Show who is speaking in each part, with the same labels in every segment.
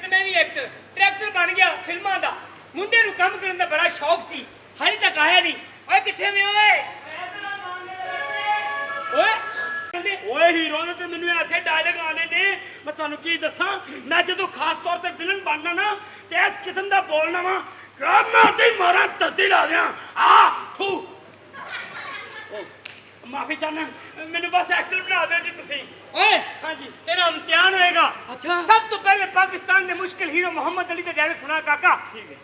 Speaker 1: ਤੇ ਮੈਂ ਵੀ actor director ਬਣ ਗਿਆ ਫਿਲਮਾਂ ਦਾ ਮੁੰਡੇ ਨੂੰ ਕੰਮ ਕਰਨ ਦਾ ਬੜਾ ਸ਼ੌਕ ਸੀ ਹਾਲੇ ਤੱਕ ਆਇਆ ਨਹੀਂ ਓਏ ਕਿੱਥੇ ਵੇ ਓਏ ਓਏ
Speaker 2: ਓਏ ਹੀਰੋ ਨੇ ਤੇ ਮੈਨੂੰ ਐਸੇ ਡਾਇਲੌਗ ਆਨੇ ਨੇ ਮੈਂ ਤੁਹਾਨੂੰ ਕੀ ਦੱਸਾਂ ਮੈਂ ਜਦੋਂ ਖਾਸ ਤੌਰ ਤੇ ਵਿਲਨ ਬਣਨਾ ਨਾ ਤੇ ਇਸ ਕਿਸਮ ਦਾ ਬੋਲਣਾ ਵਾ ਕਿ ਮੈਂ ਤੇ ਮਾਰਾਂ ਧਰਤੀ ਲਾ ਦਿਆਂ ਆ ਥੂ ਮਾਫੀ ਚਾਹਨਾ ਮੈਨੂੰ ਬਸ ਐਕਟਰ ਬਣਾ ਦਿਓ ਜੀ ਤੁਸੀਂ
Speaker 1: ਓਏ
Speaker 2: हाँ जी
Speaker 1: तेरा इम्तिहान होएगा
Speaker 2: अच्छा
Speaker 1: सब तो पहले पाकिस्तान दे मुश्किल हीरो मोहम्मद अली दे डायलॉग सुना काका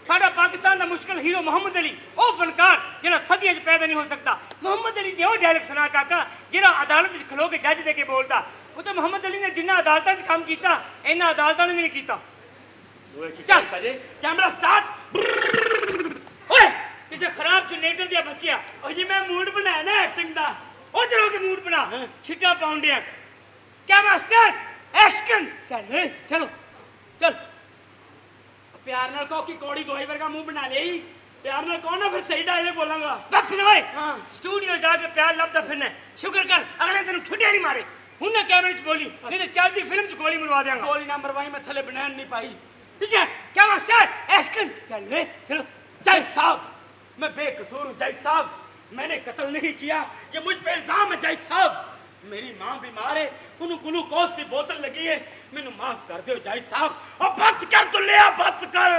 Speaker 1: साडा पाकिस्तान दा मुश्किल हीरो मोहम्मद अली ओ फनकार जेड़ा सदियां च पैदा नहीं हो सकता मोहम्मद अली दे ओ डायलॉग सुना काका जेड़ा अदालत च खलो के जज दे के बोलदा वो तो मोहम्मद अली ने जिन्ना अदालतां च काम कीता इन्ना अदालतां ने भी नहीं कीता
Speaker 2: चल बजे कैमरा स्टार्ट
Speaker 1: ओए किसे खराब जनरेटर दिया बच्चिया
Speaker 2: ओ जी मैं मूड बनाया ना एक्टिंग दा
Speaker 1: ओ जरो के मूड बना छिट्टा पाउंडिया क्या मास्टर एक्शन चल चलो चल
Speaker 2: प्यार नाल कहो कि कौड़ी गोई वर्गा मुंह बना ले प्यार नाल कहो ना फिर सही डायलॉग बोलांगा
Speaker 1: बस ना ओए
Speaker 2: हां
Speaker 1: स्टूडियो जाके प्यार लभदा फिरना शुक्र कर अगले दिन छुट्टियां नहीं मारे हुन ना कैमरे च बोली नहीं तो चलदी फिल्म च गोली मरवा देंगा
Speaker 2: गोली ना मरवाई मैं थले बनान नहीं पाई
Speaker 1: पीछे क्या मास्टर एक्शन चल चलो
Speaker 2: जज साहब मैं बेकसूर हूं जज साहब मैंने कत्ल नहीं किया ये मुझ पे इल्जाम है जज साहब मेरी मां बीमार है उन्हें ग्लूकोज की बोतल लगी है मैनू माफ कर दो जज साहब और बस कर तू लिया बस कर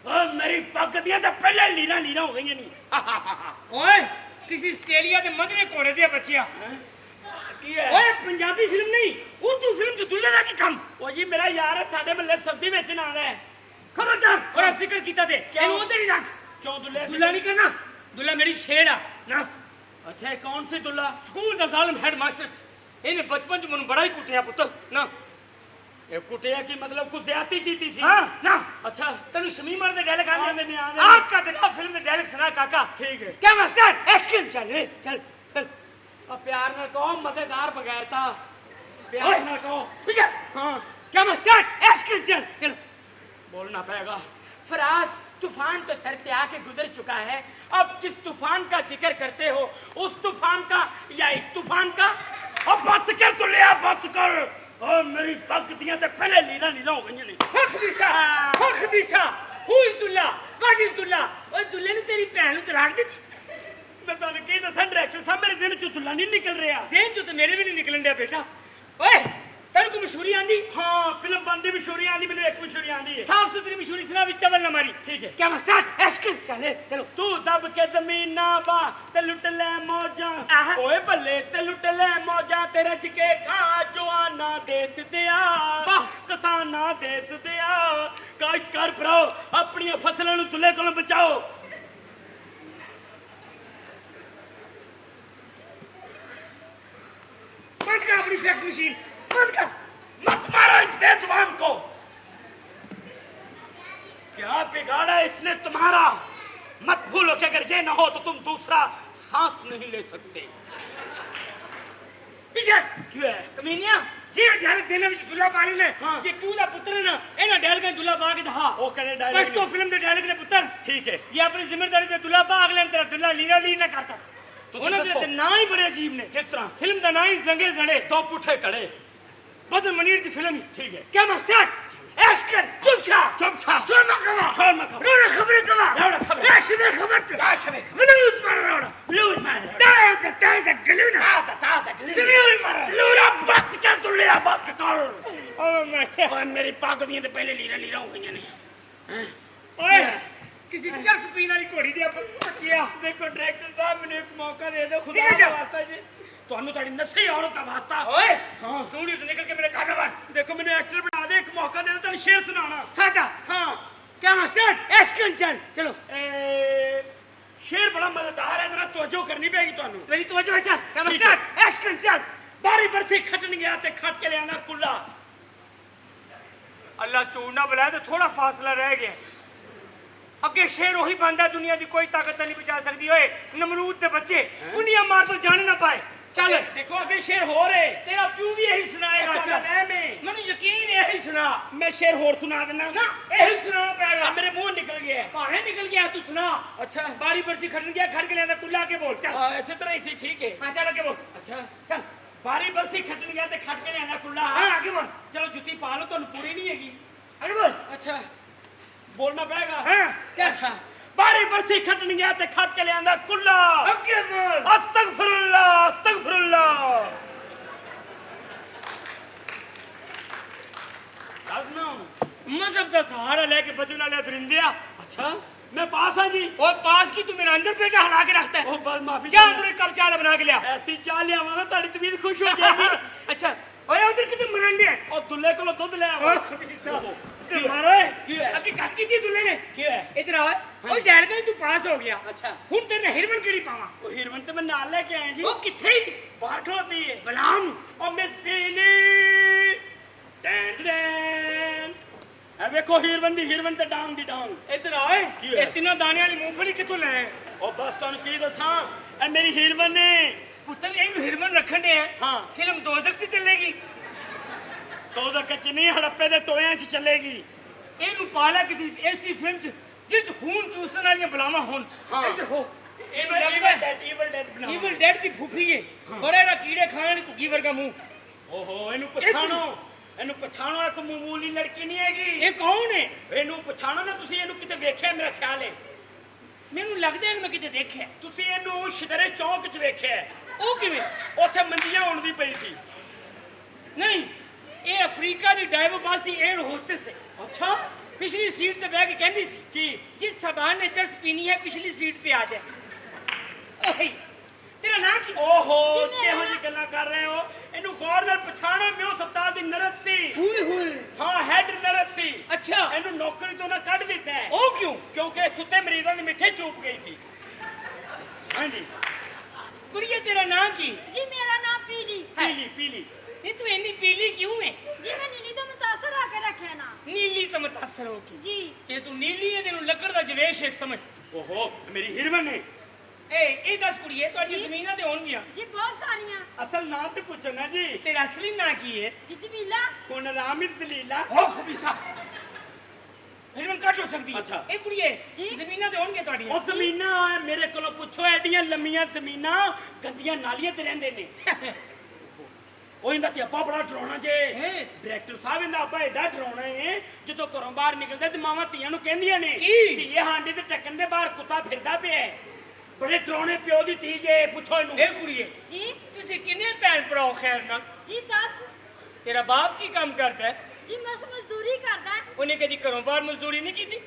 Speaker 2: और मेरी पग दिया तो पहले लीरा लीरा हो गई नहीं
Speaker 1: ओए किसी ऑस्ट्रेलिया के मदरे कोड़े दे बच्चिया
Speaker 2: की है
Speaker 1: ओए पंजाबी फिल्म नहीं उर्दू फिल्म च दुल्ले दा की कम
Speaker 2: ओ जी मेरा यार है साडे महल्ले सब्जी बेचन आंदा है
Speaker 1: खबरदार और जिक्र कीता दे एनु उधर ही रख
Speaker 2: क्यों दुल्ले
Speaker 1: दुल्ला नहीं करना दुल्ला मेरी छेड़ आ ना
Speaker 2: अच्छा कौन सी दुल्ला
Speaker 1: स्कूल दा जालिम हेडमास्टर इन्हें बचपन च मैनू बड़ा ही कुटिया पुत्र ना
Speaker 2: ये कुटिया की मतलब कुछ ज्यादती की थी
Speaker 1: हां ना
Speaker 2: अच्छा
Speaker 1: तनु शमीमर दे डायलॉग
Speaker 2: आंदे नहीं आंदे
Speaker 1: आप का दिन फिल्म दे डायलॉग सुना काका
Speaker 2: ठीक है
Speaker 1: क्या मास्टर एक्शन चल चल चल
Speaker 2: अब प्यार ना कहो मजेदार बगैर था प्यार ना कहो
Speaker 1: पीछे
Speaker 2: हां
Speaker 1: क्या मास्टर एक्शन चल चल
Speaker 2: बोलना पड़ेगा फराज तूफान तो सर से आके गुजर चुका है अब किस तूफान का जिक्र करते हो उस तूफान का या इस तूफान का अब बात कर तो ले बात कर और मेरी पग दिया तो पहले लीला लीला हो गई नहीं
Speaker 1: खबीसा who is Dulla what is Dulla ओए दुल्ले ने तेरी भैन नु तलाक दी
Speaker 2: मैं तो की दसा डायरेक्टर साहब मेरे दिन चो दुल्ला नहीं निकल रहा
Speaker 1: जेन चो तो मेरे भी नहीं निकलन दिया बेटा ओए तेरे को मशहूरी आंदी
Speaker 2: हां फिल्म बनदी मशहूरी आंदी मैंने एक मशहूरी आंदी है
Speaker 1: साफ सुथरी मशहूरी सुना भी चवल ना मारी
Speaker 2: ठीक है
Speaker 1: क्या मास्टर एक्शन चले चलो
Speaker 2: तू दब के जमीन ना बा ते लुट ले मौजा ओए भले ते लुट ले मौजा ते रज के खा जवाना देस दिया किसाना देस दिया काश्तकार भराओ अपनी फसलों नु दुल्ले कोलों बचाओ
Speaker 1: बंद कर अपनी फैक्स मशीन बंद कर
Speaker 2: मत मारो इस बेजुबान को क्या बिगाड़ा इसने तुम्हारा मत भूलो कि अगर ये ना हो तो तुम दूसरा सांस नहीं ले सकते
Speaker 1: पीछे
Speaker 2: क्यों है
Speaker 1: कमीनिया जी डायलॉग देने विच दुल्ला पाली ने
Speaker 2: हाँ।
Speaker 1: जे तू दा पुत्र है ना एना डायलॉग दुल्ला पा के दहा
Speaker 2: ओ कने डायलॉग
Speaker 1: बस तो फिल्म दे डायलॉग ने पुत्र
Speaker 2: ठीक है
Speaker 1: जी अपनी जिम्मेदारी ते दुल्ला पा अगले तेरा दुल्ला लीरा ली ना करता तो उन्होंने ते ना ही बड़े अजीब ने
Speaker 2: किस तरह
Speaker 1: फिल्म दा ना ही जंगे जड़े
Speaker 2: दो पुठे कड़े
Speaker 1: बदल मनीर दी फिल्म
Speaker 2: ठीक है
Speaker 1: क्या मास्टर एस्कर चुप छा छोड़ ना रोना खबरें कवा
Speaker 2: रोना खबरें
Speaker 1: राश में खबर मैंने यूज मार रोना
Speaker 2: ब्लूज मार
Speaker 1: ताजा गलूना
Speaker 2: ताजा
Speaker 1: सिरियल मार
Speaker 2: लूरा बात कर तू ले बात कर
Speaker 1: ओ मैं
Speaker 2: और मेरी पाग दिए तो पहले लीरा लीरा हो गई ने
Speaker 1: ओए किसी चर्च पीने वाली घोड़ी दी बच्चिया
Speaker 2: देखो डायरेक्टर साहब मैंने एक मौका दे दो खुदा का वास्ता जी ਤੁਹਾਨੂੰ ਤੁਹਾਡੀ ਨਸੀ ਔਰਤ ਦਾ ਵਾਸਤਾ
Speaker 1: ਓਏ ਹਾਂ ਸਟੂਡੀਓ ਤੋਂ ਨਿਕਲ ਕੇ ਮੇਰੇ ਘਰ ਆ
Speaker 2: ਦੇਖੋ ਮੈਨੂੰ ਐਕਟਰ ਬਣਾ ਦੇ ਇੱਕ ਮੌਕਾ ਦੇ ਦੇ ਤੁਹਾਨੂੰ ਸ਼ੇਰ ਸੁਣਾਉਣਾ
Speaker 1: ਸਾਡਾ
Speaker 2: ਹਾਂ
Speaker 1: क्या मास्टर एक्शन चल चलो
Speaker 2: शेर बड़ा मजेदार है जरा तवज्जो करनी पड़ेगी ਤੁਹਾਨੂੰ
Speaker 1: मेरी तवज्जो है चल क्या मास्टर एक्शन चल
Speaker 2: बारी बरसी खटन गया ते खट के ले आना कुल्ला
Speaker 1: अल्लाह चूड़ना बुलाया तो थोड़ा फासला रह गया अगे शेर वही बंदा दुनिया की कोई ताकत नहीं बचा सकती ओए नमरूद के बच्चे दुनिया मार तो जाने ना पाए चल
Speaker 2: देखो अगे शेर हो रहे
Speaker 1: तेरा प्यू भी यही सुनाएगा
Speaker 2: चल मैं
Speaker 1: मैंने यकीन है यही सुना
Speaker 2: मैं शेर होर सुना देना
Speaker 1: ना यही सुनाना पड़ेगा
Speaker 2: मेरे मुंह निकल गया
Speaker 1: बाहर निकल गया तू सुना
Speaker 2: अच्छा
Speaker 1: बारी बरसी खटन गया खट के लेना कुल्ला के बोल चल
Speaker 2: ऐसे तरह इसी ठीक है
Speaker 1: हां चल आगे बोल
Speaker 2: अच्छा
Speaker 1: चल
Speaker 2: बारी बरसी खटन गया ते खट के लेना कुल्ला
Speaker 1: हां आगे बोल
Speaker 2: चलो जुत्ती पा लो तो पूरी नहीं हैगी
Speaker 1: अरे बोल
Speaker 2: अच्छा बोलना पड़ेगा
Speaker 1: हाँ क्या
Speaker 2: अच्छा बारी बरसी खटन गया ते खट के ले आंदा कुल्ला
Speaker 1: ओके बोल
Speaker 2: अस्तगफिरुल्लाह अस्तगफिरुल्लाह
Speaker 1: मजहब का सहारा लेके बचना ले दरिंदिया
Speaker 2: अच्छा मैं पास हाँ जी
Speaker 1: और पास की तू मेरा अंदर पेटा हला के रखता है
Speaker 2: ओ बस माफी
Speaker 1: क्या तुझे कब चाय बना के लिया
Speaker 2: ऐसी चाय ले आवांगा ताड़ी तबीयत खुश हो जाएगी
Speaker 1: अच्छा ओए उधर कितने मरंडे हैं
Speaker 2: और दुल्ले को दूध ले
Speaker 1: ओ
Speaker 2: आवा
Speaker 1: खबीसा
Speaker 2: ओहो,
Speaker 1: ते
Speaker 2: की है?
Speaker 1: मारो
Speaker 2: की है?
Speaker 1: अभी काकी दी दुल्ले ने
Speaker 2: की है?
Speaker 1: इधर आ ओए डैड का तू पास हो गया
Speaker 2: अच्छा
Speaker 1: हुन तेरे हिरमन केड़ी पावा
Speaker 2: वो हीरवन ते मैं नाल लेके आया जी
Speaker 1: ओ किथे
Speaker 2: बाहर खलोती है
Speaker 1: बलाम
Speaker 2: और मिस पीली डैन डैन ए देखो हीरवन ते डांग दी डांग
Speaker 1: इधर आए
Speaker 2: की है?
Speaker 1: इतना दाने वाली मूंगफली किथों ले
Speaker 2: और बस तुम की दसा ए मेरी हीरवन ने
Speaker 1: पुत्र इन हिरमन रखन दे हैं
Speaker 2: हाँ।
Speaker 1: फिल्म दोजख दी चलेगी
Speaker 2: तो कच नहीं हड़प्पे दे टोयां च चलेगी
Speaker 1: ਇਹਨੂੰ ਪਾਲਾ ਕਿਸੇ ਐਸੀ ਫਿਲਮ ਚ ਜਿਸ ਖੂਨ ਚੂਸਣ ਵਾਲੀਆਂ ਬਲਾਵਾਂ ਹੋਣ
Speaker 2: ਹਾਂ।
Speaker 1: ਇੱਧਰ ਹੋ
Speaker 2: ਈਵਲ ਡੈਡ ਬਣਾ
Speaker 1: ਈਵਲ ਡੈਡ ਦੀ ਫੂਫੀ ਏ ਬੜਾ ਇਹਦਾ ਕੀੜੇ ਖਾਣ ਵਾਲੀ ਘੁੱਗੀ ਵਰਗਾ ਮੂੰਹ
Speaker 2: ਓਹੋ ਇਹਨੂੰ ਪਛਾਣੋ ਇੱਕ ਮਾਮੂਲੀ ਲੜਕੀ ਨਹੀਂ ਹੈਗੀ
Speaker 1: ਇਹ ਕੌਣ ਹੈ
Speaker 2: ਇਹਨੂੰ ਪਛਾਣੋ ਨਾ ਤੁਸੀਂ ਇਹਨੂੰ ਕਿਤੇ ਵੇਖਿਆ ਮੇਰਾ ਖਿਆਲ ਹੈ
Speaker 1: ਮੈਨੂੰ ਲੱਗਦਾ ਇਹਨੂੰ ਮੈਂ ਕਿਤੇ ਦੇਖਿਆ
Speaker 2: ਤੁਸੀਂ ਇਹਨੂੰ ਸ਼ਿਦਰੇ ਚੌਕ 'ਚ ਵੇਖਿਆ ਹੈ।
Speaker 1: ਉਹ ਕਿਵੇਂ
Speaker 2: ਉੱਥੇ ਮੰਜੀਆਂ ਉਣਦੀ ਪਈ ਸੀ
Speaker 1: ਨਹੀਂ ਇਹ ਅਫਰੀਕਾ ਦੀ ਡਾਇਵੋਬਾਸ ਦੀ 에ਅਰ ਹੋਸਟੈਸ ਹੈ
Speaker 2: ਅੱਛਾ
Speaker 1: ਪਿਛਲੀ ਸੀਟ ਤੇ ਬਹਿ ਕੇ ਕਹਿੰਦੀ ਸੀ
Speaker 2: ਕੀ
Speaker 1: ਜਿਸ ਸਬਾਨ ਨੇ ਚਰਚ ਪੀਣੀ ਹੈ ਪਿਛਲੀ ਸੀਟ पे आ जाए ਓਏ ਤੇਰਾ ਨਾਂ ਕੀ
Speaker 2: ਓਹੋ ਕਿਹੋ ਜਿਹੀ ਗੱਲਾਂ ਕਰ ਰਹੇ ਹੋ ਇਹਨੂੰ ਗੌਰ ਨਾਲ ਪਛਾਣੋ ਮਿਓ ਹਸਪਤਾਲ ਦੀ ਨਰਸ ਸੀ
Speaker 1: ਹੋਏ ਹੋਏ
Speaker 2: ਹਾਂ ਹੈਡ ਨਰਸ ਸੀ
Speaker 1: ਅੱਛਾ
Speaker 2: ਇਹਨੂੰ ਨੌਕਰੀ ਤੋਂ ਨਾ ਕੱਢ ਦਿੱਤਾ ਹੈ
Speaker 1: ਉਹ ਕਿਉਂ
Speaker 2: ਕਿਉਂਕਿ ਸੁੱਤੇ ਮਰੀਜ਼ਾਂ ਦੇ ਮਿੱਠੇ ਚੂਪ ਗਈ ਸੀ ਹਾਂਜੀ
Speaker 1: ਕੁੜੀਏ ਤੇਰਾ ਨਾਂ ਕੀ
Speaker 3: जी मेरा नाम पीली
Speaker 2: ਪੀਲੀ
Speaker 1: ਨਹੀਂ ਤੂੰ ਇੰਨੀ ਪੀਲੀ ਕਿਉਂ ਹੈ
Speaker 3: जी मैं नीली तो मुतासर आकर रखे ना
Speaker 1: ਨੀਲੀ ਤਾਂ ਮਤਾਸਰ ਹੋ ਕੀ
Speaker 3: जी
Speaker 1: ਤੇ ਤੂੰ ਨੀਲੀ ਹੈ ਤੈਨੂੰ ਲੱਕੜ ਦਾ ਜਵੇਸ਼ ਇੱਕ ਸਮਝ
Speaker 2: ਓਹੋ ਮੇਰੀ ਹੀਰਵਨ ਨੇ
Speaker 1: ਇਹ ਦੱਸ ਕੁੜੀਏ ਤੁਹਾਡੀਆਂ ਜ਼ਮੀਨਾਂ ਤੇ ਹੋਣਗੀਆਂ
Speaker 3: जी बहुत सारियां
Speaker 2: ਅਸਲ ਨਾਂ ਤੇ ਪੁੱਛੋ ਨਾ ਜੀ
Speaker 1: ਤੇਰਾ ਅਸਲੀ ਨਾਂ ਕੀ ਹੈ
Speaker 3: जी जमीला
Speaker 2: ਹੁਣ ਰਾਮਿਤ ਦਲੀਲਾ
Speaker 1: ਹੋ ਖਬੀਸਾ ਹਿਰਮਨ ਕੱਟ ਹੋ ਸਕਦੀ ਹੈ
Speaker 2: ਅੱਛਾ।
Speaker 1: ਇਹ ਕੁੜੀਏ
Speaker 3: ਜੀ।
Speaker 1: ਜ਼ਮੀਨਾਂ ਤੇ ਹੋਣਗੀਆਂ ਤੁਹਾਡੀਆਂ
Speaker 2: ਉਹ ਜ਼ਮੀਨਾਂ ਮੇਰੇ ਕੋਲੋਂ ਪੁੱਛੋ ਐਡੀਆਂ ਲੰਮੀਆਂ ਜ਼ਮੀਨਾਂ ਗੰਦੀਆਂ ਨਾਲੀਆਂ ਤੇ ਰਹਿੰਦੇ ਨੇ ਉਹ ਇਹਦਾ ਤੇ ਆਪਾਂ ਬੜਾ ਡਰਾਉਣਾ ਜੇ
Speaker 1: ਹੈਂ?
Speaker 2: ਡਾਇਰੈਕਟਰ ਸਾਹਿਬ ਇਹਦਾ ਆਪਾਂ ਐਡਾ ਡਰਾਉਣਾ ਏ ਜਦੋਂ ਘਰੋਂ ਬਾਹਰ ਨਿਕਲਦੇ ਤੇ ਮਾਵਾਂ ਧੀਆਂ ਨੂੰ ਕਹਿੰਦੀਆਂ ਨੇ
Speaker 1: ਕੀ?
Speaker 2: ਧੀਏ ਹਾਂਡੀ ਤੇ ਟੱਕਣ ਦੇ ਬਾਹਰ ਕੁੱਤਾ ਫਿਰਦਾ ਪਿਆ ਹੈ। ਬੜੇ ਡਰਾਉਣੇ ਪਿਓ ਦੀ ਧੀ ਜੇ ਪੁੱਛੋ ਇਹਨੂੰ
Speaker 1: ਇਹ ਕੁੜੀਏ
Speaker 3: जी
Speaker 1: ਤੁਸੀਂ ਕਿੰਨੇ ਭੈਣ ਭਰਾ ਖੈਰ ਨਾਲ
Speaker 3: जी 10
Speaker 1: ਤੇਰਾ ਬਾਪ ਕੀ ਕੰਮ ਕਰਦਾ ਹੈ
Speaker 3: जी बस मजदूरी करदा है
Speaker 1: ਉਹਨੇ ਕਦੀ ਘਰੋਂ ਬਾਹਰ ਮਜ਼ਦੂਰੀ ਨਹੀਂ ਕੀਤੀ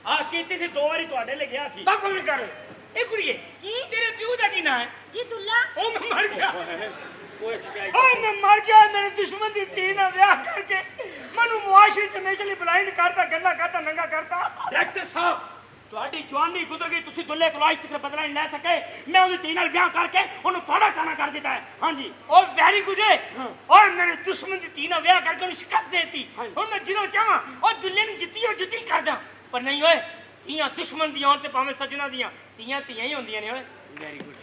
Speaker 2: ਆ ਕੀਤੀ ਸੀ 2 ਵਾਰੀ ਤੁਹਾਡੇ ਲੱਗਿਆ ਸੀ
Speaker 1: ਬਾਪ ਬੰਦ ਕਰ ਇਹ ਕੁੜੀਏ
Speaker 3: ਜੀ।
Speaker 1: ਤੇਰੇ ਪਿਓ ਦਾ ਕੀ ਨਾਂ ਹੈ
Speaker 3: जी दुल्ला
Speaker 1: ਉਹ ਮੈਂ ਮਰ ਗਿਆ
Speaker 2: ਓਏ ਸ਼ਿਕਾਇਤ
Speaker 1: ਓਏ ਮੈਂ ਮਰ ਗਿਆ ਮੇਰੇ ਦੁਸ਼ਮਣ ਦੀ ਧੀ ਨਾਲ ਵਿਆਹ ਕਰਕੇ ਮੈਨੂੰ ਮੁਆਸ਼ਰੇ ਚ ਹਮੇਸ਼ਾ ਲਈ ਬਲਾਈਂਡ ਕਰਤਾ ਗੰਦਾ ਕਰਤਾ ਨੰਗਾ ਕਰਤਾ
Speaker 2: ਡਾਇਰੈਕਟਰ ਸਾਹਿਬ ਤੁਹਾਡੀ ਜਵਾਨੀ ਗੁਜ਼ਰ ਗਈ ਤੁਸੀਂ ਦੁੱਲੇ ਕੋਲ ਅੱਜ ਤੱਕ ਬਦਲਾ ਨਹੀਂ ਲੈ ਸਕੇ ਮੈਂ ਉਹਦੀ ਧੀ ਨਾਲ ਵਿਆਹ ਕਰਕੇ ਉਹਨੂੰ ਤੁਹਾਡਾ ਕਾਣਾ ਕਰ ਦਿੱਤਾ ਹੈ ਹਾਂਜੀ
Speaker 1: ਓ ਵੈਰੀ ਗੁੱਡ
Speaker 2: ਹਾਂ।
Speaker 1: ਓਏ ਮੇਰੇ ਦੁਸ਼ਮਣ ਦੀ ਧੀ ਨਾਲ ਵਿਆਹ ਕਰਕੇ ਉਹਨੂੰ ਸ਼ਿਕਸਤ ਦੇਤੀ
Speaker 2: ਹਾਂਜੀ।
Speaker 1: ਹੁਣ ਮੈਂ ਜਦੋਂ ਚਾਹਾਂ ਉਹ ਦੁੱਲੇ ਨੂੰ ਜਿੱਤੀ ਉਹ ਜੁੱਤੀ ਕਰਦਾ ਪਰ ਨਹੀਂ ਓਏ ਧੀਆਂ ਦੁਸ਼ਮਣ ਦੀਆਂ ਹੋਣ ਤੇ ਭਾਵੇਂ ਸੱਜਣਾ ਦੀਆਂ ਧੀਆਂ ਧੀਆਂ ਹੀ ਹੁੰਦੀਆਂ ਨੇ ਓਏ ਵੈਰੀ ਗੁੱਡ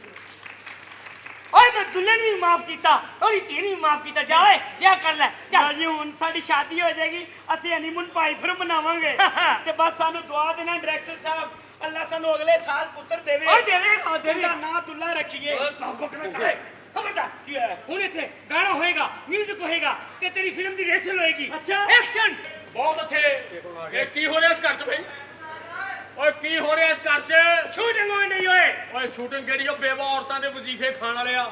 Speaker 1: ਓਏ ਮੈਂ ਦੁੱਲੇ ਨੂੰ ਵੀ ਮਾਫ ਕੀਤਾ ਉਹਦੀ ਧੀ ਨੂੰ ਵੀ ਮਾਫ ਕੀਤਾ ਜਾ ਓਏ ਵਿਆਹ ਕਰ ਲੈ
Speaker 2: ਚੱਲ
Speaker 1: ਚੱਲ
Speaker 2: ਜੀ ਹੁਣ ਸਾਡੀ ਸ਼ਾਦੀ ਹੋ ਜਾਏਗੀ ਅਸੀਂ ਹਨੀਮੂਨ ਭਾਈ ਫਿਰ ਮਨਾਵਾਂਗੇ ਤੇ ਬਸ ਸਾਨੂੰ ਦੁਆ ਦੇਣਾ ਡਾਇਰੈਕਟਰ ਸਾਹਿਬ ਅੱਲਾਹ ਸਾਨੂੰ ਅਗਲੇ ਸਾਲ ਪੁੱਤਰ ਦੇਵੇ
Speaker 1: ਓਏ ਦੇਵੇਗਾ
Speaker 2: ਉਹਦਾ ਨਾਂ ਦੁੱਲਾ ਰੱਖੀਏ
Speaker 1: ਓਏ ਪਾਪਕ ਨਾ ਕਰੇ ਖਬਰਦਾਰ
Speaker 2: ਕੀ ਹੈ
Speaker 1: ਹੁਣ ਇੱਥੇ ਗਾਣਾ ਹੋਏਗਾ 뮤직 ਹੋਏਗਾ ਤੇ ਤੇਰੀ ਫਿਲਮ ਦੀ ਰੇਸਲ ਹੋਏਗੀ
Speaker 2: ਅੱਛਾ।
Speaker 1: ਐਕਸ਼ਨ
Speaker 4: ਬਹੁਤ ਅੱਛੇ ਇਹ ਕੀ ਹੋ ਰਿਹਾ ਇਸ ਘਰ 'ਚ ਬਈ ਓਏ ਕੀ ਹੋ ਰਿਹਾ ਇਸ ਘਰ 'ਚ
Speaker 1: ਸ਼ੂਟਿੰਗ ਹੋਈ ਨਹੀਂ ਓਏ
Speaker 4: ਓਏ ਸ਼ੂਟਿੰਗ ਕਿਹੜੀ ਉਹ ਬੇਵਾ ਔਰਤਾਂ ਦੇ ਵਜ਼ੀਫੇ ਖਾਣ ਵਾਲੇ ਆ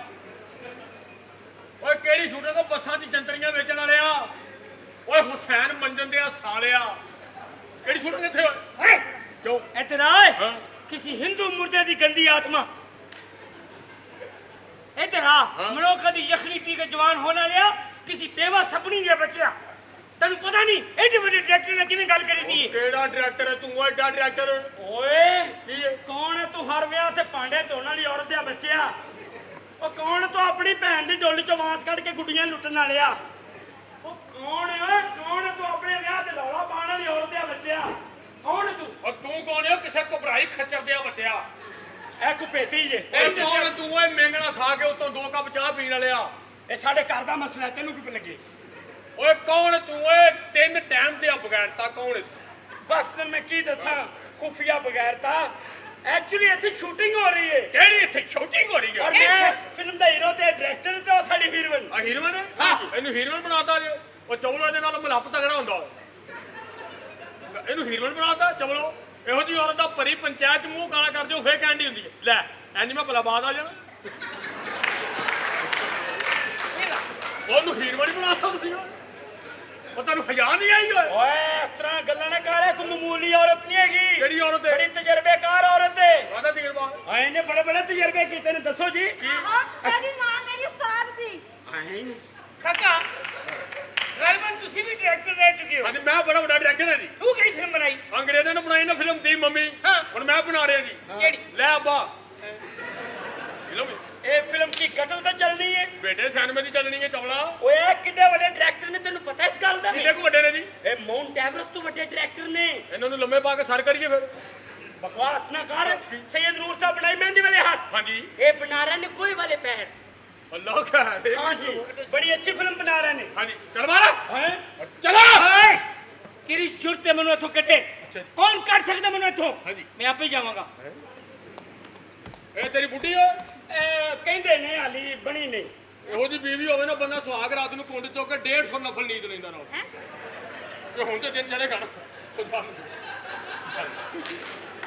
Speaker 4: ਓਏ ਕਿਹੜੀ ਸ਼ੂਟਿੰਗ ਉਹ ਬੱਸਾਂ 'ਚ ਜੰਤਰੀਆਂ ਵੇਚਣ ਵਾਲੇ ਆ ਓਏ ਹੁਸੈਨ ਮੰਜਨ ਦੇ ਆ ਸਾਲਿਆ ਕਿਹੜੀ ਸ਼ੂਟਿੰਗ ਇੱਥੇ ਓਏ
Speaker 1: ਓਏ
Speaker 4: ਕਿਉਂ
Speaker 1: ਇੱਧਰ ਆਏ
Speaker 4: ਹਾਂ।
Speaker 1: किसी हिंदू मुर्दे की गंदी आत्मा इधर आ
Speaker 4: हाँ।
Speaker 1: मनुख की यखनी पी के जवान होना लिया किसी बेवा सपनी दिया बच्चा तेन पता नहीं एडे बड़े डायरेक्टर ने किवें गल करी दी
Speaker 4: ਕਿਹੜਾ ਡਾਇਰੈਕਟਰ ਹੈ ਤੂੰ ਐਡਾ ਡਾਇਰੈਕਟਰ
Speaker 2: ਓਏ
Speaker 4: ਕੀ ਹੈ
Speaker 2: ਕੌਣ ਹੈ ਤੂੰ ਹਰ ਵਿਆਹ ਤੇ ਭਾਂਡੇ ਧੋਣ ਵਾਲੀ ਔਰਤ ਦੇ ਬੱਚਿਆ ਉਹ ਕੌਣ ਤੂੰ ਆਪਣੀ ਭੈਣ ਦੀ ਡੋਲੀ ਚੋਂ ਵਾਂਸ ਕੱਢ ਕੇ ਗੁੱਡੀਆਂ ਲੁੱਟਣ ਵਾਲਿਆ ਉਹ ਕੌਣ ਹੈ ਓਏ ਕੌਣ ਹੈ ਤੂੰ ਆਪਣੇ ਵਿਆਹ ਤੇ ਰੌਲਾ ਪਾਉਣ ਵਾਲੀ ਔਰਤ ਦੇ ਬੱਚਿਆ ਕੌਣ ਹੈ ਤੂੰ
Speaker 4: ਓ ਤੂੰ ਕੌਣ ਹੈ ਕਿਸੇ ਘਬਰਾਈ ਖੱਚਰ ਦਿਆ ਬੱਚਿਆ
Speaker 2: ਇਹ ਕੁਪੇਤੀ ਜੇ
Speaker 4: ਓਏ ਕੌਣ ਹੈ ਤੂੰ ਓਏ ਮੈਂਗਣਾ ਖਾ ਕੇ ਉਤੋਂ 2 ਕੱਪ ਚਾਹ ਪੀਣ ਵਾਲਿਆ
Speaker 2: ਇਹ ਸਾਡੇ ਘਰ ਦਾ ਮਸਲਾ ਤੈਨੂੰ ਕੀ ਲੱਗੇ
Speaker 4: ਓਏ ਕੌਣ ਹੈ ਤੂੰ ਓਏ 3 ਟਾਈਮ ਤੇ ਬਗੈਰਤਾ ਕੌਣ ਹੈ
Speaker 2: ਬਸ ਤੈਨੂੰ ਮੈਂ ਕੀ ਦੱਸਾਂ ਖੁਫੀਆ ਬਗੈਰਤਾ ਐਕਚੁਅਲੀ ਇੱਥੇ ਸ਼ੂਟਿੰਗ ਹੋ ਰਹੀ ਹੈ
Speaker 4: ਕਿਹੜੀ ਇੱਥੇ ਸ਼ੂਟਿੰਗ ਹੋ ਰਹੀ
Speaker 2: ਔਰ
Speaker 4: ਹੈ
Speaker 2: ਮੈਂ ਫਿਲਮ ਦਾ ਹੀਰੋ ਤੇ ਡਾਇਰੈਕਟਰ ਤੇ ਉਹ ਸਾਡੀ ਹੀਰੋਇਨ
Speaker 4: ਆ ਹੀਰੋਇਨ ਹੈ
Speaker 2: ਹਾਂ।
Speaker 4: ਇਹਨੂੰ ਹੀਰੋਇਨ ਬਣਾਤਾ ਜੇ ਉਹ ਚੌਲਾ ਦੇ ਨਾਲ ਮਲੱਪ ਤਗੜਾ ਹੁੰਦਾ ਇਹਨੂੰ ਹੀਰੋਇਨ ਬਣਾਤਾ ਚਵਲੋ। ਇਹੋ ਜਿਹੀ ਔਰਤ ਦਾ ਭਰੀ ਪੰਚਾਇਤ 'ਚ ਮੂੰਹ ਕਾਲਾ ਕਰ ਦਿਓ ਫੇਰ ਕਹਿੰਦੀ ਹੁੰਦੀ ਹੈ ਲੈ ਇੰਜ ਮੈਂ ਭਲਾ ਬਾਦ ਆ ਜਾਣਾ। ਉਹਨੂੰ ਹੀਰੋਇਨ ਬਣਾਤਾ ਤੁਸੀਂ। ਉਹ ਤੁਹਾਨੂੰ ਹਯਾ ਨਹੀਂ ਆਈ ਓਏ?
Speaker 2: ਓਏ ਇਸ ਤਰ੍ਹਾਂ ਗੱਲਾਂ ਨਾ ਕਰ, ਕੋਈ ਮਾਮੂਲੀ ਔਰਤ ਨਹੀਂ ਹੈਗੀ।
Speaker 4: ਕਿਹੜੀ ਔਰਤ ਹੈ?
Speaker 2: ਬੜੀ ਤਜਰਬੇਕਾਰ ਔਰਤ ਹੈ।
Speaker 4: ਕਾਹਦਾ ਤਜਰਬਾ?
Speaker 2: ਆਏ ਨੇ ਬੜੇ ਬੜੇ ਤਜਰਬੇ ਕੀਤੇ ਨੇ, ਦੱਸੋ ਜੀ।
Speaker 3: ਆਹੋ ਇਹਦੀ ਮਾਂ ਮੇਰੀ ਉਸਤਾਦ ਸੀ।
Speaker 2: ਆਏ
Speaker 1: ਕਾਕਾ ਗਲਬਨ ਤੁਸੀਂ ਵੀ ਡਾਇਰੈਕਟਰ ਰਹਿ ਚੁੱਕੇ ਹੋ।
Speaker 4: ਹਾਂਜੀ ਮੈਂ ਬੜਾ ਵੱਡਾ ਡਾਇਰੈਕਟਰ ਹਾਂ ਜੀ।
Speaker 1: ਤੂੰ ਕਿਹੜੀ ਫਿਲਮ ਬਣਾਈ?
Speaker 4: ਅੰਗਰੇਜ਼ਾਂ ਨੇ ਬਣਾਈ ਨਾ ਫਿਲਮ ਦੀ ਮੰਮੀ।
Speaker 1: ਹਾਂ।
Speaker 4: ਹੁਣ ਮੈਂ ਬਣਾ ਰਿਹਾ ਜੀ।
Speaker 1: ਕਿਹੜੀ?
Speaker 4: ਲੈ ਅੱਬਾ ਫਿਲਮ
Speaker 2: ਇਹ ਫਿਲਮ ਕੀ ਕਤਲ ਤੇ ਚੱਲਣੀ ਹੈ?
Speaker 4: ਬੇਟੇ ਸਿਨੇਮੇ ਦੀ ਚੱਲਣੀ ਹੈ ਚਵਲਾ।
Speaker 2: ਓਏ ਕਿੱਡੇ ਵੱਡੇ ਡਾਇਰੈਕਟਰ ਨੇ, ਤੈਨੂੰ ਪਤਾ ਇਸ ਗੱਲ ਦਾ?
Speaker 4: ਕਿੰਨੇ ਕੁ ਵੱਡੇ ਨੇ ਜੀ?
Speaker 2: ਇਹ ਮਾਊਂਟ ਐਵਰੈਸਟ ਤੋਂ ਵੱਡੇ ਡਾਇਰੈਕਟਰ ਨੇ।
Speaker 4: ਇਹਨਾਂ ਨੂੰ ਲੰਮੇ ਪਾ ਕੇ ਸਰ ਕਰੀਏ ਫਿਰ।
Speaker 2: ਬਕਵਾਸ ਨਾ ਕਰ। ਸੈयद ਨੂਰ ਸਾਹਿਬ ਬਣਾਈ ਮਹਿੰਦੀ ਵਾਲੇ ਹੱਥ।
Speaker 4: ਹਾਂਜੀ
Speaker 2: ਇਹ ਬਣਾ ਰਹੇ ਨੇ ਕੋਈ ਵਾਲੇ ਪੈਰ।
Speaker 4: ਅੱਲਾਹ ਖੈਰ।
Speaker 2: हाँ जी, बड़ी अच्छी फिल्म बना रहे हैं।
Speaker 4: ਹਾਂਜੀ ਚੱਲ ਮਾਰਾ
Speaker 2: हैं?
Speaker 4: ਚਲਾ।
Speaker 1: ਓਏ ਕਿਹੜੀ ਜੁਰਤ ਹੈ ਮੈਨੂੰ ਇੱਥੋਂ ਕੱਢੇ?
Speaker 4: ਅੱਛਾ।
Speaker 1: ਕੌਣ ਕੱਢ ਸਕਦਾ ਮੈਨੂੰ ਇੱਥੋਂ?
Speaker 4: ਹਾਂਜੀ।
Speaker 1: ਮੈਂ ਆਪੇ ਹੀ ਜਾਵਾਂਗਾ।
Speaker 4: ਇਹ ਤੇਰੀ ਬੁੱਢੀ ਓ?
Speaker 2: ਕਹਿੰਦੇ ਨੇ ਹਾਲੀ ਬਣੀ ਨਹੀਂ।
Speaker 4: ਇਹੋ ਜੀ ਬੀਵੀ ਹੋਵੇ ਨਾ ਬੰਦਾ ਸੁਹਾਗ ਰਾਤ ਨੂੰ ਕੁੰਡ ਚੁੱਕ ਕੇ 150 ਨਫਲ ਨੀਂਦ ਲੈਂਦਾ ਨਾਲ।
Speaker 3: ਹੈ
Speaker 4: ਤੇ ਹੁਣ ਤੇ ਦਿਨ ਚੜੇਗਾ ਨਾ ਖੁਦਾ ਨੂੰ।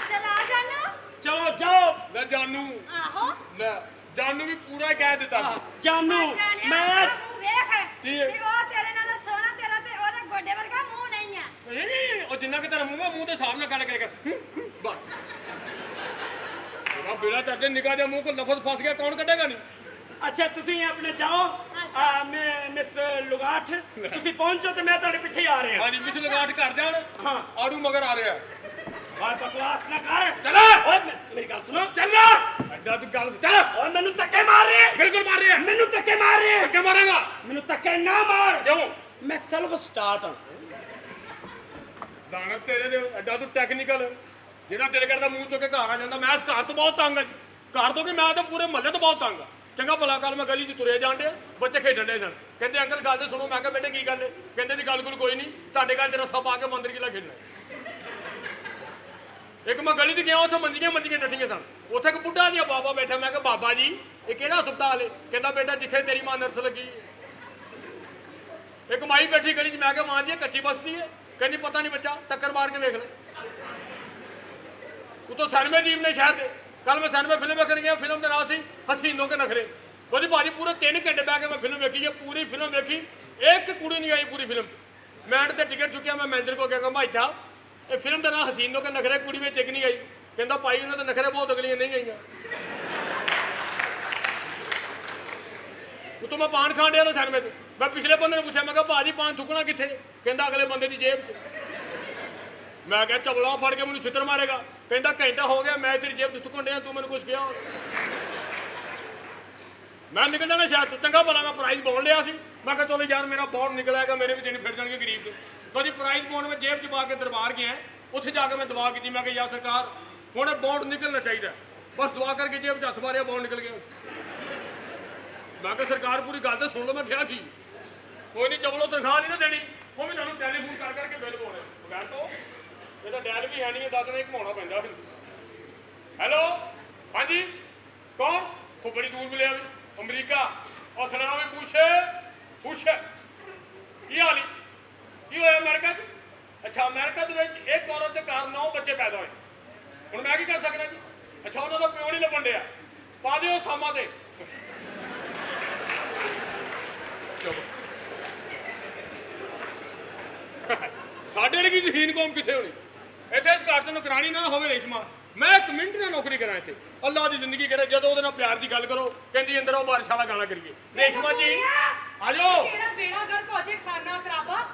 Speaker 3: ਚਲਾ ਜਾਣਾ।
Speaker 2: चलो जाओ।
Speaker 4: ਲੈ ਜਾਨੂ
Speaker 3: ਆਹੋ
Speaker 4: ਲੈ ਜਾਨੂ ਵੀ ਪੂਰਾ ਹੀ ਕਹਿ ਦਿੱਤਾ ਸੀ।
Speaker 2: जानू
Speaker 3: ਜਾਣਿਆ
Speaker 2: मैं
Speaker 3: ਤੂੰ ਵੇਖ
Speaker 4: ਕੀ ਹੈ?
Speaker 3: ਵੀ ਉਹ ਤੇਰੇ ਨਾਲ ਸੋਹਣਾ, ਤੇਰਾ ਤੇ ਉਹਦਾ ਗੋਡੇ ਵਰਗਾ ਮੂੰਹ ਨਹੀਂ ਆ।
Speaker 4: ਨਹੀਂ, ਉਹ ਜਿੰਨਾ ਕਿ ਤੇਰਾ ਮੂੰਹ ਆ, ਮੂੰਹ ਦੇ ਹਿਸਾਬ ਨਾਲ ਗੱਲ ਕਰਿਆ ਕਰ। ਬਸ ਤੇਰਾ ਬੇੜਾ ਤੇ ਨਿਗਾਹ ਦੇ ਮੂੰਹ ਕੋ ਲਫ਼ਜ਼ ਫਸ ਗਿਆ ਕੌਣ ਕੱਢੇਗਾ ਨਹੀਂ।
Speaker 2: अच्छा तुसी अपने जाओ। मैं मिस लुगाठ तुसी पहुंचो तो मैं ਤੁਹਾਡੇ ਪਿੱਛੇ ਆ ਰਿਹਾ।
Speaker 4: ਹਾਂਜੀ ਮਿਸ ਲਗਾਟ ਕਰ ਜਾਣ।
Speaker 2: ਹਾਂ।
Speaker 4: ਆੜੂ ਮਗਰ ਆ ਰਿਹਾ।
Speaker 2: ਓਏ ਬਕਵਾਸ ਨਾ ਕਰ।
Speaker 4: ਚੱਲ।
Speaker 2: ਓਏ ਮੇਰੀ ਗੱਲ ਸੁਣੋ।
Speaker 4: ਚੱਲ ਅੱਡਾ ਤੂੰ ਗੱਲ ਚੱਲ।
Speaker 2: ਓਏ ਮੈਨੂੰ ਧੱਕੇ ਮਾਰ ਰਹੇ ਹੈ।
Speaker 4: ਬਿਲਕੁਲ ਮਾਰ ਰਿਹਾ।
Speaker 2: ਮੈਨੂੰ ਧੱਕੇ ਮਾਰ ਰਹੇ ਹੈ।
Speaker 4: ਧੱਕੇ ਮਾਰਾਂਗਾ।
Speaker 2: ਮੈਨੂੰ ਧੱਕੇ ਨਾ ਮਾਰ।
Speaker 4: ਕਿਉਂ?
Speaker 2: ਮੈਂ ਸੈਲਫ ਸਟਾਰਟ ਹਾਂ।
Speaker 4: ਦਾਣਾ ਤੇਰੇ ਦੇ ਅੱਡਾ ਤੂੰ ਟੈਕਨੀਕਲ ਜਿਹਦਾ ਦਿਲ ਕਰਦਾ ਮੂੰਹ ਚੁੱਕ ਕੇ ਘਰ ਆ ਜਾਂਦਾ। ਮੈਂ ਇਸ ਘਰ ਤੋਂ ਬਹੁਤ ਤੰਗ ਆ ਜੀ। ਘਰ ਤੋਂ ਕਿ ਮੈਂ ਤਾਂ ਪੂਰੇ ਮਹੱਲੇ ਤੋਂ ਬਹੁਤ ਤੰਗ ਆ। ਚੰਗਾ ਭਲਾ ਕੱਲ ਮੈਂ ਗਲੀ 'ਚ ਤੁਰੇ ਜਾਂਦੇ ਬੱਚੇ ਖੇਡਣ ਦੇ ਸਨ। ਕਹਿੰਦੇ ਅੰਕਲ ਗੱਲ ਤੇ ਸੁਣੋ। ਮੈਂ ਕਿਹਾ ਬੇਟੇ ਕੀ ਗੱਲ ਹੈ? ਕਹਿੰਦੇ ਦੀ ਗੱਲ ਕੋਈ ਨਹੀਂ, ਤੁਹਾਡੇ ਗੱਲ 'ਚ ਰੱਸਾ ਪਾ ਕੇ ਮੰਦਰ ਕਿਲਾ ਖੇਡਣਾ। ਇੱਕ ਮੈਂ ਗਲੀ 'ਚ ਗਿਆ, ਉੱਥੇ ਮੰਜੀਆਂ ਡੱਠੀਆਂ ਸਨ। ਉੱਥੇ ਇੱਕ ਬੁੱਢਾ ਜਿਹਾ ਬਾਬਾ ਬੈਠਾ। ਮੈਂ ਕਿਹਾ ਬਾਬਾ ਜੀ ਇਹ ਕਿਹੜਾ ਹਸਪਤਾਲ ਹੈ? ਕਹਿੰਦਾ ਬੇਟਾ ਜਿੱਥੇ ਤੇਰੀ ਮਾਂ ਨਰਸ ਲੱਗੀ ਹੈ। ਇੱਕ ਮਾਈ ਬੈਠੀ ਗਲੀ 'ਚ। ਮੈਂ ਕਿਹਾ ਮਾਂ ਜੀ ਇਹ ਕੱਚੀ ਬਸਤੀ ਹੈ? ਕਹਿੰਦੀ ਪਤਾ ਨਹੀਂ ਬੱਚਾ, ਟੱਕਰ ਮਾਰ ਕੇ ਵੇਖ ਲੈ। ਉਤੋਂ ਸਿਨੇਮੇ ਟੀਮ ਨੇ ਸ਼ਹਿਰ ਦੇ। ਕੱਲ ਮੈਂ ਸਿਨੇਮੇ ਫਿਲਮ ਵੇਖਣ ਗਿਆ। ਫਿਲਮ ਦਾ ਨਾਮ ਸੀ ਹਸੀਨੋਂ ਕੇ ਨਖਰੇ। ਉਹਦੀ ਭਾਜੀ ਪੂਰੇ 3 ਘੰਟੇ ਬਹਿ ਕੇ ਮੈਂ ਫਿਲਮ ਵੇਖੀ ਹੈ। ਪੂਰੀ ਫਿਲਮ ਵੇਖੀ, ਇੱਕ ਕੁੜੀ ਨਹੀਂ ਆਈ ਪੂਰੀ ਫਿਲਮ 'ਚ। ਮੈਂ ਐਂਡ ਤੇ ਟਿਕਟ ਚੁੱਕਿਆ। ਮੈਂ ਮੈਨੇਜਰ ਕੋਲ ਗਿਆ, ਭਾਈ ਸਾਹਿਬ ਇਹ ਫਿਲਮ ਦਾ ਨਾਮ ਹਸੀਨੋਂ ਕੇ ਨਖਰੇ, ਕੁੜੀ ਵਿੱਚ ਇੱਕ ਨਹੀਂ ਆਈ। ਕਹਿੰਦਾ ਭਾਈ ਉਹਨਾਂ ਦੇ ਨਖਰੇ ਬਹੁਤ ਅਗਲੀਆਂ ਨਹੀਂ ਆਈਆਂ। ਉਤੋਂ ਮੈਂ ਪਾਨ ਖਾਣ ਡਿਆ ਤਾਂ ਸਿਨੇਮੇ 'ਚ। ਮੈਂ ਪਿਛਲੇ ਬੰਦੇ ਨੂੰ ਪੁੱਛਿਆ, ਮੈਂ ਕਿਹਾ ਭਾਜੀ ਪਾਨ ਥੁੱਕਣਾ ਕਿੱਥੇ? ਕਹਿੰਦਾ ਅਗਲੇ ਬੰਦੇ ਦੀ ਜੇਬ 'ਚ। ਮੈਂ ਕਿਹਾ ਚਵਲਾ ਫੜ ਕੇ ਮੈਨੂੰ ਛਿੱਤਰ ਮਾਰੇਗਾ। ਕਹਿੰਦਾ ਘੰਟਾ ਹੋ ਗਿਆ ਮੈਂ ਤੇਰੀ ਜੇਬ 'ਚ ਥੁੱਕਣ ਡਿਆ, ਤੂੰ ਮੈਨੂੰ ਕੁਛ ਕਿਹਾ? ਮੈਂ ਨਿਕਲ ਜਾਣਾ ਸ਼ਹਿਰ ਤੋਂ। ਚੰਗਾ ਭਲਾ ਮੈਂ ਪ੍ਰਾਈਜ਼ ਬੋਲ ਲਿਆ ਸੀ। ਮੈਂ ਕਿਹਾ ਚਲੋ ਯਾਰ ਮੇਰਾ ਬੌਂਡ ਨਿਕਲਿਆਗਾ, ਮੇਰੇ ਵੀ ਦਿਨ ਫਿਰ ਜਾਣਗੇ ਗਰੀਬ ਦੇ। ਕਦੀ ਪ੍ਰਾਈਜ਼ ਬੌਂਡ ਮੈਂ ਜੇਬ 'ਚ ਪਾ ਕੇ ਦਰਬਾਰ ਗਿਆ। ਉੱਥੇ ਜਾ ਕੇ ਮੈਂ ਦੁਆ ਕੀਤੀ। ਮੈਂ ਕਿਹਾ ਯਾਰ ਸਰਕਾਰ ਹੁਣ ਬੌਂਡ ਨਿਕਲਣਾ ਚਾਹੀਦਾ। ਬਸ ਦੁਆ ਕਰਕੇ ਜੇਬ 'ਚ ਹੱਥ ਮਾਰਿਆ, ਬੌਂਡ ਨਿਕਲ ਗਿਆ। ਮੈਂ ਕਿਹਾ ਸਰਕਾਰ ਪੂਰੀ ਗੱਲ ਤਾਂ ਸੁਣ ਲਓ। ਮੈਂ ਕਿਹਾ ਕੀ ਕੋਈ ਨਹੀਂ ਚਵਲੋ ਤਨਖਾਹ ਨਹੀਂ ਨਾ ਦੇਣੀ। ਉਹ ਵੀ ਤੁਹਾਨੂੰ ਟੈਲੀਫੋਨ ਕਰ ਕਰਕੇ ਬਿੱਲ ਪਾਉਣੇ ਬਗੈਰ ਤੋਂ। ਇਹਦਾ ਡੈਲ ਵੀ ਹੈ ਨਹੀਂ, 10 ਨੇ ਘੁਮਾਉਣਾ ਪੈਂਦਾ। ਹੈਲੋ ਹਾਂਜੀ ਕੌਣ? ਉਹ ਬੜੀ ਦੂਰ ਮਿਲਿਆ ਵੀ ਅਮਰੀਕਾ। ਉਹ ਸੁਣਾ ਵੀ ਪੁੱਛ ਕੀ ਹਾਲ ਈ? ਕੀ ਹੋਇਆ ਅਮਰੀਕਾ 'ਚ? ਅੱਛਾ ਅਮਰੀਕਾ ਦੇ ਵਿੱਚ ਇੱਕ ਔਰਤ ਦੇ ਕਾਰਨ 9 ਬੱਚੇ ਪੈਦਾ ਹੋਏ। ਹੁਣ ਮੈਂ ਕੀ ਕਰ ਸਕਦਾ ਜੀ? ਅੱਛਾ ਉਹਨਾਂ ਦਾ ਪਿਓ ਨਹੀਂ ਲੱਭਣ ਡਿਆ। ਪਾ ਦਿਓ ਸਾਮਾਂ ਤੇ। ਚਲੋ ਸਾਡੇ ਵਰਗੀ ਜ਼ਹੀਨ ਕੌਮ ਕਿੱਥੇ ਹੋਣੀ? ਇੱਥੇ ਇਸ ਘਰ 'ਚ ਨੌਕਰਾਣੀ ਨਾ ਹੋਵੇ ਰੇਸ਼ਮਾ। ਮੈਂ 1 ਮਿੰਟ ਨਾਲ ਨੌਕਰੀ ਕਰਾਂ ਇੱਥੇ। ਅੱਲਾਹ ਦੀ ਜ਼ਿੰਦਗੀ ਕਰੇ। ਜਦੋਂ ਉਹਦੇ ਨਾਲ ਪਿਆਰ ਦੀ ਗੱਲ ਕਰੋ ਕਹਿੰਦੀ ਅੰਦਰ ਆਓ ਬਾਰਿਸ਼ ਵਾਲਾ ਗਾਣਾ ਕਰੀਏ। ਰੇਸ਼ਮਾ ਜੀ ਆ ਜਾਓ।
Speaker 5: ਤੇਰਾ ਬੇੜਾ ਗਰਕ ਹੋ ਜੇ ਖਾਨਾ ਖਰਾਬਾ।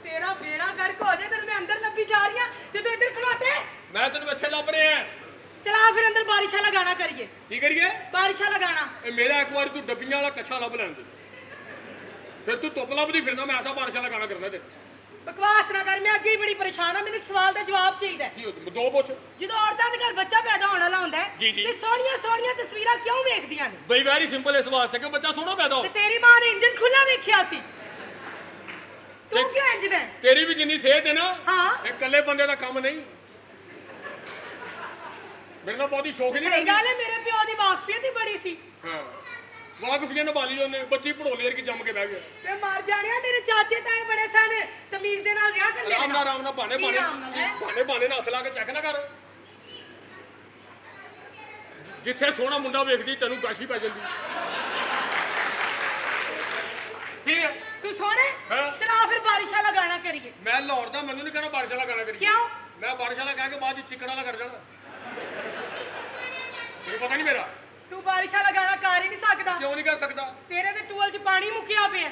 Speaker 5: ਤੇਰਾ ਬੇੜਾ ਗਰਕ ਹੋ ਜੇ। ਤੈਨੂੰ ਮੈਂ ਅੰਦਰ ਲੱਭੀ ਜਾ ਰਹੀ ਆ ਤੇ ਤੂੰ ਇੱਧਰ ਖਲੋਤੇ।
Speaker 4: ਮੈਂ ਤੈਨੂੰ ਇੱਥੇ ਲੱਭ ਰਿਹਾ।
Speaker 5: ਚਲਾ ਫਿਰ ਅੰਦਰ ਬਾਰਿਸ਼ ਵਾਲਾ ਗਾਣਾ ਕਰੀਏ।
Speaker 4: ਕੀ ਕਰੀਏ?
Speaker 5: ਬਾਰਿਸ਼ ਵਾਲਾ ਗਾਣਾ।
Speaker 4: ਇਹ ਮੇਰਾ ਇੱਕ ਵਾਰੀ ਤੂੰ ਡੱਬੀਆਂ ਵਾਲਾ ਕੱਛਾ ਲੱਭ ਲੈਣ ਦੇ। ਫਿਰ ਤੂੰ ਧੁੱਪ ਲੱਭਦੀ ਫਿਰਨਾ। ਮੈਂ ਐਸਾ ਬਾਰਿਸ਼ ਵਾਲਾ ਗਾਣਾ ਕਰਨਾ ਤੇ।
Speaker 5: ਬਕਵਾਸ ਨਾ ਕਰ। ਮੈਂ ਅੱਗੇ ਹੀ ਬੜੀ ਪਰੇਸ਼ਾਨ ਆ। ਮੈਨੂੰ ਇੱਕ ਸਵਾਲ ਦਾ ਜਵਾਬ ਚਾਹੀਦਾ ਹੈ।
Speaker 4: ਕੀ ਹੋ ਦੋ ਪੁੱਛ।
Speaker 5: ਜਦੋਂ ਔਰਤਾਂ ਦੇ ਘਰ ਬੱਚਾ ਪੈਦਾ ਹੋਣ ਵਾਲਾ ਹੁੰਦਾ
Speaker 4: ਜੀ,
Speaker 5: ਹੈ
Speaker 4: ਜੀ।
Speaker 5: ਤੇ ਸੋਹਣੀਆਂ ਸੋਹਣੀਆਂ ਤਸਵੀਰਾਂ ਕਿਉਂ ਵੇਖਦੀਆਂ ਨੇ?
Speaker 4: ਬਈ ਵੈਰੀ ਸਿੰਪਲ ਇਸ ਵਾਸਤੇ ਕਿ ਬੱਚਾ ਸੋਹਣਾ ਪੈਦਾ ਹੋ।
Speaker 5: ਤੇ ਤੇਰੀ ਮਾਂ ਨੇ ਇੰਜਨ ਖੁੱਲਾ ਵੇਖਿਆ ਸੀ। ਤੂੰ
Speaker 4: ਤੇ-
Speaker 5: ਕਿਉਂ ਇੰਜ ਦਾ?
Speaker 4: ਤੇਰੀ ਵੀ ਜਿੰਨੀ ਸਿਹਤ ਹੈ ਨਾ
Speaker 5: ਹਾਂ।
Speaker 4: ਇਹ ਇਕੱਲੇ ਬੰਦੇ ਦਾ ਕੰਮ ਨਹੀਂ। ਮੇਰੇ ਨਾਲ ਬਹੁਤੀ ਸ਼ੌਕ ਨਹੀਂ
Speaker 5: ਸਹੀ
Speaker 4: ਕਰਦੀ।
Speaker 5: ਗੱਲ ਹੈ। ਮੇਰੇ ਪਿਓ ਦੀ ਵਾਕਫੀਅਤ ਹੀ ਬੜੀ ਸੀ।
Speaker 4: ਹਾਂ ਵਾਕਫੀਆਂ ਨਿਭਾ ਲਈ ਉਹਨੇ, ਬੱਚੀ ਭੜੋਲੀ ਵਰਗੀ ਜੰਮ ਕੇ ਬਹਿ ਗਿਆ।
Speaker 5: ਤੇ ਮਰ ਜਾਣਿਆ, ਮੇਰੇ ਚਾਚੇ ਤਾਏ ਬੜੇ ਸਨ, ਤਮੀਜ਼ ਦੇ ਨਾਲ ਰਿਹਾ ਕਰ ਮੇਰੇ
Speaker 4: ਆਰਾਮ ਨਾਲ ਬਾਣੇ
Speaker 5: ਕੀ ਆਰਾਮ ਨਾਲ, ਹੈਂ?
Speaker 4: ਬਾਣੇ ਨਾਲ ਹੱਥ ਲਾ ਕੇ ਚੈੱਕ ਨਾ ਕਰ। ਜਿੱਥੇ ਸੋਹਣਾ ਮੁੰਡਾ ਵੇਖਦੀ ਤੈਨੂੰ ਗਾਸ਼ੀ ਪੈ ਜਾਂਦੀ। ਕੀ ਹੈ
Speaker 5: ਤੂੰ ਸੋਹਣੇ
Speaker 4: ਹਾਂ।
Speaker 5: ਚਲਾ ਫਿਰ ਬਾਰਿਸ਼ ਵਾਲਾ ਗਾਣਾ ਕਰੀਏ।
Speaker 4: ਮੈਂ ਲਾਹੌਰ ਦਾ, ਮੈਨੂੰ ਨਹੀਂ ਕਹਿਣਾ ਬਾਰਿਸ਼ ਵਾਲਾ ਗਾਣਾ ਕਰੀ।
Speaker 5: ਕਿਉਂ?
Speaker 4: ਮੈਂ ਬਾਰਿਸ਼ ਵਾਲਾ ਕਹਿ ਕੇ ਬਾਅਦ ਚ ਚਿੱਕੜ ਵਾਲਾ ਕਰ ਜਾਣਾ। ਤੈਨੂੰ ਪਤਾ ਨਹੀਂ ਮੇਰਾ
Speaker 5: ਤੂੰ ਬਾਰਿਸ਼ ਵਾਲਾ ਗਾਣਾ ਕਰ ਹੀ ਨਹੀਂ ਸਕਦਾ।
Speaker 4: ਕਿਉਂ ਨਹੀਂ ਕਰ ਸਕਦਾ?
Speaker 5: ਤੇਰੇ ਤੇ ਟੂਲ 'ਚ ਪਾਣੀ ਮੁੱਕਿਆ ਪਿਆ।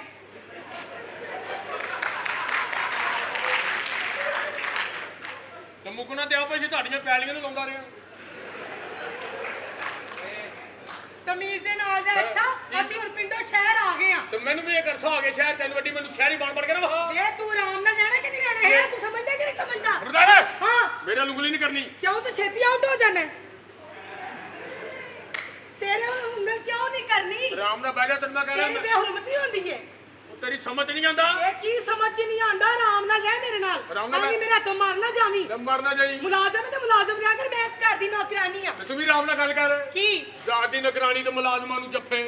Speaker 4: ਤੇ ਮੁਕਣਾ ਤੇ ਆਪੇ ਜੀ ਤੁਹਾਡੀਆਂ ਪੈਲੀਆਂ ਨੂੰ ਲਾਉਂਦਾ ਰਿਹਾ।
Speaker 5: ਤਮੀਜ਼ ਦੇ ਨਾਲ ਰਹਿ। ਅੱਛਾ ਅਸੀਂ ਹੁਣ ਪਿੰਡੋਂ ਸ਼ਹਿਰ ਆ ਗਏ ਆ।
Speaker 4: ਤੇ ਮੈਨੂੰ ਵੀ ਇਹ ਅਰਸਾ ਆ ਗਿਆ ਸ਼ਹਿਰ ਤੈਨੂੰ ਵੱਡੀ, ਮੈਨੂੰ ਸ਼ਹਿਰੀ ਬਣ ਕੇ ਨਾ ਵਹਾ।
Speaker 5: ਇਹ ਤੂੰ ਆਰਾਮ ਨਾਲ ਰਹਿਣਾ ਕਿ ਨਹੀਂ ਰਹਿਣਾ ਹੈ? ਤੂੰ ਸਮਝਦਾ ਕਿ ਨਹੀਂ ਸਮਝਦਾ?
Speaker 4: ਰਦਾਰੇ
Speaker 5: ਹਾਂ।
Speaker 4: ਮੇਰਾ ਲੁਗਲੀ ਨਹੀਂ ਕਰਨੀ।
Speaker 5: ਕਿਉਂ ਤੂੰ ਛੇਤੀ ਆਊਟ ਹੋ ਜਾਣਾ? ਤੇਰੇ ਉਂਗਲ ਕਿਉਂ ਨਹੀਂ ਕਰਨੀ?
Speaker 4: ਆਰਾਮ ਨਾਲ ਬਹਿ ਜਾ, ਤੈਨੂੰ ਮੈਂ ਕਹਿ
Speaker 5: ਤੇਰੀ
Speaker 4: ਰਿਹਾ।
Speaker 5: ਬੇਹਰਮਤੀ ਹੁੰਦੀ ਹੈ।
Speaker 4: ਤੇਰੀ ਸਮਝ ਨਹੀਂ ਆਉਂਦਾ।
Speaker 5: ਇਹ ਕੀ ਸਮਝ ਚ ਨਹੀਂ ਆਂਦਾ? ਆਰਾਮ ਨਾਲ ਰਹਿ ਮੇਰੇ ਨਾਲ।
Speaker 4: ਆਰਾਮ ਨਾਲ
Speaker 5: ਆਵੀਂ ਮੇਰੇ ਹੱਥੋਂ ਮਾਰਨਾ ਜਾਵੀਂ।
Speaker 4: ਤੇ ਮਰਨਾ ਜਾਈ।
Speaker 5: ਮੁਲਾਜ਼ਮ ਹੈ ਤੇ ਮੁਲਾਜ਼ਮ ਰਿਹਾ ਕਰ। ਮੈਂ ਇਸ ਘਰ ਦੀ ਨੌਕਰਾਨੀ ਆ।
Speaker 4: ਤੇ ਤੂੰ ਵੀ ਆਰਾਮ ਨਾਲ ਗੱਲ ਕਰ।
Speaker 5: ਕੀ
Speaker 4: ਰਾਤ ਦੀ ਨੌਕਰਾਨੀ ਤੇ ਮੁਲਾਜ਼ਮਾਂ ਨੂੰ ਜੱਫੇ।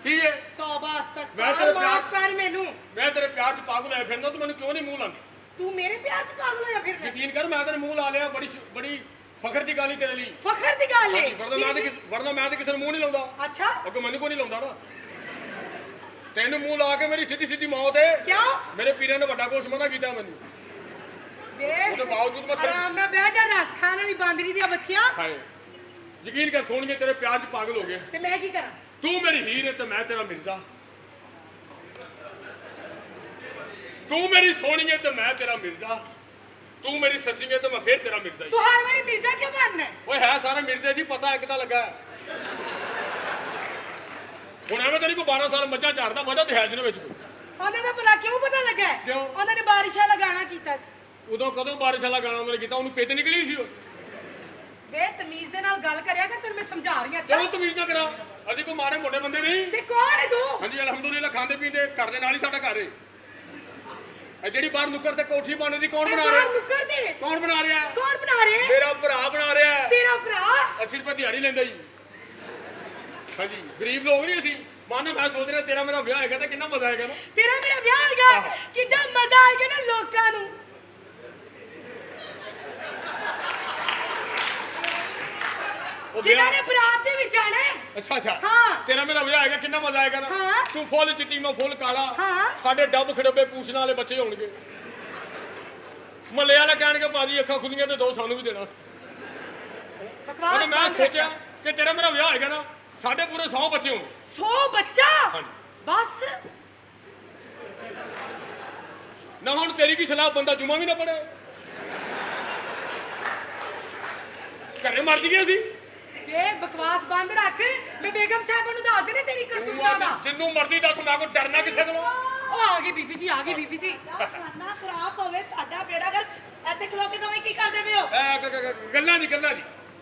Speaker 4: ਕੀ ਹੈ?
Speaker 5: ਤੌਬਾ
Speaker 4: ਮੈਂ
Speaker 5: ਅਸਤਗਫਾਰ
Speaker 4: ਤੇਰੇ
Speaker 5: ਮਾਫ ਕਰ ਮੈਨੂੰ।
Speaker 4: ਮੈਂ ਤੇਰੇ ਪਿਆਰ 'ਚ ਪਾਗਲ ਹੋਇਆ ਫਿਰਦਾ, ਤੂੰ ਮੈਨੂੰ ਕਿਉਂ ਨਹੀਂ ਮੂੰਹ ਲਾਉਂਦੀ?
Speaker 5: ਤੂੰ ਮੇਰੇ ਪਿਆਰ 'ਚ ਪਾਗਲ ਹੋਇਆ ਫਿਰਦਾ?
Speaker 4: ਯਕੀਨ ਕਰ, ਮੈਂ ਤੇਰੇ ਮੂੰਹ ਲਾ ਲਿਆ। ਬੜੀ ਫਖਰ ਦੀ ਗੱਲ ਹੀ ਤੇਰੇ ਲਈ।
Speaker 5: ਫਖਰ ਦੀ ਗੱਲ ਹੈ।
Speaker 4: ਵਰਨਾ ਮੈਂ ਤੇ ਕਿਸੇ ਨੂੰ ਮੂੰਹ ਨਹੀਂ ਲਾਉਂਦਾ।
Speaker 5: ਅੱਛਾ
Speaker 4: ਅੱਗੇ ਮੈਨੂੰ ਕੋਈ ਨਹੀਂ ਲਾਉਂਦਾ ਨਾ। ਤੈਨੂੰ ਮੂੰਹ ਲਾ ਕੇ ਮੇਰੀ ਸਿੱਧੀ ਮੌਤ ਹੈ।
Speaker 5: ਕਿਉਂ?
Speaker 4: ਮੇਰੇ ਪੀਰਾਂ ਨੇ ਵੱਡਾ ਕੁਛ ਮਨਾ ਕੀਤਾ ਮੈਨੂੰ।
Speaker 5: ਵੇ
Speaker 4: ਉਹਦੇ ਬਾਵਜੂਦ ਮੈਂ ਤੇਰੇ-
Speaker 5: ਆਰਾਮ ਨਾਲ ਬਹਿ ਜਾ। ਰਸ ਖਾਣ ਵਾਲੀ ਬਾਂਦਰੀ ਦੀਆਂ ਬੱਚੀਆਂ।
Speaker 4: ਹਾਏ ਯਕੀਨ ਕਰ, ਸੋਹਣੀਏ ਤੇਰੇ ਪਿਆਰ 'ਚ ਪਾਗਲ ਹੋ ਗਏ।
Speaker 5: ਤੇ ਮੈਂ ਕੀ ਕਰਾਂ?
Speaker 4: ਤੂੰ ਮੇਰੀ ਹੀਰ ਹੈ ਤੇ ਮੈਂ ਤੇਰਾ ਮਿਰਜ਼ਾ। ਤੂੰ ਮੇਰੀ ਸੋਹਣੀ ਹੈ ਤੇ ਮੈਂ ਤੇਰਾ ਮਿਰਜ਼ਾ। ਤੂੰ ਮੇਰੀ ਸੱਸੀ ਹੈ ਤੇ ਮੈਂ ਫੇਰ ਤੇਰਾ ਮਿਰਜ਼ਾ ਹੀ।
Speaker 5: ਤੂੰ ਹਰ ਵਾਰੀ ਮਿਰਜ਼ਾ ਕਿਉਂ ਬਣਨਾ ਹੈ?
Speaker 4: ਓਏ ਹੈ ਸਾਰਾ ਮਿਰਜ਼ੇ ਜੀ, ਪਤਾ ਇੱਕ ਤਾਂ ਲੱਗਾ ਹੈ। ਹੁਣ ਐਵੇਂ ਤਾਂ ਨਹੀਂ ਕੋਈ 12 ਸਾਲ ਮੱਝਾਂ ਚਾਰਦਾ, ਮੱਝਾਂ ਤੇ ਹੈ ਜਿਹਨਾਂ ਵਿੱਚ ਕੋਈ।
Speaker 5: ਉਹਨਾਂ ਦਾ ਭਲਾ ਕਿਉਂ ਪਤਾ ਲੱਗਾ ਹੈ?
Speaker 4: ਕਿਉਂ?
Speaker 5: ਉਹਨਾਂ ਨੇ ਬਾਰਿਸ਼ ਵਾਲਾ ਗਾਣਾ ਕੀਤਾ ਸੀ।
Speaker 4: ਉਦੋਂ ਕਦੋਂ ਬਾਰਿਸ਼ ਵਾਲਾ ਗਾਣਾ ਉਹਨੇ ਕੀਤਾ? ਉਹਨੂੰ ਪਿੱਤ ਨਿਕਲੀ ਸੀ ਉਹ।
Speaker 5: ਵੇ ਤਮੀਜ਼ ਦੇ ਨਾਲ ਗੱਲ ਕਰਿਆ ਕਰ। ਤੈਨੂੰ ਮੈਂ ਸਮਝਾ ਰਹੀ ਹਾਂ।
Speaker 4: ਚਲੋ ਤਮੀਜ਼ ਨਾ ਕਰਾ, ਅਸੀਂ ਕੋਈ ਮਾੜੇ ਮੋਟੇ ਬੰਦੇ ਨਹੀਂ।
Speaker 5: ਤੇ ਕੌਣ ਹੈ ਤੂੰ?
Speaker 4: ਹਾਂਜੀ ਅਲਹਮਦੁਲਿਲਾ, ਖਾਂਦੇ ਪੀਂਦੇ ਘਰ ਦੇ ਨਾਲ ਹੀ ਸਾਡਾ ਘਰ ਹੈ। ਇਹ ਜਿਹੜੀ ਬਾਹਰ ਨੁੱਕਰ ਤੇ ਕੋਠੀ ਬਣ ਰਹੀ ਕੌਣ ਬਣਾ
Speaker 5: ਬਾਹਰ
Speaker 4: ਰਿਹਾ?
Speaker 5: ਨੁੱਕਰ ਤੇ
Speaker 4: ਕੌਣ ਬਣਾ ਰਿਹਾ?
Speaker 5: ਕੌਣ ਬਣਾ ਰਿਹਾ?
Speaker 4: ਮੇਰਾ ਭਰਾ ਬਣਾ ਰਿਹਾ ਹੈ।
Speaker 5: ਤੇਰਾ ਭਰਾ?
Speaker 4: 80 ਰੁਪਏ ਦਿਹਾੜੀ ਲੈਂਦਾ ਜੀ। ਹਾਂਜੀ ਗਰੀਬ ਲੋਕ ਨਹੀਂ ਅਸੀਂ। ਮਾਨਾ ਮੈਂ ਸੋਚ ਰਿਹਾ ਤੇਰਾ ਮੇਰਾ ਵਿਆਹ ਹੈਗਾ ਤਾਂ ਕਿੰਨਾ ਮਜ਼ਾ ਆਏਗਾ ਨਾ।
Speaker 5: ਤੇਰਾ ਮੇਰਾ ਵਿਆਹ ਹੈਗਾ,
Speaker 4: ਆਹੋ।
Speaker 5: ਕਿੱਡਾ ਮਜ਼ਾ ਆਏਗਾ ਨਾ ਲੋਕਾਂ ਨੂੰ।
Speaker 4: ਉਹ
Speaker 5: ਜਿਨ੍ਹਾਂ
Speaker 4: ਵਿਆਹ
Speaker 5: ਨੇ ਬਰਾਤ ਦੇ ਵਿੱਚ ਜਾਣਾ ਹੈ।
Speaker 4: ਅੱਛਾ
Speaker 5: ਹਾਂ।
Speaker 4: ਤੇਰਾ ਮੇਰਾ ਵਿਆਹ ਹੈਗਾ, ਕਿੰਨਾ ਮਜ਼ਾ ਆਏਗਾ ਨਾ।
Speaker 5: ਹਾਂ।
Speaker 4: ਤੂੰ ਫੁੱਲ ਚਿੱਟੀ ਮੈਂ ਫੁੱਲ ਕਾਲਾ।
Speaker 5: ਹਾਂ।
Speaker 4: ਸਾਡੇ ਡੱਬ ਖੜੱਬੇ ਪੂਛਣ ਵਾਲੇ ਬੱਚੇ ਹੋਣਗੇ। ਮੱਲੇ ਵਾਲੇ ਕਹਿਣਗੇ ਭਾਜੀ ਅੱਖਾਂ ਖੁੱਲੀਆਂ ਤੇ ਦੋ ਸਾਨੂੰ ਵੀ ਦੇਣਾ।
Speaker 5: ਬਕਵਾਸ
Speaker 4: ਉਹਨੇ ਮੈਂ
Speaker 5: ਬੰਦ ਰੱਖ।
Speaker 4: ਸੋਚਿਆ ਕਿ ਤੇਰਾ ਮੇਰਾ ਵਿਆਹ ਹੈਗਾ ਨਾ, ਸਾਡੇ ਪੂਰੇ 100 ਬੱਚੇ ਹੋਣਗੇ।
Speaker 5: 100 ਬੱਚਾ?
Speaker 4: ਹਾਂਜੀ।
Speaker 5: ਬਸ
Speaker 4: ਨਾ ਹੁਣ ਤੇਰੀ ਕੀ ਸਲਾਹ, ਬੰਦਾ ਜੁਮਾ ਵੀ ਨਾ ਪੜੇ, ਘਰੇ ਮਰ ਜੀਏ ਅਸੀਂ।
Speaker 5: ਇਹ ਬਕਵਾਸ ਬੰਦ ਰੱਖ। ਮੈਂ ਬੇਗਮ ਸਾਹਿਬ ਨੂੰ ਦੱਸ ਦੇਣੇ ਤੇਰੀ ਕਰਤੂਤਾਂ ਦਾ।
Speaker 4: ਜਿੰਨੂੰ ਮਰਦੀ ਦੱਸ, ਮੈਂ ਕੋਈ ਡਰਨਾ ਕਿਸੇ ਕੋਲੋਂ।
Speaker 5: ਉਹ ਆ ਗਈ ਬੀਬੀ ਜੀ, ਆ ਗਈ ਬੀਬੀ ਜੀ।
Speaker 3: ਖਾਣਾ ਖਰਾਬ ਹੋਵੇ ਤੁਹਾਡਾ ਬੇੜਾ ਕਰ। ਇੱਥੇ ਖਲੋ ਕੇ ਦੋਵੇਂ ਕੀ ਕਰਦੇ ਪਏ ਹੋ?
Speaker 4: ਗੱਲਾਂ ਨਹੀਂ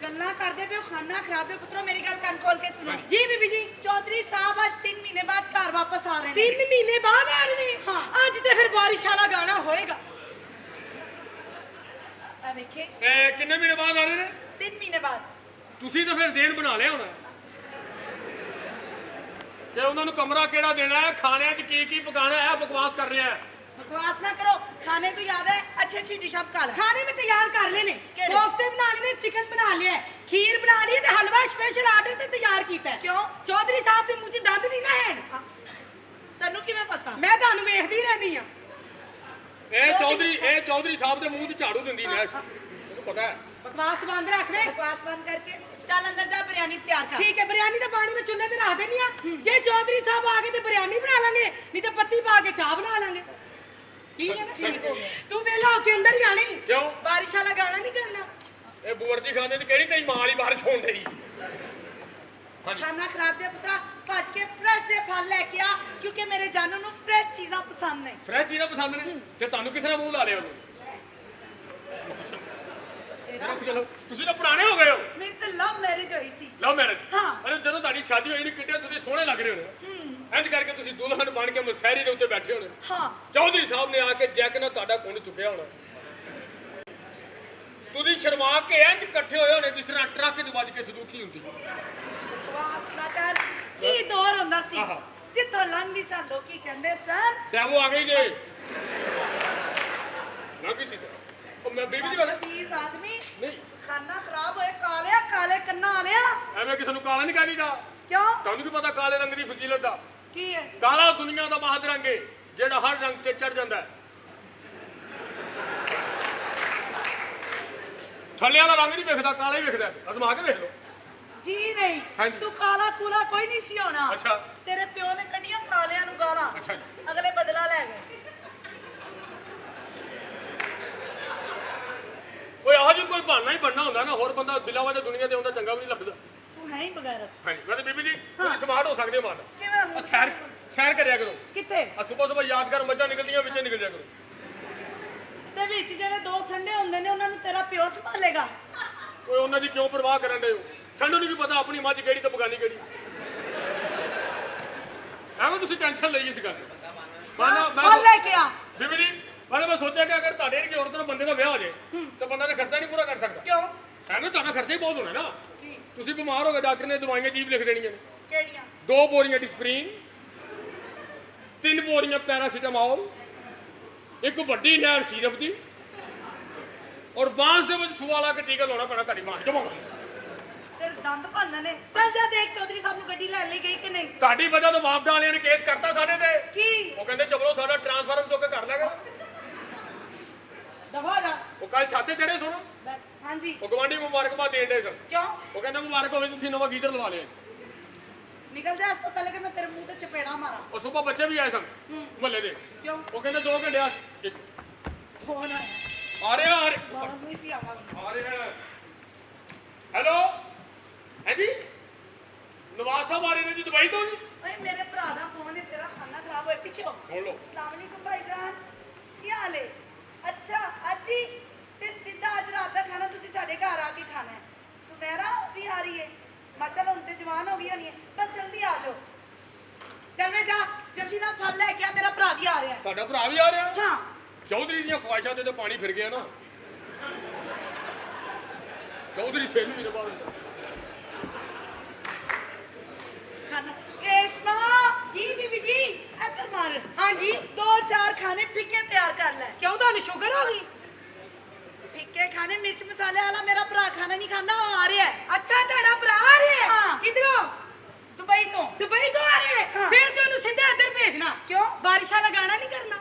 Speaker 3: ਗੱਲਾਂ ਕਰਦੇ ਪਏ ਹੋ, ਖਾਣਾ ਖਰਾਬ ਦੇ ਪੁੱਤਰੋ। ਮੇਰੀ ਗੱਲ ਕੰਨ ਖੋਲ ਕੇ ਸੁਣੋ।
Speaker 5: ਜੀ ਬੀਬੀ ਜੀ।
Speaker 3: ਚੌਧਰੀ ਸਾਹਿਬ ਅੱਜ 3 ਮਹੀਨੇ ਬਾਅਦ ਘਰ ਵਾਪਸ ਆ ਰਹੇ ਨੇ।
Speaker 5: 3 ਮਹੀਨੇ ਬਾਅਦ ਆ ਰਹੇ ਨੇ?
Speaker 3: ਹਾਂ।
Speaker 5: ਅੱਜ ਤੇ ਫਿਰ ਬਾਰਿਸ਼ ਵਾਲਾ ਗਾਣਾ ਹੋਏਗਾ।
Speaker 3: ਆ ਵੇਖੇ,
Speaker 4: ਕਿੰਨੇ ਮਹੀਨੇ ਬਾਅਦ ਆ ਰਹੇ ਨੇ?
Speaker 3: 3 ਮਹੀਨੇ ਬਾਅਦ।
Speaker 4: ਤੁਸੀਂ ਤਾਂ ਫਿਰ ਜ਼ੇਨ ਬਣਾ ਲਿਆ ਹੋਣਾ ਤੇ ਉਹਨਾਂ ਨੂੰ ਕਮਰਾ ਕਿਹੜਾ ਦੇਣਾ ਹੈ, ਖਾਣਿਆਂ 'ਚ ਕੀ ਪਕਾਣਾ ਹੈ। ਬਕਵਾਸ ਕਰ ਰਿਹਾ ਹੈ।
Speaker 3: बकवास ना करो। खाने तो याद है, अच्छी अच्छी डिश आप खा लो।
Speaker 5: खाने में तैयार कर लेने।
Speaker 3: केड़े?
Speaker 5: कोफ्ते बना लेने, चिकन बना लिया है, खीर बना ली है ते हलवा स्पेशल आर्डर ते तैयार कीता है।
Speaker 3: क्यों?
Speaker 5: चौधरी साहब दे मुंह च दंद नहीं ना है।
Speaker 3: तन्नू किवें पता?
Speaker 5: मैं ਤੁਹਾਨੂੰ ਵੇਖਦੀ ਰਹਿੰਦੀ ਆ।
Speaker 4: ਇਹ ਚੌਧਰੀ ਸਾਹਿਬ ਦੇ ਮੂੰਹ 'ਚ ਝਾੜੂ ਦਿੰਦੀ ਨੈਸ਼, ਤੈਨੂੰ ਪਤਾ ਹੈ।
Speaker 5: बकवास बंद रख वे।
Speaker 3: बकवास बंद करके चल अंदर जा, बिरयानी तैयार कर।
Speaker 5: ठीक है, बिरयानी ਦਾ ਪਾਣੀ ਮੈਂ ਚੁੱਲ੍ਹੇ ਤੇ ਰੱਖ ਦੇਣੀ ਆ। ਜੇ ਚੌਧਰੀ ਸਾਹਿਬ ਆ ਗਏ ਤੇ ਬਿਰਿਆਨੀ ਬਣਾ ਲਾਂਗੇ, ਨਹੀਂ ਤੇ ਪੱਤੀ ਪਾ ਕੇ ਚਾਹ ਬਣਾ ਲਾਂਗੇ। ਠੀਕ ਹੈ ਨਾ?
Speaker 3: ठीक हो गया।
Speaker 5: ਤੂੰ ਵੇਲਾ ਹੋ ਕੇ ਅੰਦਰ ਹੀ ਆਣੀ।
Speaker 4: ਕਿਉਂ?
Speaker 5: ਬਾਰਿਸ਼ ਵਾਲਾ ਗਾਣਾ ਨਹੀਂ ਕਰਨਾ।
Speaker 4: ਇਹ ਬੂਰਜੀ ਖਾਨੇ 'ਚ ਕਿਹੜੀ ਤੇਰੀ ਮਾਂ ਵਾਲੀ ਬਾਰਿਸ਼ ਹੋਣ ਡਈ? ਹਾਂਜੀ
Speaker 3: खाना खराब दे पुत्रा, भज के फ्रेश जे फल लेके आ, क्योंकि मेरे जानू नु फ्रेश चीज़ां पसंद ने।
Speaker 4: ਫਰੈਸ਼ ਚੀਜ਼ਾਂ ਪਸੰਦ ਨੇ ਤੇ ਤੁਹਾਨੂੰ ਕਿਸੇ ਨੇ ਮੂੰਹ ਲਾ ਲਿਆ ਉਹਨੂੰ? ਚਲੋ ਤੁਸੀਂ ਤਾਂ ਪੁਰਾਣੇ ਹੋ ਗਏ ਹੋ।
Speaker 3: मेरी तो लव मैरिज हुई सी।
Speaker 4: Love marriage?
Speaker 3: ਹਾਂ।
Speaker 4: ਅਰੇ ਜਦੋਂ ਤੁਹਾਡੀ ਸ਼ਾਦੀ ਹੋਈ ਨਹੀਂ, ਕਿੱਡੇ ਤੁਸੀਂ ਸੋਹਣੇ ਲੱਗ ਰਹੇ ਹੋਣੇ। ਇੰਜ ਕਰਕੇ ਤੁਸੀਂ ਦੁਲਹਨ ਬਣ ਕੇ ਮਸਹਿਰੀ ਦੇ ਉੱਤੇ ਬੈਠੇ ਹੋਣੇ।
Speaker 3: हाँ।
Speaker 4: ਚੌਧਰੀ ਸਾਹਿਬ ਨੇ ਆ ਕੇ ਜੈਕ ਨਾਲ ਤੁਹਾਡਾ ਕੁੰਡ ਚੁੱਕਿਆ ਹੋਣਾ। ਤੁਸੀਂ ਸ਼ਰਮਾ ਕੇ ਇੰਜ ਇਕੱਠੇ ਹੋਏ ਹੋਣੇ ਜਿਸ ਤਰ੍ਹਾਂ ਟਰੱਕ 'ਚ ਵੱਜ ਕੇ ਸਦੂਖੀ ਹੁੰਦੀ।
Speaker 3: बकवास ना
Speaker 4: ਆਹਾ।
Speaker 3: ਜਿੱਥੋਂ ਲੰਘਦੀ ਸਾਂ ਲੋਕੀ ਕਹਿੰਦੇ ਸਨ
Speaker 4: ਡੈਵੋ ਆ ਗਈ ਜੇ ਲੰਘੀ ਸੀ ਉਹ ਮੈਂ ਬੀਬੀ ਜੀ ਵਾਲੇ
Speaker 3: ਪਲੀਜ਼ ਆਦਮੀ
Speaker 4: ਨਹੀਂ
Speaker 3: ਖਾਨਾ ਖਰਾਬ ਹੋਏ ਕਾਲਿਆ ਕਾਲੇ ਕੰਨਾਂ ਵਾਲਿਆ
Speaker 4: ਐਵੇਂ ਕਿਸੇ ਨੂੰ ਕਾਲਾ ਨਹੀਂ ਕਹਿਦੀਦਾ
Speaker 3: ਕਿਉਂ
Speaker 4: ਤੁਹਾਨੂੰ ਕੀ ਪਤਾ ਕਾਲੇ ਰੰਗ ਦੀ ਫਜ਼ੀਲਤ ਦਾ
Speaker 3: ਕੀ ਹੈ
Speaker 4: ਕਾਲਾ ਦੁਨੀਆ ਦਾ ਬਾਹਦ ਰੰਗ ਹੈ ਜਿਹੜਾ ਹਰ ਰੰਗ ਤੇ ਚੜ ਜਾਂਦਾ ਹੈ ਥੱਲੇ ਵਾਲਾ ਰੰਗ ਨਹੀਂ ਵੇਖਦਾ ਕਾਲਾ ਹੀ ਵੇਖਦਾ ਅਜ਼ਮਾ ਕੇ ਵੇਖ ਲਓ
Speaker 3: ਜੀ ਨਹੀਂ
Speaker 4: ਹਾਂਜੀ।
Speaker 3: ਤੂੰ ਕਾਲਾ ਕੂਲਾ ਕੋਈ ਨਹੀਂ ਸੀ ਹੋਣਾ
Speaker 4: ਅੱਛਾ।
Speaker 3: ਤੇਰੇ ਪਿਓ ਨੇ ਕੱਢੀਆਂ ਕਾਲਿਆਂ ਨੂੰ ਗਾਲਾਂ
Speaker 4: ਅੱਛਾ ਜੀ।
Speaker 3: ਅਗਲੇ ਬਦਲਾ ਲੈ ਗਏ
Speaker 4: ਓਏ ਆਹ ਜੀ ਕੋਈ ਬਹਾਨਾ ਹੀ ਬਣਨਾ ਹੁੰਦਾ ਨਾ ਹੋਰ ਬੰਦਾ ਦਿਲਾਵਾ ਤੇ ਦੁਨੀਆ ਤੇ ਆਉਂਦਾ ਚੰਗਾ ਵੀ ਨਹੀਂ ਲੱਗਦਾ
Speaker 3: ਤੂੰ ਹੈ ਹੀ ਬਗੈਰਤ
Speaker 4: ਹਾਂਜੀ ਮੈਂ ਤਾਂ ਬੀਬੀ ਜੀ ਤੁਸੀਂ ਸਮਾਰਟ ਹੋ ਸਕਦੇ ਹੋ ਮਾਨ
Speaker 3: ਕਿਵੇਂ ਹੋ
Speaker 4: ਸੈਰ ਕਰਿਆ ਕਰੋ
Speaker 3: ਕਿੱਥੇ
Speaker 4: ਆ ਸਵੇਰ ਯਾਦਗਾਰ ਮੱਝਾਂ ਨਿਕਲਦੀਆਂ ਵਿੱਚੇ ਨਿਕਲ ਜਾ ਕਰੋ
Speaker 3: ਤੇ ਵਿੱਚ ਜਿਹੜੇ ਦੋ ਸੰਡੇ ਹੁੰਦੇ ਨੇ ਉਹਨਾਂ ਨੂੰ ਤੇਰਾ ਪਿਓ ਸੰਭਾਲੇਗਾ
Speaker 4: ਓਏ ਉਹਨਾਂ ਦੀ ਕਿਉਂ ਪਰਵਾਹ ਕਰਨ ਦੇ ਹੋ ਸਾਨੂੰ ਨਹੀਂ ਪਤਾ ਆਪਣੀ ਮੱਝ ਕਿਹੜੀ ਤੇ ਬਗਾਨੀ ਕਿਹੜੀ ਐਵੇਂ ਤੁਸੀਂ ਟੈਨਸ਼ਨ ਲਈ ਇਸ ਗੱਲ ਦੀ
Speaker 3: ਫਲ ਲੈ ਕੇ ਆ
Speaker 4: ਬੀਬੀ ਜੀ ਮੈਂ ਸੋਚਿਆ ਕਿ ਅਗਰ ਤੁਹਾਡੇ ਵਰਗੇ ਔਰਤ ਨਾਲ ਬੰਦੇ ਦਾ ਵਿਆਹ ਹੋ ਜਾਏ ਤਾਂ ਬੰਦਾ ਤਾਂ ਖਰਚਾ ਨਹੀਂ ਪੂਰਾ ਕਰ ਸਕਦਾ
Speaker 3: ਕਿਉਂ
Speaker 4: ਐਵੇਂ ਤੁਹਾਡਾ ਖਰਚਾ ਹੀ ਬਹੁਤ ਹੋਣਾ ਨਾ
Speaker 3: ਕੀ
Speaker 4: ਤੁਸੀਂ ਬਿਮਾਰ ਹੋ ਗਏ ਡਾਕਟਰ ਨੇ ਦਵਾਈਆਂ ਚੀਪ ਲਿਖ ਦੇਣੀਆਂ ਨੇ
Speaker 3: ਕਿਹੜੀਆਂ
Speaker 4: 2 ਬੋਰੀਆਂ ਡਿਸਪਰੀਨ 3 ਬੋਰੀਆਂ ਪੈਰਾਸੀਟਾਮੋਲ ਇੱਕ ਵੱਡੀ ਨਹਿਰ ਸੀਰਪ ਦੀ ਔਰ ਬਾਂਸ ਦੇ ਵਿੱਚ ਸੂਆ ਲਾ ਕੇ ਟੀਕਾ ਲਾਉਣਾ ਪੈਣਾ ਤੁਹਾਡੀ ਮਾਂ ਜਮਾਉਣਾ
Speaker 3: ਤੇਰੇ ਦੰਦ ਭੰਨ ਨੇ ਚੱਲ ਜਾ ਦੇਖ ਚੌਧਰੀ ਸਾਹਿਬ ਨੂੰ ਗੱਡੀ ਲੈ ਲਈ ਗਈ ਕਿ ਨਹੀਂ
Speaker 4: ਤੁਹਾਡੀ ਵਜ੍ਹਾ ਤੋਂ ਵਾਪਡਾ ਵਾਲਿਆਂ ਨੇ ਕੇਸ ਕਰਤਾ ਸਾਡੇ ਤੇ
Speaker 3: ਕੀ
Speaker 4: ਉਹ ਕਹਿੰਦੇ ਚਲੋ ਸਾਡਾ ਟ੍ਰਾਂਸਫਾਰਮ ਚੁੱਕ ਕੇ ਕਰ ਲੈਗਾ
Speaker 3: ਦਫਾ ਜਾ
Speaker 4: ਉਹ ਕੱਲ ਛਾਤੇ ਚੜੇ ਸੁਣ
Speaker 3: ਹਾਂਜੀ
Speaker 4: ਉਹ ਗਵਾਂਢੀ ਮੁਬਾਰਕਬਾਦ ਦੇਣ ਦੇ ਸਨ
Speaker 3: ਕਿਉਂ
Speaker 4: ਉਹ ਕਹਿੰਦਾ ਮੁਬਾਰਕ ਹੋਵੇ ਤੁਸੀਂ ਨਵਾਂ ਗੀਜ਼ਰ ਲਵਾ ਲਿਆ
Speaker 3: ਨਿਕਲ ਜਾ ਇਸ ਤੋਂ ਪਹਿਲੇ ਕਿ ਮੈਂ ਤੇਰੇ ਮੂੰਹ ਤੇ ਚਪੇੜਾ ਮਾਰਾਂ
Speaker 4: ਉਹ ਸੁਬਾ ਬੱਚੇ ਵੀ ਆਏ ਸਨ ਮਹੱਲੇ ਦੇ
Speaker 3: ਕਿਉਂ
Speaker 4: ਉਹ ਕਹਿੰਦੇ 2 ਘੰਟੇ ਆ
Speaker 3: ਫੋਨ ਆ
Speaker 4: ਆ ਰਿਹਾ
Speaker 3: ਬਾਹਰ ਨਹੀਂ ਸੀ ਆਵਾ
Speaker 4: ਆ ਰਿਹਾ ਹੈਲੋ ਹੈ ਜੀ ਨਵਾਜ਼ ਸਾਹਿਬ ਆ ਰਹੇ ਨੇ ਜੀ ਦੁਬਈ ਤੋਂ ਜੀ
Speaker 3: ਓਏ ਮੇਰੇ ਭਰਾ ਦਾ ਫੋਨ ਹੈ ਤੇਰਾ ਖਾਣਾ ਖਰਾਬ ਹੋਇਆ ਪਿੱਛੇ ਹੋ
Speaker 4: ਸੁਣ ਲਓ
Speaker 3: अस्सलाम वालेकुम भाईजान ਕੀ ਹਾਲ ਹੈ ਅੱਛਾ ਅੱਜ ਹੀ ਤੇ ਸਿੱਧਾ ਅੱਜ ਰਾਤ ਦਾ ਖਾਣਾ ਤੁਸੀਂ ਸਾਡੇ ਘਰ ਆ ਕੇ ਖਾਣਾ ਹੈ ਸੁਮੇਰਾ ਵੀ ਆ ਰਹੀ ਹੈ ਮਾਸ਼ਾਅੱਲਾ ਹੁਣ ਤੇ ਜਵਾਨ ਹੋ ਗਈ ਹੋਣੀ ਹੈ ਬਸ ਜਲਦੀ ਆ ਜਾਓ ਚੱਲ ਵੇ ਜਾ ਜਲਦੀ ਨਾਲ ਫਲ ਲੈ ਕੇ ਆ ਮੇਰਾ ਭਰਾ ਵੀ ਆ ਰਿਹਾ ਹੈ
Speaker 4: ਤੁਹਾਡਾ ਭਰਾ ਵੀ ਆ ਰਿਹਾ
Speaker 3: ਹਾਂ
Speaker 4: ਚੌਧਰੀ ਦੀਆਂ ਖਵਾਇਸ਼ਾਂ ਤੇ ਤਾਂ ਪਾਣੀ ਫਿਰ ਗਿਆ ਨਾ ਚੌਧਰੀ ਥੇਲੂ ਵੀ ਦਬਾ ਦਿੰਦਾ
Speaker 3: ਖਾਣਾ ਰੇਸ਼ਮਾ ਜੀ ਬੀਬੀ ਜੀ ਇੱਧਰ ਮਾਰ ਹਾਂਜੀ 2-4 ਖਾਣੇ ਫਿੱਕੇ ਤਿਆਰ ਕਰ ਲੈ ਕਿਉਂ ਤੁਹਾਨੂੰ ਸ਼ੂਗਰ ਹੋ ਗਈ ਫਿੱਕੇ ਖਾਣੇ ਮਿਰਚ ਮਸਾਲੇ ਵਾਲਾ ਮੇਰਾ ਭਰਾ ਖਾਣਾ ਨਹੀਂ ਖਾਂਦਾ ਉਹ ਆ ਰਿਹਾ ਹੈ ਅੱਛਾ ਤੁਹਾਡਾ ਭਰਾ ਆ ਰਿਹਾ ਹੈ ਹਾਂ ਕਿਧਰੋਂ ਦੁਬਈ ਤੋਂ ਆ ਰਿਹਾ ਹੈ ਫਿਰ ਤੇ ਉਹਨੂੰ ਸਿੱਧਾ ਇੱਧਰ ਭੇਜਣਾ ਕਿਉਂ ਬਾਰਿਸ਼ ਵਾਲਾ ਗਾਣਾ ਨਹੀਂ ਕਰਨਾ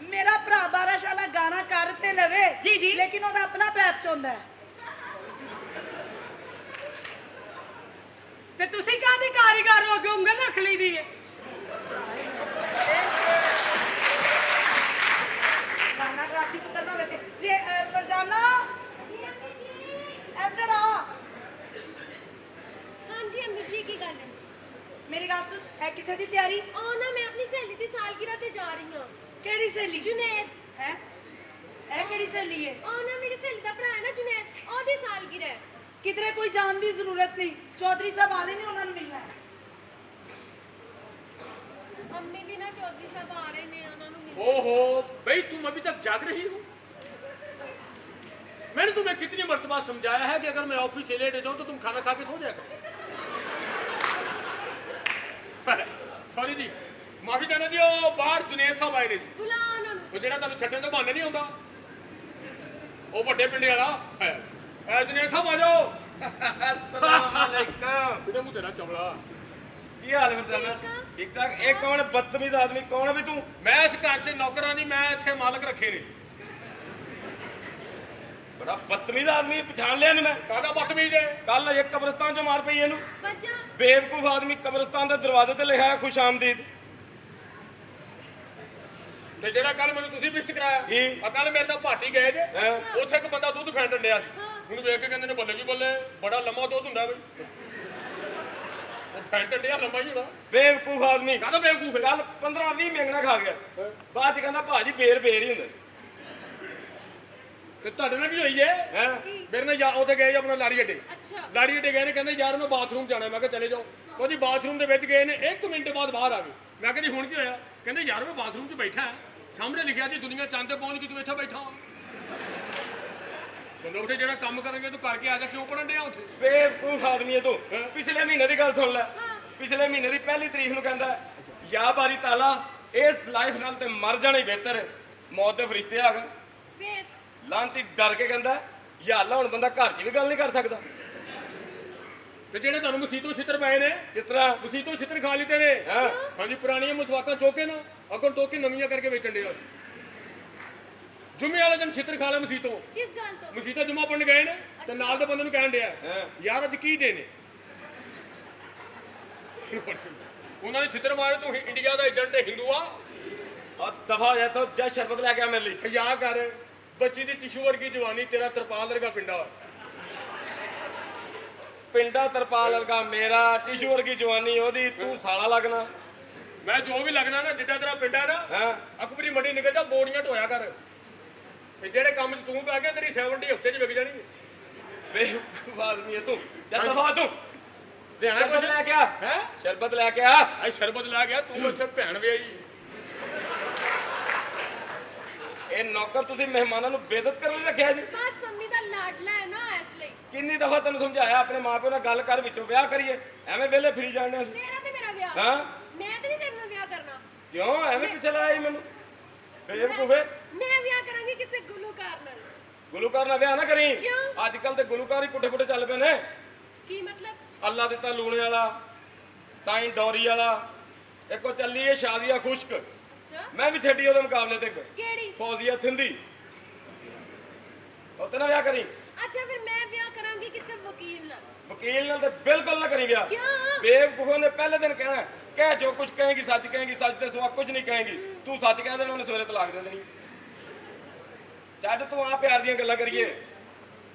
Speaker 3: ਮੇਰਾ ਭਰਾ ਬਾਰਿਸ਼ ਵਾਲਾ ਗਾਣਾ ਕਰ ਤੇ ਲਵੇ ਜੀ ਜੀ ਲੇਕਿਨ ਉਹਦਾ ਆਪਣਾ ਪੈਪ ਚਾਹੁੰਦਾ ਹੈ
Speaker 5: ਤੇ ਤੁਸੀਂ ਕਾਹਦੇ ਕਾਰੀਗਰ ਹੋ ਕੇ ਉਂਗਲ ਰੱਖ ਲਈ ਦੀ ਹੈ
Speaker 3: ਗਾਣਾ ਖਰਾਬੀ ਕਰਨਾ ਹੋਵੇ ਤੇ ਫਰਜ਼ਾਨਾ ਇੱਧਰ ਆ
Speaker 6: ਹਾਂਜੀ ਅੰਮੀ ਜੀ ਕੀ ਗੱਲ ਹੈ
Speaker 3: ਮੇਰੀ ਗੱਲ ਸੁਣ ਹੈ ਕਿੱਥੇ ਦੀ ਤਿਆਰੀ
Speaker 6: ਉਹ ਨਾ ਮੈਂ ਆਪਣੀ ਸਹੇਲੀ ਦੀ ਸਾਲਗਿਰਾ ਤੇ ਜਾ ਰਹੀ ਹਾਂ
Speaker 3: ਕਿਹੜੀ ਸਹੇਲੀ
Speaker 6: ਜੁਨੈਦ
Speaker 3: ਹੈ ਇਹ ਕਿਹੜੀ ਸਹੇਲੀ ਹੈ
Speaker 6: ਉਹ ਨਾ ਮੇਰੀ ਸਹੇਲੀ ਦਾ ਭਰਾ ਹੈ ਨਾ ਜੁਨੈਦ ਉਹਦੀ ਸਾਲਗਿਰਾ ਹੈ
Speaker 3: ਕਿਧਰੇ ਕੋਈ ਜਾਣ ਦੀ ਜ਼ਰੂਰਤ ਨਹੀਂ ਚੌਧਰੀ ਸਾਹਿਬ ਆਲੇ ਨੇ ਉਹਨਾਂ ਨੂੰ ਮਿਲਣਾ ਹੈ
Speaker 6: ਅੰਮੀ ਵੀ ਨਾ ਚੌਧਰੀ ਸਾਹਿਬ ਆ ਰਹੇ ਨੇ ਉਹਨਾਂ ਨੂੰ ਮਿਲ
Speaker 4: ओहो भाई तुम अभी तक जाग रही हो मैंने तुम्हें कितनी मर्तबा समझाया है कि अगर मैं ऑफिस से लेट जाऊं तो तुम खाना खा के सो जाया सॉरी जी माफी चाहना जी वो बाहर जुनेद साहब आए ने जी
Speaker 6: ਬੁਲਾ ਉਹਨਾਂ ਨੂੰ
Speaker 4: वो ਜਿਹੜਾ ਤੁਹਾਨੂੰ ਛੱਡਣ ਤੋਂ ਬਹਾਨਾ ਨਹੀਂ ਆਉਂਦਾ ਉਹ ਵੱਡੇ ਪਿੰਡੇ ਵਾਲਾ ਹੈ ਐ जुनेद साहब आ जाओ
Speaker 7: अस्सलाम वालेकुम
Speaker 4: ਇਹਦੇ ਮੂੰਹ ਤੇਰਾ ਚਵਲਾ
Speaker 7: ਕੀ ਹਾਲ ਹੈ ਫਰਜ਼ਾਨਾ ਠੀਕ ਠਾਕ ਇਹ ਕੌਣ ਬਦਤਮੀਜ਼ ਆਦਮੀ ਕੌਣ ਹੈ ਵੀ ਤੂੰ
Speaker 4: ਮੈਂ ਇਸ ਘਰ 'ਚ ਨੌਕਰਾਂ ਨਹੀਂ ਮੈਂ ਇੱਥੇ ਮਾਲਕ ਰੱਖੇ ਨੇ
Speaker 7: ਬੜਾ ਬਦਤਮੀਜ਼ ਆਦਮੀ ਪਛਾਣ ਲਿਆ ਨੀ ਮੈਂ
Speaker 4: ਕਾਹਦਾ ਬਦਤਮੀਜ਼ ਹੈ
Speaker 7: ਕੱਲ ਇੱਕ ਕਬਰਸਤਾਨ ਚੋਂ ਮਾਰ ਪਈ ਇਹਨੂੰ
Speaker 6: ਵਜਾ
Speaker 7: ਬੇਵਕੂਫ ਆਦਮੀ ਕਬਰਸਤਾਨ ਦੇ ਦਰਵਾਜ਼ੇ ਤੇ ਲਿਖਿਆ ਹੈ ਖੁਸ਼ ਆਮਦੀਦ
Speaker 4: ਤੇ ਜਿਹੜਾ ਕੱਲ ਮੈਨੂੰ ਤੁਸੀਂ ਵਿਸ਼ਟ ਕਰਾਇਆ
Speaker 7: ਕੀ?
Speaker 4: ਆ ਕੱਲ ਮੇਰੇ ਨਾਲ ਭਾਟੀ ਗਏ ਜੇ
Speaker 7: ਹੈਂ?
Speaker 4: ਉੱਥੇ ਇੱਕ ਬੰਦਾ ਦੁੱਧ ਫੈਂਟਣ ਡਿਆ ਸੀ
Speaker 6: ਹਾਂ।
Speaker 4: ਮੈਨੂੰ ਵੇਖ ਕੇ ਕਹਿੰਦੇ ਨੇ ਬੱਲੇ ਕੀ ਬੱਲੇ ਬੜਾ ਲੰਮਾ ਦੁੱਧ ਹੁੰਦਾ ਬਈ ਉਹ ਫੈਂਟਣ ਡਿਆ ਲੰਮਾ ਹੀ ਹੋਣਾ
Speaker 7: ਬੇਵਕੂਫ ਆਦਮੀ
Speaker 4: ਕਾਹਦਾ ਬੇਵਕੂਫ ਹੈ
Speaker 7: ਕੱਲ 15-20 ਮੇਂਗਣਾ ਖਾ ਗਿਆ ਬਾਅਦ ਚ ਕਹਿੰਦਾ ਭਾਜੀ ਬੇਰ ਹੀ ਹੁੰਦਾ
Speaker 4: ਤੇ ਤੁਹਾਡੇ ਨਾਲ ਕੀ ਹੋਈ ਏ
Speaker 7: ਹੈ
Speaker 4: ਮੇਰੇ ਨਾਲ ਉਹਦੇ ਗਏ ਜੀ ਆਪਣਾ ਲਾੜੀ ਅੱਡੇ
Speaker 6: ਅੱਛਾ
Speaker 4: ਲਾੜੀ ਅੱਡੇ ਗਏ ਨੇ ਕਹਿੰਦੇ ਯਾਰ ਮੈਂ ਬਾਥਰੂਮ ਜਾਣਾ ਮੈਂ ਕਿਹਾ ਚਲੇ ਜਾਓ ਉਹਦੀ ਬਾਥਰੂਮ ਦੇ ਵਿੱਚ ਗਏ ਨੇ 1 ਮਿੰਟ ਬਾਅਦ ਬਾਹਰ ਆ ਗਏ ਮੈਂ ਕਿਹਾ ਜੀ ਹੁਣ ਕੀ ਹੋਇਆ ਕਹਿੰਦੇ ਯਾਰ ਮੈਂ ਬਾਥਰੂਮ 'ਚ ਬੈਠਾ ਹਾਂ ਸਾਹਮਣੇ ਲਿਖਿਆ ਜੀ ਦੁਨੀਆ ਚੰਦ ਤੇ ਪਹੁੰਚ ਗਈ ਤੂੰ ਇੱਥੇ ਬੈਠਾ ਕਹਿੰਦਾ ਉੱਥੇ ਜਿਹੜਾ ਕੰਮ ਕਰਾਂਗੇ ਤੂੰ ਕਰਕੇ ਆ ਜਾ ਕਿਉਂ ਪੜਨ ਡਿਆ ਉੱਥੇ
Speaker 7: ਬੇਵਕੂਫ ਆਦਮੀ ਹੈ ਤੂੰ
Speaker 4: ਹੈਂ?
Speaker 7: ਪਿਛਲੇ ਮਹੀਨੇ ਦੀ ਗੱਲ ਸੁਣ ਲੈ
Speaker 6: ਹਾਂ
Speaker 7: ਪਿਛਲੇ ਮਹੀਨੇ ਦੀ ਪਹਿਲੀ ਤਰੀਕ ਨੂੰ ਕਹਿੰਦਾ ਯਾ ਬਾਰੀ ਤਾਲਾ ਇਸ ਲਾਈਫ ਨਾਲ ਤੇ ਮਰ ਜਾਣਾ ਹੀ ਬਿਹਤਰ ਹੈ। ਮੌਤ ਦੇ ਫਰਿਸ਼ਤੇ ਆ ਗਏ।
Speaker 6: ਫੇਰ
Speaker 7: ਲਾਂਤੀ ਡਰ ਕੇ ਕਹਿੰਦਾ ਯਾ ਅੱਲਾ ਹੁਣ ਬੰਦਾ ਘਰ 'ਚ ਵੀ ਗੱਲ ਨਹੀਂ ਕਰ ਸਕਦਾ।
Speaker 4: ਤੇ ਜਿਹੜੇ ਤੁਹਾਨੂੰ ਮਸੀਤੋਂ ਛਿੱਤਰ ਪਏ ਨੇ,
Speaker 7: ਕਿਸ ਤਰ੍ਹਾਂ?
Speaker 4: ਮਸੀਤੋਂ ਛਿੱਤਰ ਖਾ ਲਿੱਤੇ ਨੇ।
Speaker 7: ਹਾਂ।
Speaker 4: ਹਾਂਜੀ, ਪੁਰਾਣੀਆਂ ਮਸਵਾਕਾਂ ਚੋਕੇ ਨਾ ਅੱਗੋਂ ਟੋਕ ਕੇ ਨਵੀਆਂ ਕਰਕੇ ਵੇਚਣ ਦੇ ਆ। ਜੁਮੇ ਵਾਲੇ ਦਿਨ ਛਿੱਤਰ ਖਾ ਲਿਆ ਮਸੀਤੋਂ।
Speaker 6: ਕਿਸ ਗੱਲ ਤੋਂ?
Speaker 4: ਮਸੀਤਾਂ ਜੁਮਾ ਪੜਨ ਗਏ ਨੇ ਤੇ ਨਾਲ ਦੇ ਬੰਦੇ ਨੂੰ ਕਹਿਣ ਡਿਆ
Speaker 7: ਹਾਂ।
Speaker 4: ਯਾਰ ਅੱਜ ਕੀ ਦੇ ਨੇ। ਉਹਨਾਂ ਨੇ ਛਿੱਤਰ ਮਾਰੇ, ਤੂੰ ਇੰਡੀਆ ਦਾ ਏਜੰਟ ਹੈ, ਹਿੰਦੂ ਆ।
Speaker 7: ਆ ਦਫਾ ਜਾ ਤੋ ਜਾ ਸ਼ਰਬਤ ਲੈ ਕੇ ਆ ਮੇਰੇ ਲਈ।
Speaker 4: ਖਿਆ ਕਰ, ਬੱਚੀ ਦੀ ਟਿਸ਼ੂ ਵਰਗੀ ਜਵਾਨੀ, ਤੇਰਾ ਤਰਪਾਲ ਵਰਗਾ ਪਿੰਡਾ।
Speaker 7: ਪਿੰਡਾ ਤਰਪਾਲ ਲਗਾ ਮੇਰਾ, ਟਿਸ਼ੂ ਵਰਗੀ ਜਵਾਨੀ ਉਹਦੀ, ਤੂੰ ਸਾਲਾ ਲੱਗਣਾ।
Speaker 4: ਮੈਂ ਜੋ ਵੀ ਲੱਗਣਾ ਨਾ, ਜਿੱਦਾਂ ਤੇਰਾ ਪਿੰਡਾ ਨਾ,
Speaker 7: ਹਾਂ।
Speaker 4: ਅਕਬਰੀ ਮੰਡੀ ਨਿਕਲ ਜਾ, ਬੋਰੀਆਂ ਢੋਇਆ ਕਰ। ਤੇ ਜਿਹੜੇ ਕੰਮ 'ਚ ਤੂੰ ਪੈ ਗਿਆ, ਤੇਰੀ 70 ਹਫ਼ਤੇ 'ਚ ਵਿਕ ਜਾਣੀ।
Speaker 7: ਬੇਵਕੂਫ ਆਦਮੀ ਹੈ ਤੂੰ। ਜਾ ਦਫਾ ਤੂੰ।
Speaker 4: ਲਿਆਣਾ
Speaker 7: ਸ਼ਰਬਤ ਲੈ ਕੇ ਆ।
Speaker 4: ਹੈ।
Speaker 7: ਸ਼ਰਬਤ ਲੈ ਕੇ ਆ।
Speaker 4: ਅੱਜ ਸ਼ਰਬਤ ਲੈ ਗਿਆ, ਤੂੰ ਇੱਥੇ ਭੈਣ ਵਿਆਹੀ।
Speaker 7: ਇਹ ਨੌਕਰ ਤੁਸੀਂ ਮਹਿਮਾਨਾਂ ਨੂੰ ਬੇਇੱਜ਼ਤ ਕਰਨ ਲਈ ਰੱਖਿਆ ਜੀ।
Speaker 6: ਬਸ ਮੰਮੀ ਦਾ ਲਾਡਲਾ ਹੈ ਨਾ, ਇਸ ਲਈ।
Speaker 7: ਕਿੰਨੀ ਦਫਾ ਤੈਨੂੰ ਸਮਝਾਇਆ ਆਪਣੇ ਮਾਪਿਓ ਨਾਲ ਗੱਲ ਕਰ, ਵਿੱਚੋਂ ਵਿਆਹ ਕਰੀਏ। ਐਵੇਂ ਵਿਹਲੇ ਫਿਰੀ ਜਾਂਦੇ ਅਸੀਂ।
Speaker 6: ਤੇਰਾ ਤੇ ਮੇਰਾ ਵਿਆਹ।
Speaker 7: ਹਾਂ।
Speaker 6: ਮੈਂ ਤੇ ਨਹੀਂ ਤੇਰੇ ਨਾਲ ਵਿਆਹ ਕਰਨਾ।
Speaker 7: ਕਿਉਂ ਐਵੇਂ ਪਿੱਛੇ ਲਾਇਆ ਜੀ ਮੈਨੂੰ? ਬੇਵਕੂਫੇ।
Speaker 6: ਮੈਂ ਵਿਆਹ ਕਰਾਂਗੀ ਕਿਸੇ ਗੁਲੂਕਾਰ ਨਾਲ।
Speaker 7: ਗੁਲੂਕਾਰ ਨਾਲ ਵਿਆਹ ਨਾ ਕਰੀ।
Speaker 6: ਕਿਉਂ?
Speaker 7: ਅੱਜ ਕੱਲ ਤੇ ਗੁਲੂਕਾਰ ਹੀ ਪੁੱਠੇ ਪੁੱਠੇ ਚੱਲ ਪਏ ਨੇ।
Speaker 6: ਕੀ ਮਤਲਬ?
Speaker 7: ਅੱਲਾ ਦਿੱਤਾ ਲੂਣੇ ਵਾਲਾ, ਸਾਈਂ ਡੌਰੀ ਵਾਲਾ, ਇੱਕੋ ਚੱਲੀ ਏ ਸ਼ਾਦੀਆ ਖੁਸ਼ਕ।
Speaker 6: ਅੱਛਾ,
Speaker 7: ਮੈਂ ਵੀ ਛੱਡੀ ਉਹਦੇ ਮੁਕਾਬਲੇ ਤੇ।
Speaker 6: ਕਿਹੜੀ?
Speaker 7: ਫੌਜ਼ੀਆ ਥਿੰਦੀ। ਉਹਤੇ ਨਾ ਵਿਆਹ ਕਰੀ।
Speaker 6: ਅੱਛਾ, ਫਿਰ ਮੈਂ ਵਿਆਹ ਕਰਾਂਗੀ ਕਿਸੇ ਵਕੀਲ ਨਾਲ।
Speaker 7: ਵਕੀਲ ਨਾਲ ਤੇ ਬਿਲਕੁਲ ਨਾ ਕਰੀ ਵਿਆਹ।
Speaker 6: ਕਿਉਂ?
Speaker 7: ਬੇਵਕੂਫੋਂ ਨੇ ਪਹਿਲੇ ਦਿਨ ਕਹਿਣਾ ਕਹਿ ਜੋ ਕੁਝ ਕਹੇਗੀ ਸੱਚ ਕਹੇਗੀ, ਸੱਚ ਤੇ ਸਿਵਾ ਕੁਝ ਨਹੀਂ ਕਹੇਗੀ। ਤੂੰ ਸੱਚ ਕਹਿ ਦੇਣਾ, ਉਹਨੇ ਸਵੇਰੇ ਤਲਾਕ ਦੇ ਦੇਣੀ। ਛੱਡ ਤੂੰ ਆ ਪਿਆਰ ਦੀਆਂ ਗੱਲਾਂ ਕਰੀਏ।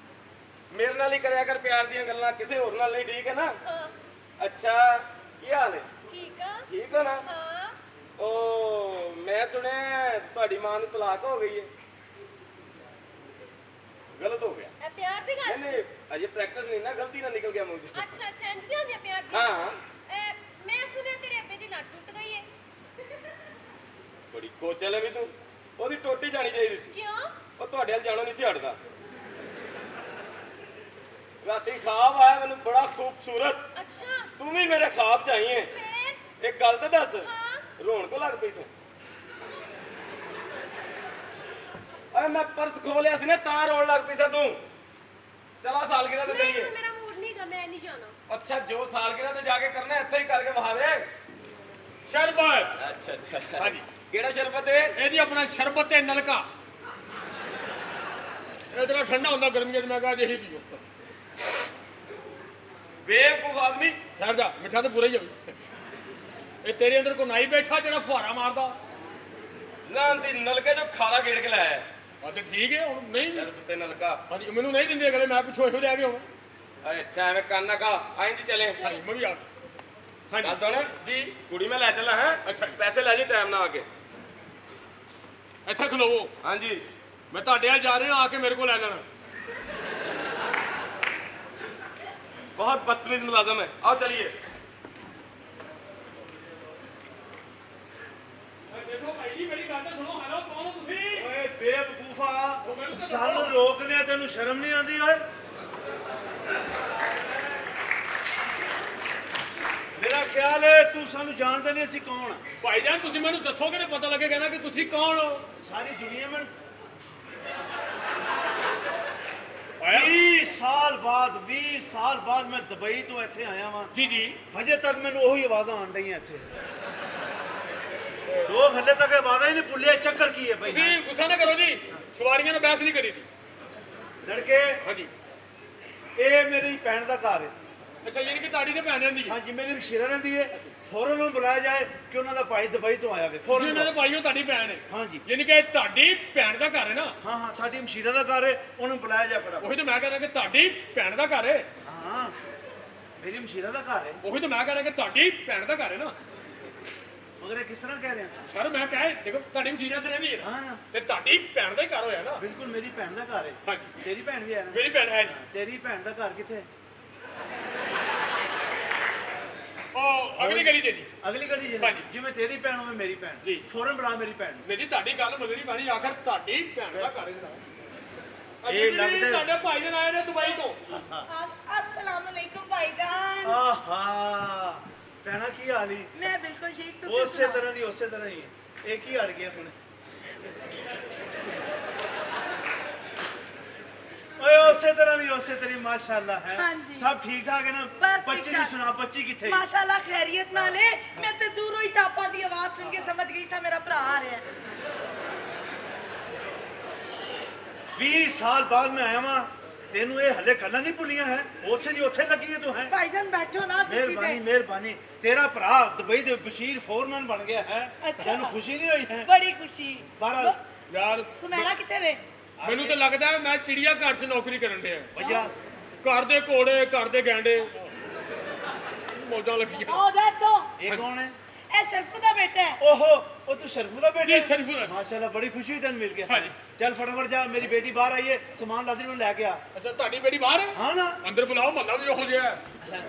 Speaker 7: ਮੇਰੇ ਨਾਲ ਹੀ ਕਰਿਆ ਕਰ ਪਿਆਰ ਦੀਆਂ ਗੱਲਾਂ, ਕਿਸੇ ਹੋਰ ਨਾਲ ਨਹੀਂ, ਠੀਕ ਹੈ ਨਾ?
Speaker 6: ਹਾਂ।
Speaker 7: ਅੱਛਾ, ਕੀ ਹਾਲ ਹੈ?
Speaker 6: ਠੀਕ ਆ।
Speaker 7: ਠੀਕ ਹੋ ਨਾ?
Speaker 6: ਹਾਂ।
Speaker 7: ਓ ਮੈਂ ਸੁਣਿਆ ਤੁਹਾਡੀ ਮਾਂ ਨੂੰ ਤਲਾਕ ਹੋ ਗਈ ਹੈ। ਗਲਤ ਹੋ ਗਿਆ।
Speaker 6: ਇਹ ਪਿਆਰ ਦੀ ਗੱਲ
Speaker 7: ਨਹੀਂ
Speaker 6: ਸੀ?
Speaker 7: ਨਹੀਂ, ਅਜੇ ਪ੍ਰੈਕਟਿਸ ਨਹੀਂ ਨਾ, ਗਲਤੀ ਨਾਲ ਨਿਕਲ ਗਿਆ ਮੂੰਹ ਚੋਂ।
Speaker 6: ਅੱਛਾ ਅੱਛਾ, ਇੰਜ ਦੀ ਹੁੰਦੀ ਆ ਪਿਆਰ ਦੀ।
Speaker 7: ਹਾਂ।
Speaker 6: ਮੈਂ ਸੁਣਿਆ ਤੇਰੇ ਅੱਬੇ ਦੀ ਲੱਤ ਟੁੱਟ ਗਈ ਹੈ।
Speaker 7: ਬੜੀ ਕੋਚਲ ਹੈ ਵੀ ਤੂੰ। ਉਹਦੀ ਟੋਟੀ ਜਾਣੀ ਚਾਹੀਦੀ ਸੀ।
Speaker 6: ਕਿਉਂ?
Speaker 7: ਉਹ ਤੁਹਾਡੇ ਵੱਲ ਜਾਣੋਂ ਨਹੀਂ ਸੀ ਹਟਦਾ। ਰਾਤੀ ਖਾਬ ਆਇਆ ਮੈਨੂੰ ਬੜਾ ਖੂਬਸੂਰਤ।
Speaker 6: ਅੱਛਾ,
Speaker 7: ਤੂੰ ਵੀ ਮੇਰੇ ਖਾਬ ਚ ਆਈ ਹੈ।
Speaker 6: ਫਿਰ?
Speaker 7: ਇੱਕ ਗੱਲ ਤਾਂ ਦੱਸ,
Speaker 6: ਹਾਂ।
Speaker 7: ਰੋਣ ਕੋ ਲੱਗ ਪਈ ਸੀ? ਓਏ ਮੈਂ ਪਰਸ ਖੋਲਿਆ ਸੀ ਨਾ, ਤਾਂ ਰੋਣ ਲੱਗ ਪਈ ਸੀ ਤੂੰ। ਚਲਾ ਸਾਲਗਿਰਾ ਤੇ
Speaker 6: ਨਹੀਂ,
Speaker 7: ਚੱਲੀਏ।
Speaker 6: ਮੇਰਾ ਮੂਡ ਨਹੀਂ ਗਾ, ਮੈਂ ਨਹੀਂ ਜਾਣਾ।
Speaker 7: ਅੱਛਾ, ਜੋ ਸਾਲਗਿਰਾ ਤੇ ਜਾ ਕੇ ਕਰਨਾ ਇੱਥੇ ਹੀ ਕਰਕੇ ਵਹਾ ਦੇ।
Speaker 4: ਸ਼ਰਬਤ।
Speaker 7: ਅੱਛਾ ਅੱਛਾ।
Speaker 4: ਹਾਂਜੀ।
Speaker 7: ਕਿਹੜਾ ਸ਼ਰਬਤ ਹੈ?
Speaker 4: ਇਹਦੀ ਆਪਣਾ ਸ਼ਰਬਤ ਤੇ ਨਲਕਾ। ਇਹ ਤੇਰਾ ਠੰਡਾ ਹੁੰਦਾ ਗਰਮੀਆਂ 'ਚ, ਮੈਂ ਕਹਾ ਜਿਹੀ ਪੀਓ।
Speaker 7: ਬੇਵਕੂਫ ਆਦਮੀ।
Speaker 4: ਠਹਿਰ ਜਾ, ਮਿੱਠਾ ਤੇ ਪੂਰਾ ਹੀ ਹੋਵੇ। ਇਹ ਤੇਰੇ ਅੰਦਰ ਕੋਈ ਨਾਈ ਬੈਠਾ ਜਿਹੜਾ ਫੁਹਾਰਾ ਮਾਰਦਾ।
Speaker 7: ਨਾਂ ਦੀ ਨਲਕੇ ਜੋ ਖਾਰਾ ਗੇੜ ਕੇ ਲਾਇਆ ਹੈ।
Speaker 4: ਆ ਤੇ ਠੀਕ ਹੈ, ਹੁਣ ਨਹੀਂ।
Speaker 7: ਸ਼ਰਬਤ ਤੇ ਨਲਕਾ।
Speaker 4: ਹਾਂਜੀ, ਮੈਨੂੰ ਨਹੀਂ ਦਿੰਦੇ ਅਗਲੇ, ਮੈਂ ਪਿੱਛੋਂ ਇਹੋ ਲੈ ਕੇ ਆਉਣਾ।
Speaker 7: ਅੱਛਾ, ਐਵੇਂ ਕੰਨ ਨਾ ਖਾ। ਆਈਂ ਜੀ ਚੱਲੇ।
Speaker 4: ਹਾਂਜੀ, ਮੈਂ ਵੀ ਆ।
Speaker 7: ਗੱਲ
Speaker 4: ਹਾਂਜੀ
Speaker 7: ਸੁਣ
Speaker 4: ਜੀ।
Speaker 7: ਕੁੜੀ ਮੈਂ ਲੈ ਚੱਲਾਂ ਹੈ।
Speaker 4: ਅੱਛਾ।
Speaker 7: ਪੈਸੇ ਲੈ ਜੀ ਟਾਈਮ ਨਾਲ ਆ ਕੇ।
Speaker 4: ਇੱਥੇ ਖਲੋਵੋ,
Speaker 7: ਹਾਂਜੀ।
Speaker 4: ਮੈਂ ਤੁਹਾਡੇ ਨਾਲ ਜਾ ਰਿਹਾ, ਆ ਕੇ ਮੇਰੇ ਕੋਲ ਲੈ ਲੈਣਾ।
Speaker 7: बहुत बदतमीज मुलाजम है। आओ चलिए।
Speaker 4: ਦੇਖੋ ਭਾਈ ਜੀ, ਮੇਰੀ ਗੱਲ ਤਾਂ ਸੁਣੋ। ਹੈਲੋ, ਕੌਣ ਹੋ ਤੁਸੀਂ?
Speaker 8: ਓਏ ਬੇਵਕੂਫਾ,
Speaker 4: ਉਹ ਮੈਨੂੰ ਤਾਂ
Speaker 8: ਸਾਨੂੰ
Speaker 4: ਦੱਸੋ।
Speaker 8: ਰੋਕਦੇ ਆ, ਤੈਨੂੰ ਸ਼ਰਮ ਨਹੀਂ ਆਉਂਦੀ ਓਏ? ਮੇਰਾ ਖਿਆਲ ਹੈ ਤੂੰ ਸਾਨੂੰ ਜਾਣਦਾ ਨਹੀਂ, ਅਸੀਂ ਕੌਣ ਆ।
Speaker 4: ਭਾਈ ਜਾਨ, ਤੁਸੀਂ ਮੈਨੂੰ ਦੱਸੋਗੇ ਤੇ ਪਤਾ ਲੱਗੇਗਾ ਨਾ ਕਿ ਤੁਸੀਂ ਕੌਣ ਹੋ।
Speaker 8: ਸਾਰੀ ਦੁਨੀਆ में
Speaker 4: ਆਇਆ
Speaker 8: 20 ਸਾਲ ਬਾਅਦ ਮੈਂ ਦੁਬਈ ਤੋਂ ਇੱਥੇ ਆਇਆ ਵਾਂ।
Speaker 4: ਜੀ ਜੀ।
Speaker 8: ਹਜੇ ਤੱਕ ਮੈਨੂੰ ਉਹੀ ਆਵਾਜ਼ਾਂ ਆਣ ਰਹੀਆਂ ਇੱਥੇ। ਲੋਕ ਹਲੇ ਤੱਕ ਆਵਾਜ਼ਾਂ ਹੀ ਨਹੀਂ ਭੁੱਲੇ। ਚੱਕਰ ਕੀ ਹੈ
Speaker 4: ਤੁਸੀਂ
Speaker 8: ਭਾਈ?
Speaker 4: ਗੁੱਸਾ ਨਾ ਕਰੋ ਜੀ, ਸਵਾਰੀਆਂ ਨਾਲ ਬਹਿਸ ਨਹੀਂ ਕਰੀ ਦੀ।
Speaker 8: ਲੜਕੇ,
Speaker 4: ਹਾਂਜੀ।
Speaker 8: ਇਹ ਮੇਰੀ ਭੈਣ ਦਾ ਘਰ ਹੈ।
Speaker 4: ਅੱਛਾ, ਯਾਨੀ ਕਿ ਤੁਹਾਡੀ ਤੇ ਭੈਣ ਰਹਿੰਦੀ ਹੈ।
Speaker 8: ਹਾਂਜੀ, ਮੇਰੀ ਮਸ਼ੀਰਾ ਰਹਿੰਦੀ ਹੈ। ਫੌਰਨ ਉਹਨੂੰ ਬੁਲਾਇਆ ਜਾਏ ਕਿ ਉਹਨਾਂ ਦਾ ਭਾਈ ਦੁਬਈ ਤੋਂ ਆਇਆ ਵੇ।
Speaker 4: ਤੁਸੀਂ
Speaker 8: ਫੌਰਨ
Speaker 4: ਉਹਨਾਂ ਦੇ ਭਾਈ ਹੋ, ਤੁਹਾਡੀ ਭੈਣ ਹੈ।
Speaker 8: ਹਾਂਜੀ।
Speaker 4: ਯਾਨੀ ਕਿ ਤੁਹਾਡੀ ਭੈਣ ਦਾ ਘਰ ਹੈ ਨਾ।
Speaker 8: ਹਾਂ ਹਾਂ, ਸਾਡੀ ਮਸ਼ੀਰਾ ਦਾ ਘਰ ਹੈ, ਉਹਨੂੰ ਬੁਲਾਇਆ ਜਾ ਫਟਾਫਟ।
Speaker 4: ਉਹੀ ਤਾਂ ਮੈਂ ਕਹਿ ਰਿਹਾ ਕਿ ਤੁਹਾਡੀ ਭੈਣ ਦਾ ਘਰ ਹੈ।
Speaker 8: ਹਾਂ, ਮੇਰੀ ਮਸ਼ੀਰਾ ਦਾ ਘਰ ਹੈ।
Speaker 4: ਉਹੀ ਤਾਂ ਮੈਂ ਕਹਿ ਰਿਹਾ ਕਿ ਤੁਹਾਡੀ ਭੈਣ ਦਾ ਘਰ ਹੈ ਨਾ।
Speaker 8: ਮਗਰ ਇਹ ਕਿਸ ਤਰ੍ਹਾਂ ਕਹਿ ਰਹੇ ਆ?
Speaker 4: ਸਰ ਮੈਂ ਕਹੇ, ਦੇਖੋ ਤੁਹਾਡੀ ਮਸੀਰਾ ਤੇ ਰਹਿੰਦੀ ਹੈ ਨਾ,
Speaker 8: ਹਾਂ,
Speaker 4: ਤੇ ਤੁਹਾਡੀ ਭੈਣ ਦਾ ਹੀ ਘਰ ਹੋਇਆ ਨਾ।
Speaker 8: ਬਿਲਕੁਲ ਮੇਰੀ ਭੈਣ ਦਾ ਘਰ ਹੈ।
Speaker 4: ਹਾਂਜੀ।
Speaker 8: ਤੇਰੀ ਭੈਣ ਵੀ ਹੈ ਨਾ?
Speaker 4: ਮੇਰੀ ਭੈਣ ਹੈ ਜੀ।
Speaker 8: ਤੇਰੀ ਭੈਣ ਦਾ ਘਰ ਕਿੱਥੇ ਹੈ?
Speaker 4: ਉਹ ਅਗਲੀ ਗਲੀ 'ਚ ਜੀ।
Speaker 8: ਅਗਲੀ ਗਲੀ 'ਚ ਹੈ।
Speaker 4: ਹਾਂਜੀ।
Speaker 8: ਜਿਵੇਂ ਤੇਰੀ ਭੈਣ ਹੋਵੇ ਮੇਰੀ ਭੈਣ।
Speaker 4: ਜੀ।
Speaker 8: ਫੌਰਨ ਬੁਲਾ ਮੇਰੀ ਭੈਣ ਨੂੰ।
Speaker 4: ਨਹੀਂ ਜੀ, ਤੁਹਾਡੀ ਗੱਲ ਮੰਨਣੀ ਪੈਣੀ, ਆਖਰ ਤੁਹਾਡੀ ਭੈਣ ਦਾ ਘਰ ਹੈ ਜਨਾਬ।
Speaker 8: ਇਹ ਲੱਗਦਾ-
Speaker 4: ਤੁਹਾਡੇ ਭਾਈ ਜਨ ਆਏ ਨੇ ਦੁਬਈ ਤੋਂ।
Speaker 3: अस्सलाम वालेकुम भाईजान।
Speaker 8: ਆਹਾ, ਭੈਣਾ ਕੀ ਹਾਲ ਹੀ
Speaker 3: ਮੈਂ ਬਿਲਕੁਲ ਠੀਕ ਤੁਸੀਂ
Speaker 8: ਉਸੇ
Speaker 3: ਸੁਣਾਓ
Speaker 8: ਤਰ੍ਹਾਂ ਦੀ ਉਸੇ ਤਰ੍ਹਾਂ ਹੀ ਹੈ। ਇੱਕ ਹੀ ਅੜ ਗਿਆ ਹੁਣ ਓਏ ਉਸੇ ਤਰ੍ਹਾਂ ਦੀ ਉਸੇ ਤਰ੍ਹਾਂ ਮਾਸ਼ਾਅੱਲਾ ਹੈ
Speaker 3: ਹਾਂਜੀ।
Speaker 8: ਸਭ ਠੀਕ ਠਾਕ ਹੈ ਨਾ
Speaker 3: ਬਸ ਠੀਕ
Speaker 8: ਬੱਚੀ ਦੀ
Speaker 3: ਠਾਕ।
Speaker 8: ਸੁਣਾ ਬੱਚੀ ਕਿੱਥੇ
Speaker 3: ਮਾਸ਼ਾਅੱਲਾ ਖੈਰੀਅਤ ਨਾਲ ਹੈ ਮੈਂ ਤੇ ਦੂਰੋਂ ਹੀ ਟਾਪਾਂ ਦੀ ਆਵਾਜ਼ ਸੁਣ ਕੇ ਸਮਝ ਗਈ ਸਾ ਮੇਰਾ ਭਰਾ ਆ ਰਿਹਾ ਹੈ
Speaker 8: 20 ਸਾਲ ਬਾਅਦ ਮੈਂ ਆਇਆ ਵਾਂ ਤੈਨੂੰ ਇਹ ਹਲੇ ਗੱਲਾਂ ਨਹੀਂ ਭੁੱਲੀਆਂ ਹੈ ਉੱਥੇ ਦੀ ਉੱਥੇ ਲੱਗੀ ਹੈ ਤੂੰ ਹੈ
Speaker 3: ਭਾਈਜਾਨ ਬੈਠੋ ਨਾ ਤੁਸੀਂ
Speaker 8: ਮਿਹਰਬਾਨੀ
Speaker 3: ਤੇ
Speaker 8: ਮਿਹਰਬਾਨੀ ਤੇਰਾ ਭਰਾ ਦੁਬਈ ਦੇ ਬਸ਼ੀਰ ਫੋਰਮੈਨ ਬਣ ਗਿਆ ਹੈ
Speaker 3: ਅੱਛਾ।
Speaker 8: ਤੈਨੂੰ ਖੁਸ਼ੀ ਨਹੀਂ ਹੋਈ ਹੈ
Speaker 3: ਬੜੀ ਖੁਸ਼ੀ
Speaker 8: ਬਾਹਰ
Speaker 4: ਯਾਰ
Speaker 3: ਸੁਮੈਰਾ ਕਿੱਥੇ ਵੇ
Speaker 4: ਮੈਨੂੰ ਤਾਂ ਲੱਗਦਾ ਹੈ ਮੈਂ ਚਿੜੀਆ ਘਰ 'ਚ ਨੌਕਰੀ ਕਰਨ ਡਿਆ
Speaker 8: ਵਜਾ
Speaker 4: ਘਰ ਦੇ ਘੋੜੇ ਘਰ ਦੇ ਗੈਂਡੇ ਮੌਜਾਂ ਲੱਗੀਆਂ
Speaker 3: ਆ ਜਾ ਤੋ
Speaker 8: ਇਹ ਕੌਣ ਹੈ
Speaker 3: ਇਹ ਸ਼ਰਫੂ ਦਾ ਬੇਟਾ ਹੈ
Speaker 8: ਓਹੋ ਉਹ ਤੂੰ ਸ਼ਰਫੂ ਦਾ ਬੇਟਾ
Speaker 4: ਜੀ,
Speaker 8: ਹੈ?
Speaker 4: ਸ਼ਰਫੂ ਦਾ।
Speaker 8: ਮਾਸ਼ਾਅੱਲਾ ਬੜੀ ਖੁਸ਼ੀ ਹੋਈ ਤੈਨੂੰ ਮਿਲ ਕੇ
Speaker 4: ਹਾਂਜੀ।
Speaker 8: ਚੱਲ ਫਟਾਫਟ ਜਾ ਮੇਰੀ ਬੇਟੀ ਬਾਹਰ ਆਈ ਹੈ ਸਮਾਨ ਲਾਦੀ ਨੂੰ ਲੈ ਕੇ ਆ
Speaker 4: ਅੱਛਾ ਤੁਹਾਡੀ ਬੇਟੀ ਬਾਹਰ ਹੈ
Speaker 8: ਹਾਂ ਨਾ
Speaker 4: ਅੰਦਰ ਬੁਲਾਓ ਮਹੱਲਾ ਵੀ ਉਹੋ ਜਿਹਾ ਹੈ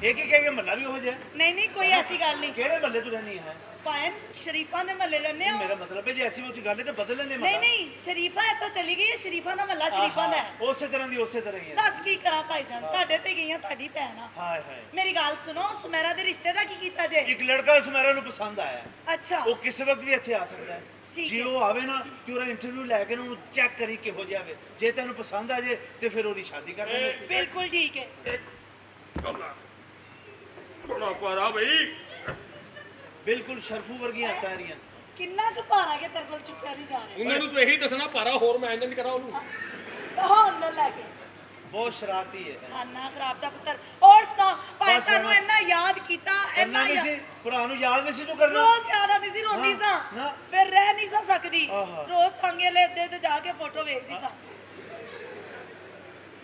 Speaker 8: ਇਹ ਕੀ ਕਹੇਗੇ ਮੱਲਾ ਵੀ ਹੋ ਜਾਏ
Speaker 3: ਨਹੀਂ ਨਹੀਂ ਕੋਈ ਐਸੀ ਗੱਲ ਨਹੀਂ
Speaker 8: ਕਿਹੜੇ ਮੱਲੇ ਤੂੰ ਰਹਿਣੀ ਹੈ
Speaker 3: ਪਾਇਨ ਸ਼ਰੀਫਾਂ ਦੇ ਮਹੱਲੇ ਰਹਿੰਦੇ ਹੋ
Speaker 8: ਮੇਰਾ ਮਤਲਬ ਹੈ ਜੇ ਐਸੀ ਹੋਤੀ ਗੱਲ ਹੈ ਤਾਂ ਬਦਲ ਲੈਣੇ
Speaker 3: ਨਹੀਂ ਨਹੀਂ ਸ਼ਰੀਫਾ ਇੱਥੋਂ ਚਲੀ ਗਈ ਹੈ ਸ਼ਰੀਫਾਂ ਦਾ ਮਹੱਲਾ ਸ਼ਰੀਫਾਂ ਦਾ ਹੈ
Speaker 8: ਉਸੇ ਤਰ੍ਹਾਂ ਦੀ ਉਸੇ ਤਰ੍ਹਾਂ ਹੀ ਹੈ
Speaker 3: ਦੱਸ ਕੀ ਕਰਾਂ ਭਾਈਜਾਨ ਤੁਹਾਡੇ ਤੇ ਗਈਆਂ ਤੁਹਾਡੀ ਭੈਣ ਆ
Speaker 8: ਹਾਏ ਹਾਏ
Speaker 3: ਮੇਰੀ ਗੱਲ ਸੁਣੋ ਸੁਮੈਰਾ ਦੇ ਰਿਸ਼ਤੇ ਦਾ ਕੀ ਕੀਤਾ ਜੇ
Speaker 8: ਇੱਕ ਲੜਕਾ ਸੁਮੇਰਾ ਨੂੰ ਪਸੰਦ ਆਇਆ
Speaker 3: ਅੱਛਾ
Speaker 8: ਉਹ ਕਿਸੇ ਵਕਤ ਵੀ ਇੱਥੇ ਆ ਸਕਦਾ ਹੈ
Speaker 3: ਠੀਕ
Speaker 8: ਜੇ
Speaker 3: ਹੈ।
Speaker 8: ਉਹ ਆਵੇ ਨਾ ਤੇ ਉਹਦਾ ਇੰਟਰਵਿਊ ਲੈ ਕੇ ਨਾ ਉਹਨੂੰ ਚੈੱਕ ਕਰੀ ਕਿਹੋ ਜਿਹਾ ਵੇ ਜੇ ਤੈਨੂੰ ਪਸੰਦ ਆ ਜੇ ਤੇ ਫਿਰ ਉਹਦੀ ਸ਼ਾਦੀ ਕਰ ਦੇਣੀ ਸੀ
Speaker 3: ਬਿਲਕੁਲ ਠੀਕ ਹੈ
Speaker 4: ਬੜਾ ਪਾਰਾ ਬਈ
Speaker 8: ਬਿਲਕੁਲ ਸ਼ਰਫੂ ਵਰਗੀਆਂ ਤਾਰੀਆਂ
Speaker 3: ਕਿੰਨਾ ਕੁ ਭਾਰਾ ਕੇ ਤੇਰੇ ਕੋਲ ਚੁੱਕਿਆ ਦੀ ਜਾ ਰਿਹਾ
Speaker 4: ਉਹਨਾਂ ਨੂੰ ਤੂੰ ਇਹੀ ਦੱਸਣਾ ਪਾਰਾ ਹੋਰ ਮੈਂ ਇੰਜ ਨਹੀਂ ਕਰਾਂ ਉਹਨੂੰ
Speaker 3: ਤਾਂ ਹੋ ਅੰਦਰ ਲੈ ਕੇ
Speaker 8: ਬਹੁਤ ਸ਼ਰਾਰਤੀ ਹੈ
Speaker 3: ਖਾਨਾ ਖਰਾਬ ਦਾ ਪੁੱਤਰ ਹੋਰ ਸੁਣਾ ਭਾਈ
Speaker 8: ਬਸ
Speaker 3: ਤੁਹਾਨੂੰ
Speaker 8: ਨਾ।
Speaker 3: ਇੰਨਾ ਯਾਦ ਕੀਤਾ
Speaker 8: ਕਰਨਾ
Speaker 3: ਇੰਨਾ
Speaker 8: ਨਹੀਂ ਸੀ ਭਰਾ ਨੂੰ ਯਾਦ ਨਹੀਂ ਸੀ ਤੂੰ ਕਰਨਾ
Speaker 3: ਰੋਜ਼ ਯਾਦ ਆਉਂਦੀ ਸੀ ਰੋਂਦੀ
Speaker 8: ਨਾ,
Speaker 3: ਸਾਂ
Speaker 8: ਨਾ।
Speaker 3: ਫਿਰ ਰਹਿ ਨਹੀਂ ਸਾਂ ਸਕਦੀ
Speaker 8: ਆਹਾ।
Speaker 3: ਰੋਜ਼ ਤੰਗੇ ਲੈਦੇ ਤੇ ਜਾ ਕੇ ਫੋਟੋ ਵੇਖਦੀ ਸਾਂ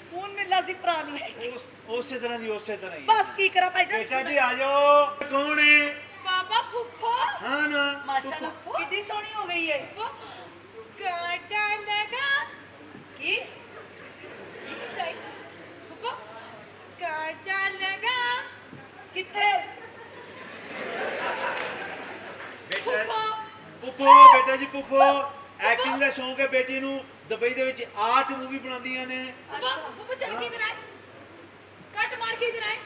Speaker 3: ਸਕੂਨ ਮਿਲਦਾ ਸੀ ਭਰਾ ਨੂੰ ਵੇਖ ਕੇ।
Speaker 8: ਉਸੇ ਤਰ੍ਹਾਂ ਦੀ ਉਸੇ ਤਰ੍ਹਾਂ ਹੀ ਹੈ।
Speaker 3: ਬਸ ਕੀ ਕਰਾਂ ਭਾਈ
Speaker 8: ਬੇਟਾ ਜੀ ਆ ਜਾਓ ਕੌਣ ਹੈ
Speaker 6: ਪਾਪਾ ਫੁੱਫਾ
Speaker 8: ਹਾਂ ਨਾ
Speaker 3: ਮਾਸ਼ਾਅੱਲਾ ਕਿੱਡੀ ਸੋਹਣੀ ਹੋ ਗਈ ਹੈ
Speaker 6: ਕਾਟਾ ਲਗਾ
Speaker 3: ਕੀ
Speaker 6: ਫੁੱਫਾ ਕਾਟਾ ਲਗਾ
Speaker 3: ਕਿੱਥੇ
Speaker 8: ਬੇਟਾ ਪੁੱਪੋ ਬੇਟਾ ਜੀ ਪੁੱਪੋ ਐਕਟਿੰਗ ਦਾ ਸ਼ੌਂਕ ਹੈ ਬੇਟੀ ਨੂੰ ਦੁਬਈ ਦੇ ਵਿੱਚ ਆਰਟ ਮੂਵੀ ਬਣਾਉਂਦੀਆਂ ਨੇ
Speaker 6: फूफा चल के इधर आए कट मार के इधर आए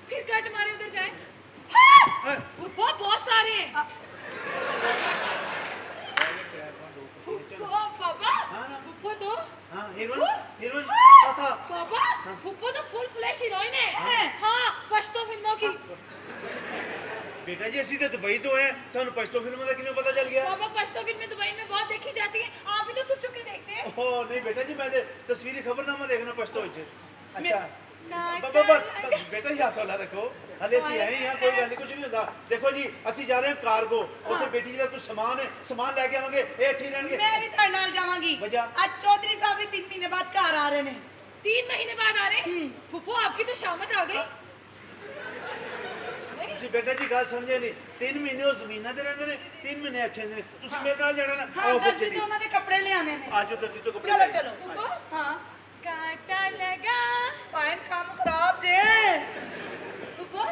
Speaker 6: फिर कट मारे उधर जाए
Speaker 8: हाँ!
Speaker 6: फूफा बहुत सारे हैं फूफा पापा
Speaker 8: हाँ ना।
Speaker 6: फूफा तो
Speaker 8: हाँ हीरोइन
Speaker 6: पापा फूफा तो फुल फ्लैश हीरोइन है हाँ फर्स्ट फिल्मों की
Speaker 8: बेटा जी ਅਸੀਂ ਤੇ ਦੁਬਈ ਤੋਂ ਹੈ ਸਾਨੂੰ ਪਸ਼ਤੋ ਫਿਲਮਾਂ ਦਾ ਕਿਵੇਂ ਪਤਾ ਚੱਲ ਗਿਆ
Speaker 6: पापा फर्स्ट फिल्में दुबई में बहुत देखी जाती है आप भी तो छुप छुप के देखते हैं
Speaker 8: ਓਹ ਨਹੀਂ ਬੇਟਾ ਜੀ ਮੈਂ ਤੇ ਤਸਵੀਰੀ ਖਬਰਨਾਮਾ ਦੇਖਣਾ ਪਸ਼ਤੋ ਵਿੱਚ ਅੱਛਾ
Speaker 6: काटा
Speaker 8: ਬਸ ਬੇਟਾ ਜੀ ਹੱਥ ਵਾਲਾ ਰੱਖੋ ਹਲੇ ਅਸੀਂ ਆਏ ਹੀ ਹਾਂ ਕੋਈ ਗੱਲ ਨਹੀਂ ਕੁਝ ਨਹੀਂ ਹੁੰਦਾ ਦੇਖੋ ਜੀ ਅਸੀਂ ਜਾ ਰਹੇ ਹਾਂ ਕਾਰਗੋ ਉੱਥੇ ਬੇਟੀ ਜੀ ਦਾ ਕੁਝ ਸਮਾਨ ਹੈ ਸਮਾਨ ਲੈ ਕੇ ਆਵਾਂਗੇ ਇਹ ਇੱਥੇ ਹੀ ਰਹਿਣਗੇ
Speaker 3: ਮੈਂ ਵੀ ਤੁਹਾਡੇ ਨਾਲ ਜਾਵਾਂਗੀ
Speaker 8: ਵਜ੍ਹਾ?
Speaker 3: ਅੱਜ ਚੌਧਰੀ ਸਾਹਿਬ ਵੀ 3 ਮਹੀਨੇ ਬਾਅਦ ਘਰ ਆ ਰਹੇ ਨੇ
Speaker 6: 3 महीने बाद आ रहे हैं फूफा आपकी तो शामत आ गई
Speaker 8: ਤੁਸੀਂ ਬੇਟਾ ਜੀ ਗੱਲ ਸਮਝੇ ਨਹੀਂ 3 ਮਹੀਨੇ ਉਹ ਜ਼ਮੀਨਾਂ ਤੇ ਰਹਿੰਦੇ ਨੇ 3 ਮਹੀਨੇ ਇੱਥੇ ਰਹਿੰਦੇ ਨੇ ਤੁਸੀਂ ਮੇਰੇ ਨਾਲ ਜਾਣਾ ਨਾ
Speaker 3: ਹਾਂ
Speaker 8: ਆਓ ਫਿਰ
Speaker 3: ਦਰਜੀ ਤੇ ਉਹਨਾਂ ਦੇ ਕੱਪੜੇ ਲਿਆਣੇ ਨੇ
Speaker 8: ਆਜੋ ਦਰਜੀ ਤੋਂ ਕੱਪੜੇ
Speaker 3: ਚਲੋ
Speaker 8: ਲੈ ਕੇ।
Speaker 3: ਚਲੋ
Speaker 6: फूफा
Speaker 3: ਹਾਂ
Speaker 6: काटा लगा
Speaker 3: ਪਾਇਨ ਕੰਮ ਖਰਾਬ ਜੇ
Speaker 6: फूफा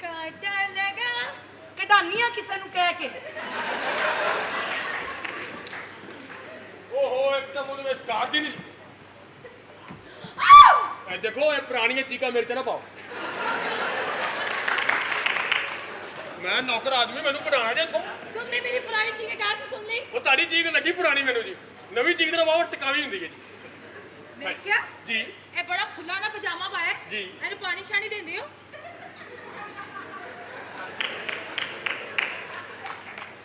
Speaker 6: काटा लगा
Speaker 3: ਕਢਾਨੀਆਂ ਕਿਸੇ ਨੂੰ ਕਹਿ ਕੇ
Speaker 4: ਓਹੋ ਇੱਕ ਤਾਂ ਮੈਨੂੰ ਇਸ ਕਾਰ ਦੀ ਨਹੀਂ ਇਹ ਦੇਖੋ ਇਹ ਪੁਰਾਣੀਆਂ ਚੀਕਾਂ ਮੇਰੇ ਤੇ ਨਾ ਪਾਓ ਮੈਂ ਨੌਕਰ ਆਦਮੀ ਮੈਨੂੰ ਕਢਾਣਾ ਜੇ ਇੱਥੋਂ
Speaker 6: तुमने मेरी पुरानी चीजें कहाँ से सुन ली
Speaker 4: ਉਹ ਤੁਹਾਡੀ ਚੀਕ ਲੱਗੀ ਪੁਰਾਣੀ ਮੈਨੂੰ ਜੀ ਨਵੀਂ ਚੀਕ ਦਾ ਵਾਵਾ ਟਿਕਾਵੀ ਹੁੰਦੀ ਹੈ ਜੀ
Speaker 6: मैं क्या
Speaker 4: ਜੀ
Speaker 6: ए बड़ा फुला ना पजामा पाया
Speaker 4: जी।
Speaker 6: एने पानी शानी देंदे हो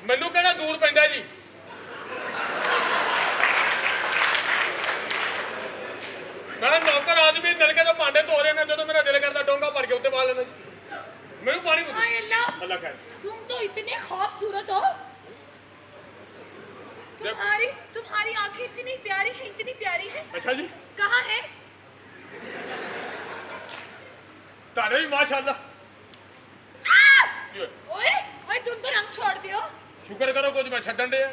Speaker 4: ਮੈਨੂੰ ਕਿਹੜਾ ਦੂਰ ਪੈਂਦਾ ਜੀ ਮੈਂ ਨੌਕਰ ਆਦਮੀ ਨਲਕੇ ਤੋਂ ਭਾਂਡੇ ਧੋ ਰਿਹਾ ਨਾ ਜਦੋਂ ਮੇਰਾ ਦਿਲ ਕਰਦਾ ਡੋਂਗਾ ਭਰ ਕੇ ਉੱਤੇ ਪਾ ਲੈਣਾ ਜੀ ਮੈਨੂੰ ਪਾਣੀ
Speaker 6: हाय अल्लाह
Speaker 4: ਅੱਲਾ ਖੈਰ
Speaker 6: तुम तो इतने खूबसूरत हो तुम्हारी आंखें इतनी प्यारी है
Speaker 4: ਅੱਛਾ ਜੀ
Speaker 6: कहाँ है
Speaker 4: ਤੁਹਾਡੇ ਵੀ ਮਾਸ਼ਾਅੱਲਾ
Speaker 6: ओए ओए तुम तो रंग छोड़ते हो
Speaker 4: ਸ਼ੁਕਰ ਕਰੋ ਕੁਝ ਮੈਂ ਛੱਡਣ ਡਿਆ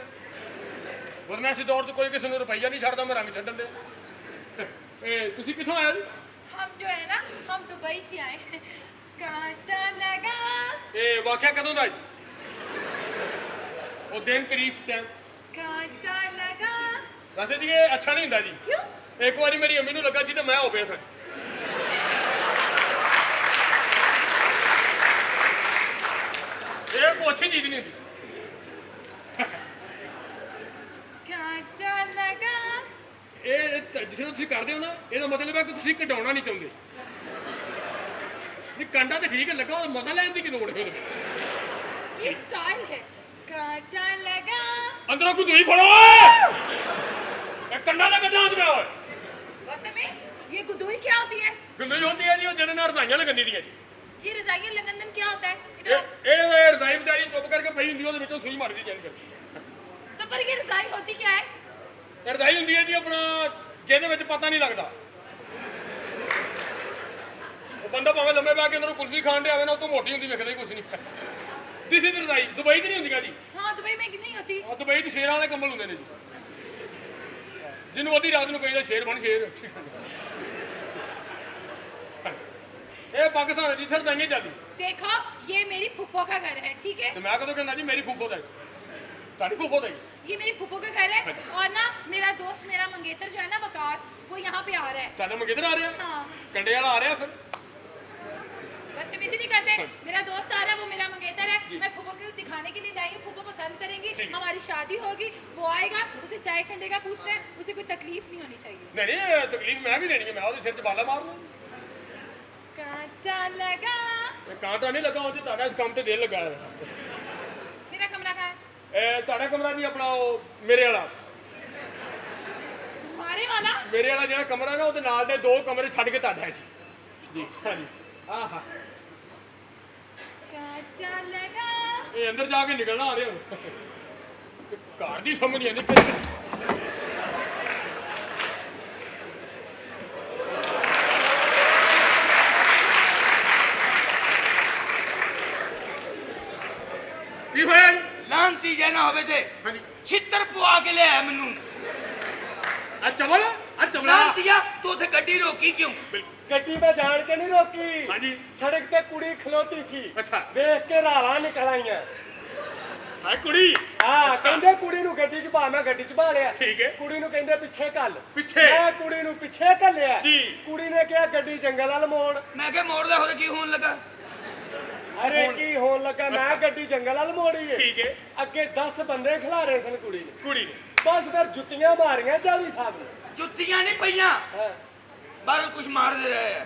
Speaker 4: ਵਰਨਾ ਇਸ ਦੌਰ 'ਚ ਕੋਈ ਕਿਸੇ ਨੂੰ ਰੁਪਈਆ ਨਹੀਂ ਛੱਡਦਾ ਮੈਂ ਰੰਗ ਛੱਡਣ ਡਿਆ ਇਹ ਤੁਸੀਂ ਕਿੱਥੋਂ ਆਏ ਜੀ
Speaker 6: हम जो है ना हम दुबई से आए हैं कांटा लगा
Speaker 4: ਇਹ ਵਾਕਿਆ ਕਦੋਂ ਦਾ ਜੀ ਉਹ ਦਿਨ ਤਰੀਕ ਟਾਈਮ
Speaker 6: कांटा लगा
Speaker 4: ਵੈਸੇ ਜੀ ਇਹ ਅੱਛਾ ਨਹੀਂ ਹੁੰਦਾ ਜੀ
Speaker 6: क्यों
Speaker 4: ਇੱਕ ਵਾਰੀ ਮੇਰੀ ਅੰਮੀ ਨੂੰ ਲੱਗਾ ਸੀ ਤੇ ਮੈਂ ਹੋ ਪਿਆ ਸੀ ਮੱਛੀ ਜੀਤ ਨਹੀਂ ਹੁੰਦੀ।
Speaker 6: ਕਾਂਟਾ ਲਗਾ
Speaker 4: ਇਹ ਜਿਸ ਨੂੰ ਤੁਸੀਂ ਕਰਦੇ ਹੋ ਨਾ, ਇਹਦਾ ਮਤਲਬ ਹੈ ਕਿ ਤੁਸੀਂ ਕਢਾਉਣਾ ਨਹੀਂ ਚਾਹੁੰਦੇ। ਨਹੀਂ ਕੰਡਾ ਤਾਂ ਠੀਕ ਹੈ, ਲੱਗਾ ਉਹ ਮਜ਼ਾ ਲੈਣ ਦੀ ਕੀ ਲੋੜ ਹੈ ਉਹਦੇ ਵਿੱਚ।
Speaker 6: ये स्टाइल है कांटा लगा
Speaker 4: ਅੰਦਰੋਂ ਕੋਈ ਦੂਈ ਫੜੋ ਓਏ। ਇਹ ਕੰਡਾ ਦਾ ਕੱਢਾਂ ਤੇ ਓਏ।
Speaker 6: बदतमीज ये गुदुई क्या होती है
Speaker 4: ਗੰਦੀ ਹੁੰਦੀ ਹੈ ਜੀ ਉਹ ਜਿਹਦੇ ਨਾਲ ਰਜ਼ਾਈਆਂ ਲੱਗਣੀ ਦੀਆਂ ਜੀ।
Speaker 6: ये रजाइयां लगन क्या होता है
Speaker 4: ਇਹ ਰਜ਼ਾਈ ਵਿਚਾਰੀ ਚੁੱਪ ਕਰਕੇ ਪਈ ਹੁੰਦੀ, ਉਹਦੇ ਵਿੱਚੋਂ ਸੂਈ ਮਾਰਦੀ ਜਾਂਦੀ ਕਰਦੀ।
Speaker 6: तो पर ये रजाई होती क्या है
Speaker 4: ਇਹ ਰਜ਼ਾਈ ਹੁੰਦੀ ਹੈ ਜੀ ਆਪਣਾ ਜਿਹਦੇ ਵਿੱਚ ਪਤਾ ਨਹੀਂ ਲੱਗਦਾ। ਉਹ ਬੰਦਾ ਭਾਵੇਂ ਲੰਮੇ ਪੈ ਕੇ ਅੰਦਰੋਂ ਕੁਲਫੀ ਖਾਣ ਦੇ ਆਵੇ ਨਾ, ਉਹ ਤੋਂ ਮੋਟੀ ਹੁੰਦੀ ਵੇਖਦਾ ਹੀ ਕੁਛ ਨਹੀਂ। This is ਰਜ਼ਾਈ। ਦੁਬਈ 'ਚ ਨਹੀਂ ਹੁੰਦੀਆਂ ਜੀ।
Speaker 6: हाँ दुबई में नहीं होती
Speaker 4: ਆ ਦੁਬਈ 'ਚ ਸ਼ੇਰਾਂ ਵਾਲੇ ਕੰਬਲ ਹੁੰਦੇ ਨੇ ਜੀ, ਜਿਹਨੂੰ ਅੱਧੀ ਰਾਤ ਨੂੰ ਕਹੀਦਾ ਸ਼ੇਰ ਬਣ ਸ਼ੇਰ। ਇਹ ਪਾਕਿਸਤਾਨ ਜਿੱਥੇ ਰਜ਼ਾਈਆਂ ਚੱਲਦੀ।
Speaker 6: देखो ये मेरी फूफो का घर है ठीक है
Speaker 4: ਤੇ ਮੈਂ ਕਦੋਂ ਕਹਿੰਦਾ ਜੀ ਮੇਰੀ ਫੂਫੋ ਦਾ ਤੁਹਾਡੀ ਫੂਫੋ ਦਾ
Speaker 6: ये मेरी फूफो का घर है और ना मेरा दोस्त मेरा मंगेतर जो है ना वकास वो यहाँ पे आ रहा है
Speaker 4: ਤੁਹਾਡਾ ਮੰਗੇਦਰ ਆ ਰਿਹਾ,
Speaker 6: हाँ
Speaker 4: ਕੰਡੇ वाला आ ਰਿਹਾ। फिर
Speaker 6: बदतमीजी नहीं करते मेरा दोस्त आ रहा है वो मेरा मंगेतर है मैं फूफो को दिखाने के लिए लाई हूँ फूफो पसंद करेंगी हमारी शादी होगी वो आएगा उसे चाय ठंडे का पूछ रहे हैं उसे कोई तकलीफ नहीं होनी चाहिए
Speaker 4: नहीं नहीं तकलीफ मैं भी देनी है, मैं ਉਹਦੇ ਸਿਰ 'ਚ ਬਾਲਾ ਮਾਰ ਲੂੰ।
Speaker 6: कांटा लगा
Speaker 4: ਇਹ ਕਾਂਟਾ ਨਹੀਂ ਲੱਗਾ, ਉਹਦੇ ਤੁਹਾਡਾ ਇਸ ਕੰਮ ਤੇ ਦਿਲ ਲੱਗਾ ਹੈ।
Speaker 6: मेरा कमरा कहाँ है
Speaker 4: ਇਹ ਤੁਹਾਡਾ ਕਮਰਾ ਜੀ ਆਪਣਾ ਉਹ ਮੇਰੇ ਵਾਲਾ
Speaker 6: तुम्हारे वाला
Speaker 4: ਮੇਰੇ ਵਾਲਾ ਜਿਹੜਾ ਕਮਰਾ ਨਾ ਉਹਦੇ ਨਾਲ ਦੇ 2 ਕਮਰੇ ਛੱਡ ਕੇ ਤੁਹਾਡਾ ਹੈ ਜੀ। ਹਾਂਜੀ ਆਹਾ
Speaker 6: कांटा लगा
Speaker 4: ਇਹ ਅੰਦਰ ਜਾ ਕੇ ਨਿਕਲਣਾ ਆ ਰਿਹਾ ਹੁਣ। ਤੇ ਘਰ ਦੀ ਸਮਝ ਨਹੀਂ ਆਉਂਦੀ ਕਿ ਕੀ ਹੋਇਆ ਜੀ?
Speaker 2: ਲਾਂਤੀ ਜੇ ਨਾ ਹੋਵੇ ਤੇ
Speaker 4: ਹਾਂਜੀ
Speaker 2: ਛਿੱਤਰ ਪਵਾ ਕੇ ਲਿਆ ਮੈਨੂੰ।
Speaker 4: ਆ ਚਵਲਾ
Speaker 2: ਲਾਂਤੀਆ ਤੂੰ ਉੱਥੇ ਗੱਡੀ ਰੋਕੀ ਕਿਉਂ?
Speaker 1: ਗੱਡੀ ਮੈਂ ਜਾਣ ਕੇ ਨਹੀਂ ਰੋਕੀ।
Speaker 4: ਹਾਂਜੀ
Speaker 1: ਸੜਕ ਤੇ ਕੁੜੀ ਖਲੋਤੀ ਸੀ,
Speaker 4: ਅੱਛਾ
Speaker 1: ਵੇਖ ਕੇ ਰਾਵਾਂ ਨਿਕਲ ਆਈਆਂ।
Speaker 4: ਆ ਕੁੜੀ
Speaker 1: ਹਾਂ ਕਹਿੰਦੇ ਕੁੜੀ ਨੂੰ ਗੱਡੀ 'ਚ ਪਾ, ਮੈਂ ਗੱਡੀ 'ਚ ਪਾ ਲਿਆ।
Speaker 4: ਠੀਕ ਹੈ।
Speaker 1: ਕੁੜੀ ਨੂੰ ਕਹਿੰਦੇ ਪਿੱਛੇ ਘੱਲ,
Speaker 4: ਪਿੱਛੇ?
Speaker 1: ਮੈਂ ਕੁੜੀ ਨੂੰ ਪਿੱਛੇ ਘੱਲਿਆ।
Speaker 4: ਜੀ।
Speaker 1: ਕੁੜੀ ਨੇ ਕਿਹਾ ਗੱਡੀ ਜੰਗਲ ਵੱਲ ਮੋੜ।
Speaker 2: ਮੈਂ ਕਿਹਾ ਮੋੜਦਾ ਹੋਰ ਕੀ ਹੋਣ ਲੱਗਾ?
Speaker 1: ਅਰੇ ਕੀ ਹੋਣ ਲੱਗਾ, ਮੈਂ ਗੱਡੀ ਜੰਗਲ ਵੱਲ ਮੋੜੀ ਏ।
Speaker 4: ਠੀਕ ਹੈ।
Speaker 1: ਅੱਗੇ 10 ਬੰਦੇ ਖਿਲਾਰੇ ਸਨ ਕੁੜੀ ਨੇ।
Speaker 4: ਕੁੜੀ ਨੇ
Speaker 1: ਬਸ ਫਿਰ ਜੁੱਤੀਆਂ ਮਾਰੀਆਂ ਚੌਧਰੀ ਸਾਹਿਬ ਨੇ।
Speaker 2: ਜੁੱਤੀਆਂ ਨਹੀਂ ਪਈਆਂ,
Speaker 1: ਹਾਂ।
Speaker 2: ਬਾਹਰੋਂ ਕੁਝ ਮਾਰਦੇ ਰਹੇ ਆ।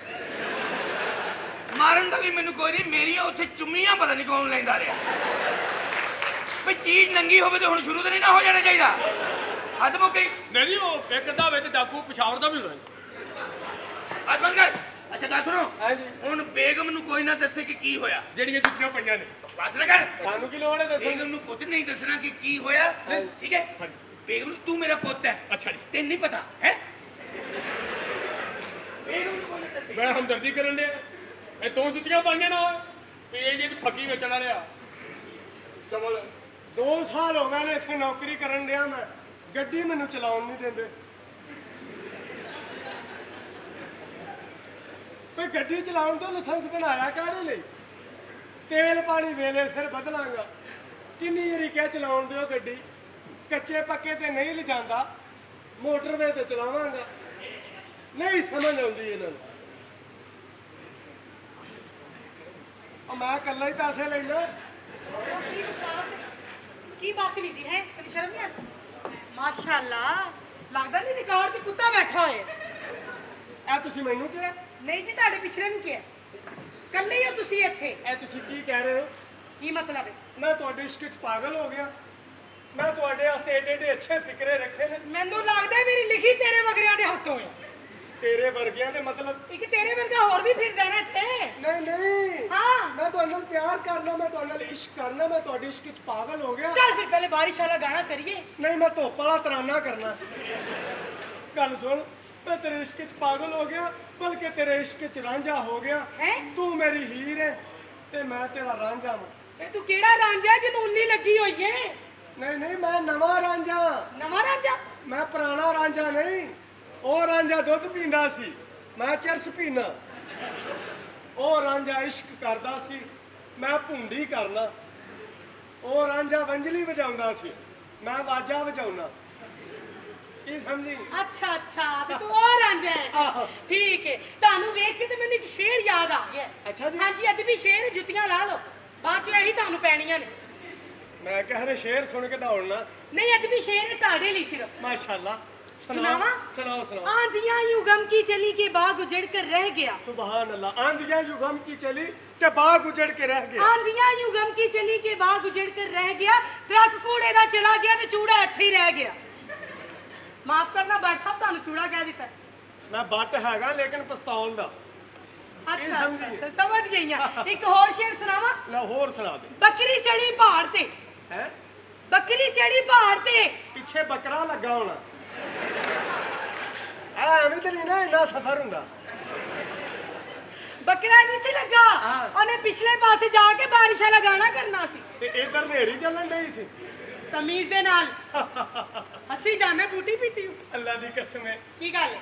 Speaker 2: ਮਾਰਨ ਦਾ ਵੀ ਮੈਨੂੰ ਕੋਈ ਨਹੀਂ, ਮੇਰੀਆਂ ਉੱਥੇ ਚੁੰਮੀਆਂ ਪਤਾ ਨਹੀਂ ਕੌਣ ਲੈਂਦਾ ਰਿਹਾ। ਵੀ ਚੀਜ਼ ਨੰਗੀ ਹੋਵੇ ਤੇ ਹੁਣ ਸ਼ੁਰੂ ਤੋਂ ਨਹੀਂ ਨਾ ਹੋ ਜਾਣਾ ਚਾਹੀਦਾ। ਹੱਦ ਮੁੱਕ ਗਈ।
Speaker 4: ਨਹੀਂ ਨਹੀਂ ਉਹ ਇੱਕ ਦਾ ਵਿੱਚ ਡਾਕੂ ਪਿਸ਼ਾਵਰ ਦਾ ਵੀ ਹੁੰਦਾ।
Speaker 2: ਬਸ ਬੰਦ ਕਰ। ਅੱਛਾ ਗੱਲ ਸੁਣੋ,
Speaker 1: ਹਾਂਜੀ।
Speaker 2: ਹੁਣ ਬੇਗਮ ਨੂੰ ਕੋਈ ਨਾ ਦੱਸੇ ਕਿ ਕੀ ਹੋਇਆ।
Speaker 4: ਜਿਹੜੀਆਂ ਜੁੱਤੀਆਂ ਪਈਆਂ ਨੇ
Speaker 2: ਬਸ ਨਾ ਕਰ।
Speaker 1: ਸਾਨੂੰ ਕੀ ਲੋੜ ਹੈ ਦੱਸਣ
Speaker 2: ਬੇਗਮ ਨੂੰ ਪੁੱਤ ਨਹੀਂ ਦੱਸਣਾ ਕਿ ਕੀ ਹੋਇਆ, ਠੀਕ ਹੈ?
Speaker 4: ਹਾਂਜੀ।
Speaker 2: ਬੇਗਮ ਨੂੰ ਤੂੰ ਮੇਰਾ ਪੁੱਤ ਹੈ,
Speaker 4: ਅੱਛਾ ਜੀ
Speaker 2: ਤੈਨੂੰ ਨਹੀਂ ਪਤਾ ਹੈ? ਬੇਗਮ ਨੂੰ ਕੋਈ ਨਾ ਦੱਸੇ।
Speaker 4: ਮੈਂ ਹਮਦਰਦੀ ਕਰਨ ਡਿਆ। ਇਹ 2 ਜੁੱਤੀਆਂ ਪਾਈਆਂ ਨਾ ਤੇ ਇਹ ਜਿਹੜੀ ਫੱਕੀ ਵੇਚਣ ਵਾਲਿਆ ਚਵਲ
Speaker 1: 2 ਸਾਲ ਹੋ ਗਏ ਨੇ ਇੱਥੇ ਨੌਕਰੀ ਕਰਨ ਡਿਆ ਮੈਂ, ਗੱਡੀ ਮੈਨੂੰ ਚਲਾਉਣ ਨਹੀਂ ਦਿੰਦੇ। ਕੋਈ ਗੱਡੀ ਚਲਾਉਣ ਤੋਂ ਲਾਇਸੈਂਸ ਬਣਾਇਆ ਕਾਹਦੇ ਲਈ? ਤੇਲ ਪਾਣੀ ਵੇਲੇ ਸਿਰ ਬਦਲਾਂਗਾ। ਕਿੰਨੀ ਵਾਰੀ ਕਿਹਾ ਚਲਾਉਣ ਦਿਓ ਗੱਡੀ, ਕੱਚੇ ਪੱਕੇ ਤੇ ਨਹੀਂ ਲਿਜਾਂਦਾ, ਮੋਟਰਵੇ ਤੇ ਚਲਾਵਾਂਗਾ। ਨਹੀਂ ਸਮਝ ਆਉਂਦੀ ਇਹਨਾਂ ਨੂੰ। ਉਹ ਮੈਂ ਇਕੱਲਾ ਹੀ ਪੈਸੇ ਲੈਣਾ।
Speaker 5: ਕੀ ਬਾਤ ਵੀ ਜੀ ਹੈ ਤੈਨੂੰ ਸ਼ਰਮ ਨਹੀਂ ਆਉਂਦੀ ਮਾਸ਼ਾਅੱਲਾ ਲੱਗਦਾ ਨਹੀਂ ਰਿਕਾਰਡ ਤੇ ਕੁੱਤਾ ਬੈਠਾ ਹੋਏ
Speaker 1: ਇਹ ਤੁਸੀਂ ਮੈਨੂੰ ਕਿਹਾ?
Speaker 5: ਨਹੀਂ ਜੀ ਤੁਹਾਡੇ ਪਿਛਲੇ ਨੂੰ ਕਿਹਾ ਕੱਲੇ ਹੀ ਹੋ ਤੁਸੀਂ ਇੱਥੇ
Speaker 1: ਇਹ ਤੁਸੀਂ ਕੀ ਕਹਿ ਰਹੇ ਹੋ?
Speaker 5: ਕੀ ਮਤਲਬ ਹੈ
Speaker 1: ਮੈਂ ਤੁਹਾਡੇ ਇਸ਼ਕ 'ਚ ਪਾਗਲ ਹੋ ਗਿਆ। ਮੈਂ ਤੁਹਾਡੇ ਵਾਸਤੇ ਏਡੇ ਏਡੇ ਅੱਛੇ ਫਿਕਰੇ ਰੱਖੇ ਨੇ।
Speaker 5: ਮੈਨੂੰ ਲੱਗਦਾ ਹੈ ਮੇਰੀ ਲਿਖੀ ਤੇਰੇ ਵਗਰਿਆਂ ਦੇ ਹੱਥੋਂ ਹੈ
Speaker 1: ਤੇਰੇ ਵਰਗਿਆਂ ਦੇ ਮਤਲਬ?
Speaker 5: ਇੱਕ ਤੇਰੇ ਵਰਗਾ ਹੋਰ ਵੀ ਫਿਰਦਾ ਨਾ ਇੱਥੇ
Speaker 1: ਨਹੀਂ ਨਹੀਂ,
Speaker 5: ਹਾਂ
Speaker 1: ਮੈਂ ਤੁਹਾਡੇ ਨਾਲ ਪਿਆਰ ਕਰਨਾ, ਮੈਂ ਤੁਹਾਡੇ ਨਾਲ ਇਸ਼ਕ ਕਰਨਾ, ਮੈਂ ਤੁਹਾਡੀ ਇਸ਼ਕ 'ਚ ਪਾਗਲ ਹੋ ਗਿਆ।
Speaker 5: ਚੱਲ ਫਿਰ ਪਹਿਲੇ ਬਾਰਿਸ਼ ਵਾਲਾ ਗਾਣਾ ਕਰੀਏ
Speaker 1: ਨਹੀਂ ਮੈਂ ਧੁੱਪ ਵਾਲਾ ਤਰਾਨਾ ਕਰਨਾ। ਗੱਲ ਸੁਣ, ਮੈਂ ਤੇਰੇ ਇਸ਼ਕ 'ਚ ਪਾਗਲ ਹੋ ਗਿਆ, ਬਲਕਿ ਤੇਰੇ ਇਸ਼ਕ 'ਚ ਰਾਂਝਾ ਹੋ ਗਿਆ।
Speaker 5: ਹੈਂ?
Speaker 1: ਤੂੰ ਮੇਰੀ ਹੀਰ ਹੈ ਤੇ ਮੈਂ ਤੇਰਾ ਰਾਂਝਾ ਵਾਂ।
Speaker 5: ਤੇ ਤੂੰ ਕਿਹੜਾ ਰਾਂਝਾ ਜਿਹਨੂੰ ਉੱਲੀ ਲੱਗੀ ਹੋਈ ਏ
Speaker 1: ਨਹੀਂ ਨਹੀਂ, ਮੈਂ ਨਵਾਂ ਰਾਂਝਾ,
Speaker 5: ਨਵਾਂ ਰਾਂਝਾ
Speaker 1: ਮੈਂ ਪੁਰਾਣਾ ਰਾਂਝਾ ਨਹੀਂ। ਉਹ ਰਾਂਝਾ ਦੁੱਧ ਪੀਂਦਾ ਸੀ, ਮੈਂ ਚਰਸ ਪੀਣਾ। ਉਹ ਰਾਂਝਾ ਇਸ਼ਕ ਕਰਦਾ ਸੀ, ਮੈਂ ਭੁੰਡੀ ਕਰਨਾ। ਉਹ ਰਾਂਝਾ ਵੰਜਲੀ ਵਜਾਉਂਦਾ ਸੀ, ਮੈਂ ਵਾਜਾ ਵਜਾਉਣਾ। ਕੀ ਸਮਝੀ?
Speaker 5: ਅੱਛਾ ਅੱਛਾ ਤੇ ਤੂੰ ਉਹ ਰਾਂਝਾ ਹੈ
Speaker 1: ਆਹੋ।
Speaker 5: ਠੀਕ ਹੈ ਤੁਹਾਨੂੰ ਵੇਖ ਕੇ ਤੇ ਮੈਨੂੰ ਇੱਕ ਸ਼ੇਰ ਯਾਦ ਆ ਗਿਆ
Speaker 1: ਅੱਛਾ ਜੀ।
Speaker 5: ਹਾਂਜੀ ਅਦਬੀ ਸ਼ੇਰ ਜੁੱਤੀਆਂ ਲਾ ਲਓ ਬਾਅਦ ਚ ਇਹੀ ਤੁਹਾਨੂੰ ਪੈਣੀਆਂ ਨੇ
Speaker 9: मैं कह रहे शेर सुन के दौड़ना।
Speaker 5: नहीं अदबी शेर है ताड़े ली सिर्फ।
Speaker 9: माशाल्लाह।
Speaker 5: सुनावा?
Speaker 9: सुनाओ सुनाओ।
Speaker 5: आंधियां यूं गम की चली के बाग उजड़ कर रह गया।
Speaker 9: सुभान अल्लाह। आंधियां यूं गम की चली के बाग उजड़ के रह गया।
Speaker 5: आंधियां यूं गम की चली के बाग उजड़ कर रह गया, ट्रक कूड़े दा चला गया ते चूड़ा ਇੱਥੇ ਹੀ ਰਹਿ ਗਿਆ। माफ करना बट साहब ਤੁਹਾਨੂੰ चूड़ा कह दिता।
Speaker 9: मैं बट हैगा लेकिन पिस्तौल दा।
Speaker 5: अच्छा
Speaker 9: समझी?
Speaker 5: अच्छा समझ गई हां। एक और शेर सुनावा?
Speaker 9: लाहौर सुना दे।
Speaker 5: बकरी चढ़ी पहाड़ ते।
Speaker 9: हैं?
Speaker 5: बकरी चढ़ी पहाड़ ते।
Speaker 9: पिछे बकरा लगा होना। ਐਵੇਂ ਤੇ ਨਹੀਂ ਨਾ ਇੰਨਾ ਸਫ਼ਰ ਹੁੰਦਾ।
Speaker 5: बकरा नहीं सी लगा,
Speaker 9: हाँ।
Speaker 5: उन्हें पिछले पासे जाके बारिश वाला गाना करना सी।
Speaker 9: ਤੇ ਇਧਰ ਨੇਰੀ ਚੱਲਣ ਡਈ ਸੀ।
Speaker 5: तमीज दे नाल हसी जाने बूटी पीती हूं।
Speaker 9: ਅੱਲਾ ਦੀ ਕਸਮ ਹੈ।
Speaker 5: की गल है?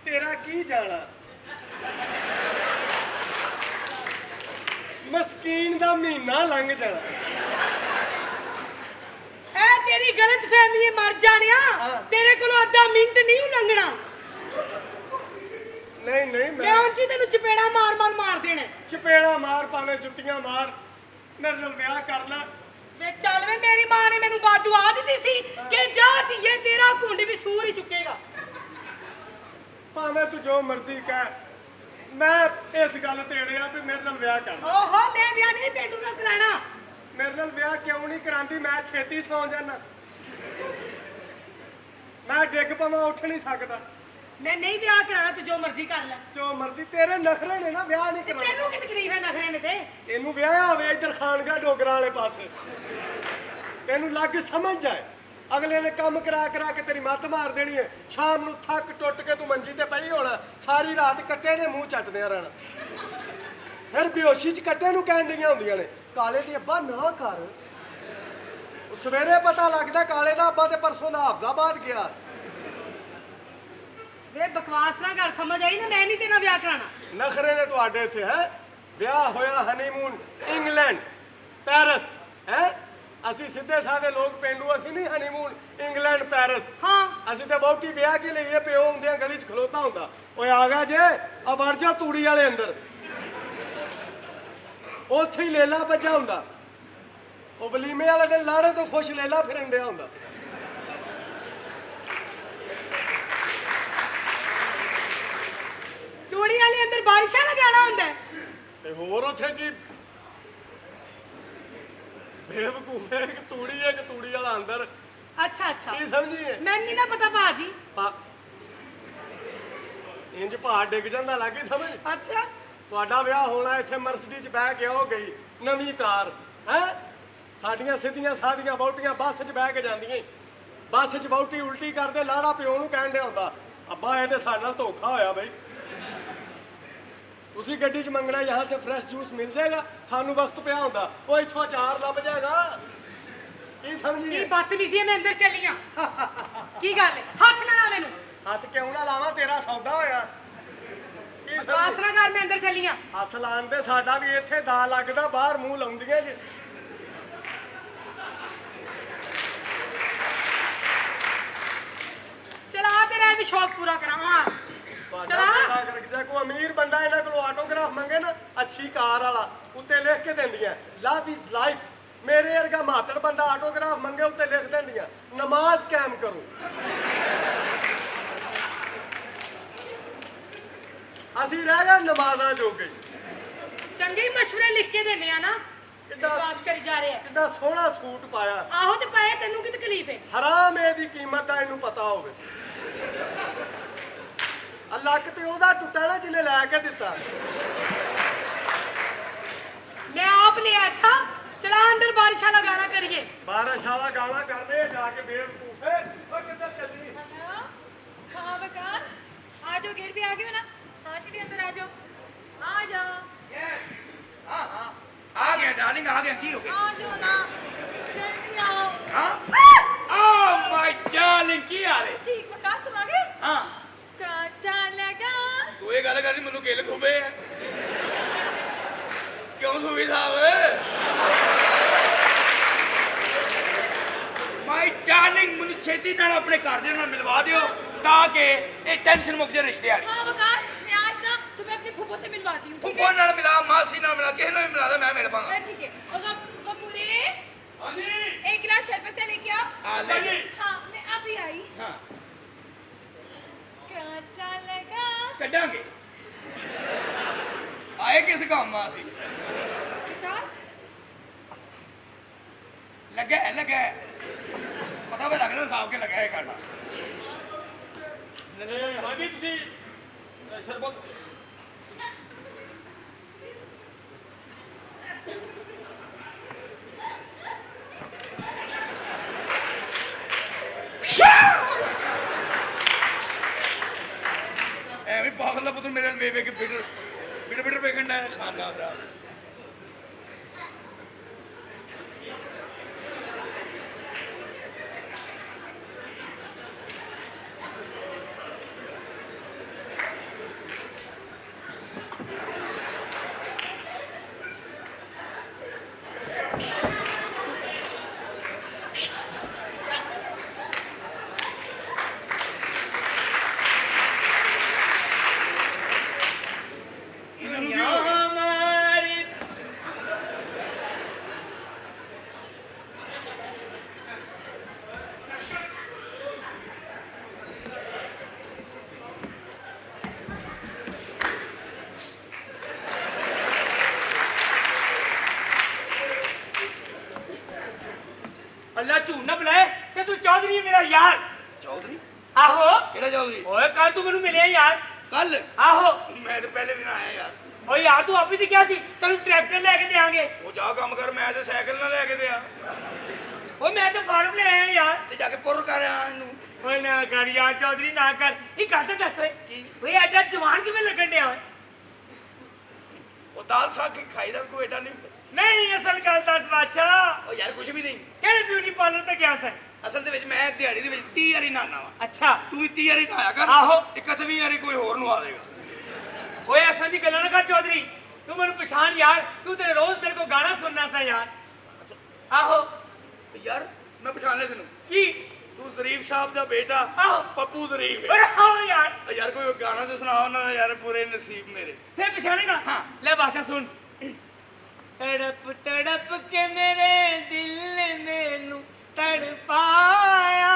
Speaker 9: ਤੇਰਾ ਕੀ ਜਾਣਾ। ਮਸਕੀਨ ਦਾ ਮਹੀਨਾ ਲੰਘ ਜਾਣਾ।
Speaker 5: ए तेरी गलत फहमी है मर जानिया।
Speaker 9: हाँ।
Speaker 5: तेरे कोलो आधा मिनट नहीं लंघना।
Speaker 9: ਨਹੀਂ ਨਹੀਂ
Speaker 5: मैं
Speaker 9: ਮੈਂ
Speaker 5: उंची तेनु चपेड़ा मार देने।
Speaker 9: ਚਪੇੜਾ ਮਾਰ ਭਾਵੇਂ ਜੁੱਤੀਆਂ ਮਾਰ ਮੇਰੇ ਨਾਲ ਵਿਆਹ ਕਰ ਲੈ।
Speaker 5: वे चल वे मेरी मां ने मेनू बादुआ दी सी कि जा दिए तेरा कुंड भी सूर ही चुकेगा।
Speaker 9: ਭਾਵੇਂ ਤੂੰ ਜੋ ਮਰਜ਼ੀ ਕਹਿ ਮੈਂ ਇਸ ਗੱਲ ਤੇ ਅੜਿਆ ਵੀ ਮੇਰੇ ਨਾਲ ਵਿਆਹ ਕਰ।
Speaker 5: ओहो मैं ब्याह नहीं पेंडू नाल कराना।
Speaker 9: ਮੇਰੇ ਨਾਲ ਵਿਆਹ ਕਿਉਂ ਨਹੀਂ ਕਰਾਂਦੀ ਮੈਂ ਛੇਤੀ ਸੌਂ ਜਾਣਾ। ਮੈਂ ਡਿੱਗ ਪਵਾਂ ਉੱਠ ਨਹੀਂ ਸਕਦਾ।
Speaker 5: मैं नहीं ब्याह कराना तू जो मर्जी कर ले।
Speaker 9: ਜੋ ਮਰਜ਼ੀ ਤੇਰੇ ਨਖਰੇ ਨੇ ਨਾ ਵਿਆਹ ਨਹੀਂ
Speaker 5: ते
Speaker 9: ਕਰਾਉਣਾ।
Speaker 5: तेनू की तकलीफ है नखरे ने ते?
Speaker 9: ਇਹਨੂੰ ਵਿਆਹਿਆ ਹੋਵੇ ਇੱਧਰ ਖਾਨਗਾ ਡੋਗਰਾਂ ਵਾਲੇ ਪਾਸੇ ਤੈਨੂੰ ਲੱਗ ਸਮਝ ਜਾਏ ਅਗਲੇ ਨੇ ਕੰਮ ਕਰਾ ਕੇ ਤੇਰੀ ਮੱਤ ਮਾਰ ਦੇਣੀ ਹੈ। ਸ਼ਾਮ ਨੂੰ ਥੱਕ ਟੁੱਟ ਕੇ ਤੂੰ ਮੰਜੀ ਤੇ ਪਈ ਹੋਣਾ ਸਾਰੀ ਰਾਤ ਕੱਟੇ ਨੇ ਮੂੰਹ ਚੱਟਦਿਆਂ ਰਹਿਣਾ। ਫਿਰ ਬੇਹੋਸ਼ੀ ਚ ਕੱਟੇ ਨੂੰ ਕਹਿਣ ਡੀਆਂ ਹੁੰਦੀਆਂ ਨੇ ਕਾਲੇ ਦੀ ਅੱਬਾ ਨਾ ਕਰ। ਉਹ ਸਵੇਰੇ ਪਤਾ ਲੱਗਦਾ ਕਾਲੇ ਦਾ ਅੱਬਾ ਤੇ ਪਰਸੋਂ ਦਾ ਹਾਫਜ਼ਾਬਾਦ ਗਿਆ।
Speaker 5: वे बकवास ना कर समझ आई ना। मैं नहीं तेरा ब्याह कराना।
Speaker 9: ਨਖਰੇ ਨੇ ਤੁਹਾਡੇ ਇੱਥੇ ਹੈ ਵਿਆਹ ਹੋਇਆ ਹਨੀਮੂਨ ਇੰਗਲੈਂਡ ਪੈਰਿਸ ਹੈ। ਅਸੀਂ ਸਿੱਧੇ ਸਾਦੇ ਲੋਕ ਪਿੰਡੂ ਅਸੀਂ ਨਹੀਂ ਹਨੀਮੂਨ ਇੰਗਲੈਂਡ ਪੈਰਿਸ।
Speaker 5: हाँ
Speaker 9: ਅਸੀਂ ਤਾਂ ਬਹੁਤੀ ਵਿਆਹ ਕੇ ਲਈਏ ਪਿਓ ਹੁੰਦਿਆਂ ਗਲੀ 'ਚ ਖਲੋਤਾ ਹੁੰਦਾ ਓਏ ਆ ਗਿਆ ਜੇ ਆ ਵੜ ਜਾ ਤੂੜੀ ਵਾਲੇ ਅੰਦਰ ਉੱਥੇ ਹੀ ਲੇਲਾ ਵੱਜਾ ਹੁੰਦਾ। ਉਹ ਵਲੀਮੇ ਵਾਲੇ ਦਿਨ ਲਾੜੇ ਤੋਂ ਖੁਸ਼ ਲੇਲਾ ਫਿਰਨ ਡਿਆ ਹੁੰਦਾ।
Speaker 5: तूड़ी वाले अंदर बारिशा लगाना होंदा है।
Speaker 9: ਤੇ ਹੋਰ ਉੱਥੇ ਕੀ ਬੇਵਕੂਫ ਹੈ ਕਿ ਤੂੜੀ ਹੈ ਕਿ ਤੂੜੀ ਵਾਲਾ ਅੰਦਰ
Speaker 5: अच्छा अच्छा
Speaker 9: ਕੀ ਸਮਝੀਏ।
Speaker 5: मैं नहीं ना पता बाजी।
Speaker 9: ਇੰਜ ਪਹਾੜ ਡਿੱਗ ਜਾਂਦਾ ਲੱਗੀ ਸਮਝ।
Speaker 5: अच्छा
Speaker 9: ਤੁਹਾਡਾ ਵਿਆਹ ਹੋਣਾ ਇੱਥੇ ਮਰਸਡੀ 'ਚ ਬਹਿ ਕੇ ਉਹ ਗਈ ਨਵੀਂ ਕਾਰ ਹੈ। ਸਾਡੀਆਂ ਸਿੱਧੀਆਂ ਸਾਦੀਆਂ ਵਹੁਟੀਆਂ ਬੱਸ 'ਚ ਬਹਿ ਕੇ ਜਾਂਦੀਆਂ ਈ। ਬੱਸ 'ਚ ਵਹੁਟੀ ਉਲਟੀ ਕਰਦੇ ਲਾੜਾ ਪਿਓ ਨੂੰ ਕਹਿਣ ਡਿਆ ਹੁੰਦਾ ਅੱਬਾ ਇਹ ਤੇ ਸਾਡੇ ਨਾਲ ਧੋਖਾ ਹੋਇਆ ਬਈ। ਤੁਸੀਂ ਗੱਡੀ 'ਚ ਮੰਗਣਾ ਯਹਾਂ ਸੇ ਫਰੈਸ਼ ਜੂਸ ਮਿਲ ਜਾਏਗਾ ਸਾਨੂੰ ਵਕਤ ਪਿਆ ਹੁੰਦਾ ਉਹ ਇੱਥੋਂ ਅਚਾਰ ਲੱਭ ਜਾਏਗਾ। ਕੀ
Speaker 5: की
Speaker 9: ਸਮਝੀਏ।
Speaker 5: बदतमीजी है मैं अंदर चली हां। की गल है? हाथ ना ला मेनू।
Speaker 9: ਹੱਥ ਕਿਉਂ ਨਾ ਲਾਵਾਂ ਤੇਰਾ ਸੌਦਾ ਹੋਇਆ। ਕੀ
Speaker 5: बकवास
Speaker 9: ਸਮਝੀ।
Speaker 5: ना कर मैं अंदर चली हां।
Speaker 9: ਹੱਥ ਲਾਣ ਦੇ ਸਾਡਾ ਵੀ ਇੱਥੇ ਦਾ ਲੱਗਦਾ ਬਾਹਰ ਮੂੰਹ ਲਾਉਂਦੀਆਂ ਜੀ।
Speaker 5: चला तेरा भी शौक पूरा करावा।
Speaker 9: ਤੁਹਾਡਾ
Speaker 5: ਚਲਾ।
Speaker 9: ਬੇੜਾ ਗਰਕ ਜੇ ਕੋਈ ਅਮੀਰ ਬੰਦਾ ਇਹਨਾਂ ਕੋਲੋਂ ਆਟੋਗ੍ਰਾਫ ਮੰਗੇ ਨਾ ਅੱਛੀ ਕਾਰ ਵਾਲਾ ਉੱਤੇ ਲਿਖ ਕੇ ਦਿੰਦੀਆਂ ਲਵ ਇਜ਼ ਲਾਈਫ। ਮੇਰੇ ਵਰਗਾ ਮਾਤੜ ਬੰਦਾ ਆਟੋਗ੍ਰਾਫ ਮੰਗੇ ਉੱਤੇ ਲਿਖ ਦਿੰਦੀਆਂ ਨਮਾਜ਼ ਕਾਇਮ ਕਰੋ। ਅਸੀਂ ਰਹਿ ਗਏ ਨਮਾਜ਼ਾਂ ਜੋਗੇ।
Speaker 5: चंगे मशवरे लिख के देने आ ना।
Speaker 9: कितना-
Speaker 5: बकवास करी जा रहे हैं।
Speaker 9: ਕਿੰਨਾ ਸੋਹਣਾ ਸੂਟ ਪਾਇਆ।
Speaker 5: आहो ते पाए तेनू की तकलीफ है?
Speaker 9: ਹਰਾਮ ਇਹਦੀ ਕੀਮਤ ਦਾ ਇਹਨੂੰ ਪਤਾ ਹੋਵੇ। ਅੱਲਾ ਕਿਤੇ ਉਹਦਾ ਟੁੱਟਾ ਨਾ ਜਿਹਨੇ ਲੈ ਕੇ ਦਿੱਤਾ।
Speaker 5: मैं आप ले अच्छा चला अंदर बारिश वाला गाना करिए।
Speaker 9: ਬਾਰਿਸ਼ ਵਾਲਾ ਗਾਣਾ ਕਰਨੇ ਜਾ ਕੇ ਬੇਵਕੂਫੇ ਉਹ ਕਿੱਧਰ ਚੱਲੀ।
Speaker 6: हेलो हाँ विकास आ जाओ गेट पे आ गए हो ना। हाँ सीधे अंदर आ जाओ
Speaker 2: हाँ हाँ आ गया डार्लिंग आ गया। की हो गया?
Speaker 6: आ जाओ ना जल्दी आओ।
Speaker 2: हाँ ओह माय डार्लिंग की आ रहे।
Speaker 6: ठीक विकास तुम आ गए।
Speaker 2: हाँ
Speaker 6: कांटा लगा
Speaker 2: तू ये गल कर मैनू किल खूबे है क्यों सूबी साहब। माय डार्लिंग मैनू छेती नाल अपने घर दे नाल मिलवा दियो ताकि ये टेंशन मुक जाए रिश्ते वाली।
Speaker 6: हाँ विकास मैं आज ना तुम्हें अपने फूफो से मिलवाती हूँ। ठीक
Speaker 2: फुफो
Speaker 6: है
Speaker 2: नाल मिला मासी नाल मिला किसी नाल मिला दे मैं मिल पाऊंगा।
Speaker 6: ठीक है और गफूरे
Speaker 2: हाँ जी
Speaker 8: हाँ ले जा।
Speaker 6: हाँ मैं अभी आई।
Speaker 8: हाँ
Speaker 6: कांटा लगा।
Speaker 8: कटांगे आए किस काम आ सी
Speaker 6: विकास
Speaker 8: लगा है पता भी लगता साहब के लगा है काटा
Speaker 4: ਹਾਂਜੀ ਤੁਸੀਂ ਸ਼ਰਬਤ
Speaker 8: ਐਵੇਂ ਪਾਗਲ ਦਾ ਪੁੱਤ ਮੇਰੇ ਨਾਲ ਵੇ ਕੇ ਬਿਟਰ ਵੇਖਣ ਦਾ ਖਾਨਾ ਦਾ
Speaker 1: ਅੱਲਾ ਝੂਠ ਨਾ ਬੁਲਾਏ ਤੇ ਤੂੰ ਚੌਧਰੀ ਹੈ ਮੇਰਾ ਯਾਰ।
Speaker 8: ਚੌਧਰੀ
Speaker 1: ਆਹੋ
Speaker 8: ਕਿਹੜਾ ਚੌਧਰੀ
Speaker 1: ਓਏ ਕੱਲ ਤੂੰ ਮੈਨੂੰ ਮਿਲਿਆ ਯਾਰ।
Speaker 8: ਕੱਲ
Speaker 1: ਆਹੋ
Speaker 8: ਮੈਂ ਤਾਂ ਪਹਿਲੇ ਦਿਨ ਆਇਆ ਯਾਰ
Speaker 1: ਓਏ ਯਾਰ ਤੂੰ ਆਪੀ ਤੇ ਕਿਹਾ ਸੀ ਤੈਨੂੰ ਟਰੈਕਟਰ ਲੈ ਕੇ ਦੇਾਂਗੇ।
Speaker 8: ਉਹ ਜਾ ਕੰਮ ਕਰ ਮੈਂ ਤੇ ਸਾਈਕਲ ਨਾਲ ਲੈ ਕੇ ਦਿਆਂ
Speaker 1: ਓਏ ਮੈਂ ਤਾਂ ਫਾਰਮ ਲੈ ਆਇਆ ਯਾਰ।
Speaker 8: ਤੇ ਜਾ ਕੇ ਪੁਰ ਕਰ ਆਣ ਨੂੰ
Speaker 1: ਓਏ ਨਾ ਕਰ ਯਾਰ ਚੌਧਰੀ ਨਾ ਕਰ। ਇਹ ਗੱਲ ਤਾਂ ਦੱਸ ਓਏ
Speaker 8: ਕੀ?
Speaker 1: ਓਏ ਐਡਾ ਜਵਾਨ ਕਿਵੇਂ ਲੱਗਣ ਡਿਆ ਓਏ?
Speaker 8: ਉਹ ਦਾਲ ਸਾਗ ਕੇ ਖਾਈ ਦਾ ਕੋਈ ਏਟਾ ਨਹੀਂ
Speaker 1: ਨਹੀਂ ਅਸਲ ਗੱਲ ਦੱਸ ਬਾਦਸ਼ਾਹ।
Speaker 8: ਉਹ ਯਾਰ ਕੁਝ ਵੀ ਨਹੀਂ
Speaker 1: ਕਿਹੜੇ ਬਿਊਟੀ ਪਾਰਲਰ ਤੇ ਗਿਆ ਸੈਂ?
Speaker 8: ਅਸਲ ਦੇ ਵਿੱਚ ਮੈਂ ਦਿਹਾੜੀ ਦੇ ਵਿੱਚ 30 ਵਾਰੀ ਨਹਾਉਣਾ ਵਾ
Speaker 1: ਅੱਛਾ
Speaker 8: ਤੂੰ ਵੀ 30 ਵਾਰੀ ਨਹਾਇਆ ਕਰ
Speaker 1: ਆਹੋ।
Speaker 8: 31ਵੀਂ ਵਾਰੀ ਕੋਈ ਹੋਰ ਨੂੰ ਆ ਜਾਏਗਾ
Speaker 1: ਓਏ ਅਸਾਂ ਦੀ ਗੱਲਾਂ ਨਾ ਕਰ ਚੌਧਰੀ। ਤੂੰ ਮੈਨੂੰ ਪਛਾਣ ਯਾਰ। ਤੂੰ ਤੇ ਰੋਜ਼ ਮੇਰੇ ਕੋ ਗਾਣਾ ਸੁਣਨਾ ਸਾ ਯਾਰ। ਆਹੋ
Speaker 8: ਯਾਰ ਮੈਂ ਪਛਾਣ ਲਿਆ ਤੈਨੂੰ
Speaker 1: ਕੀ?
Speaker 8: ਤੂੰ ਜ਼ਰੀਫ ਸਾਹਿਬ ਦਾ ਬੇਟਾ
Speaker 1: ਆਹੋ।
Speaker 8: ਪੱਪੂ ਜ਼ਰੀਫ
Speaker 1: ਓਏ
Speaker 8: ਹੈ
Speaker 1: ਹਾਂ ਯਾਰ
Speaker 8: ਯਾਰ ਕੋਈ ਗਾਣਾ ਤੇ ਸੁਣਾ ਉਹਨਾਂ ਦਾ ਯਾਰ ਪੂਰੇ ਨਸੀਬ ਮੇਰੇ
Speaker 1: ਫੇਰ ਪਛਾਣੇਗਾ।
Speaker 8: ਹਾਂ।
Speaker 1: ਲੈ ਬਾਸ਼ਾ ਸੁਣ। ਤੜਪ ਤੜਪ ਕੇ ਮੇਰੇ ਦਿਲ ਨੇ ਮੈਨੂੰ ਤੜਪਾਇਆ।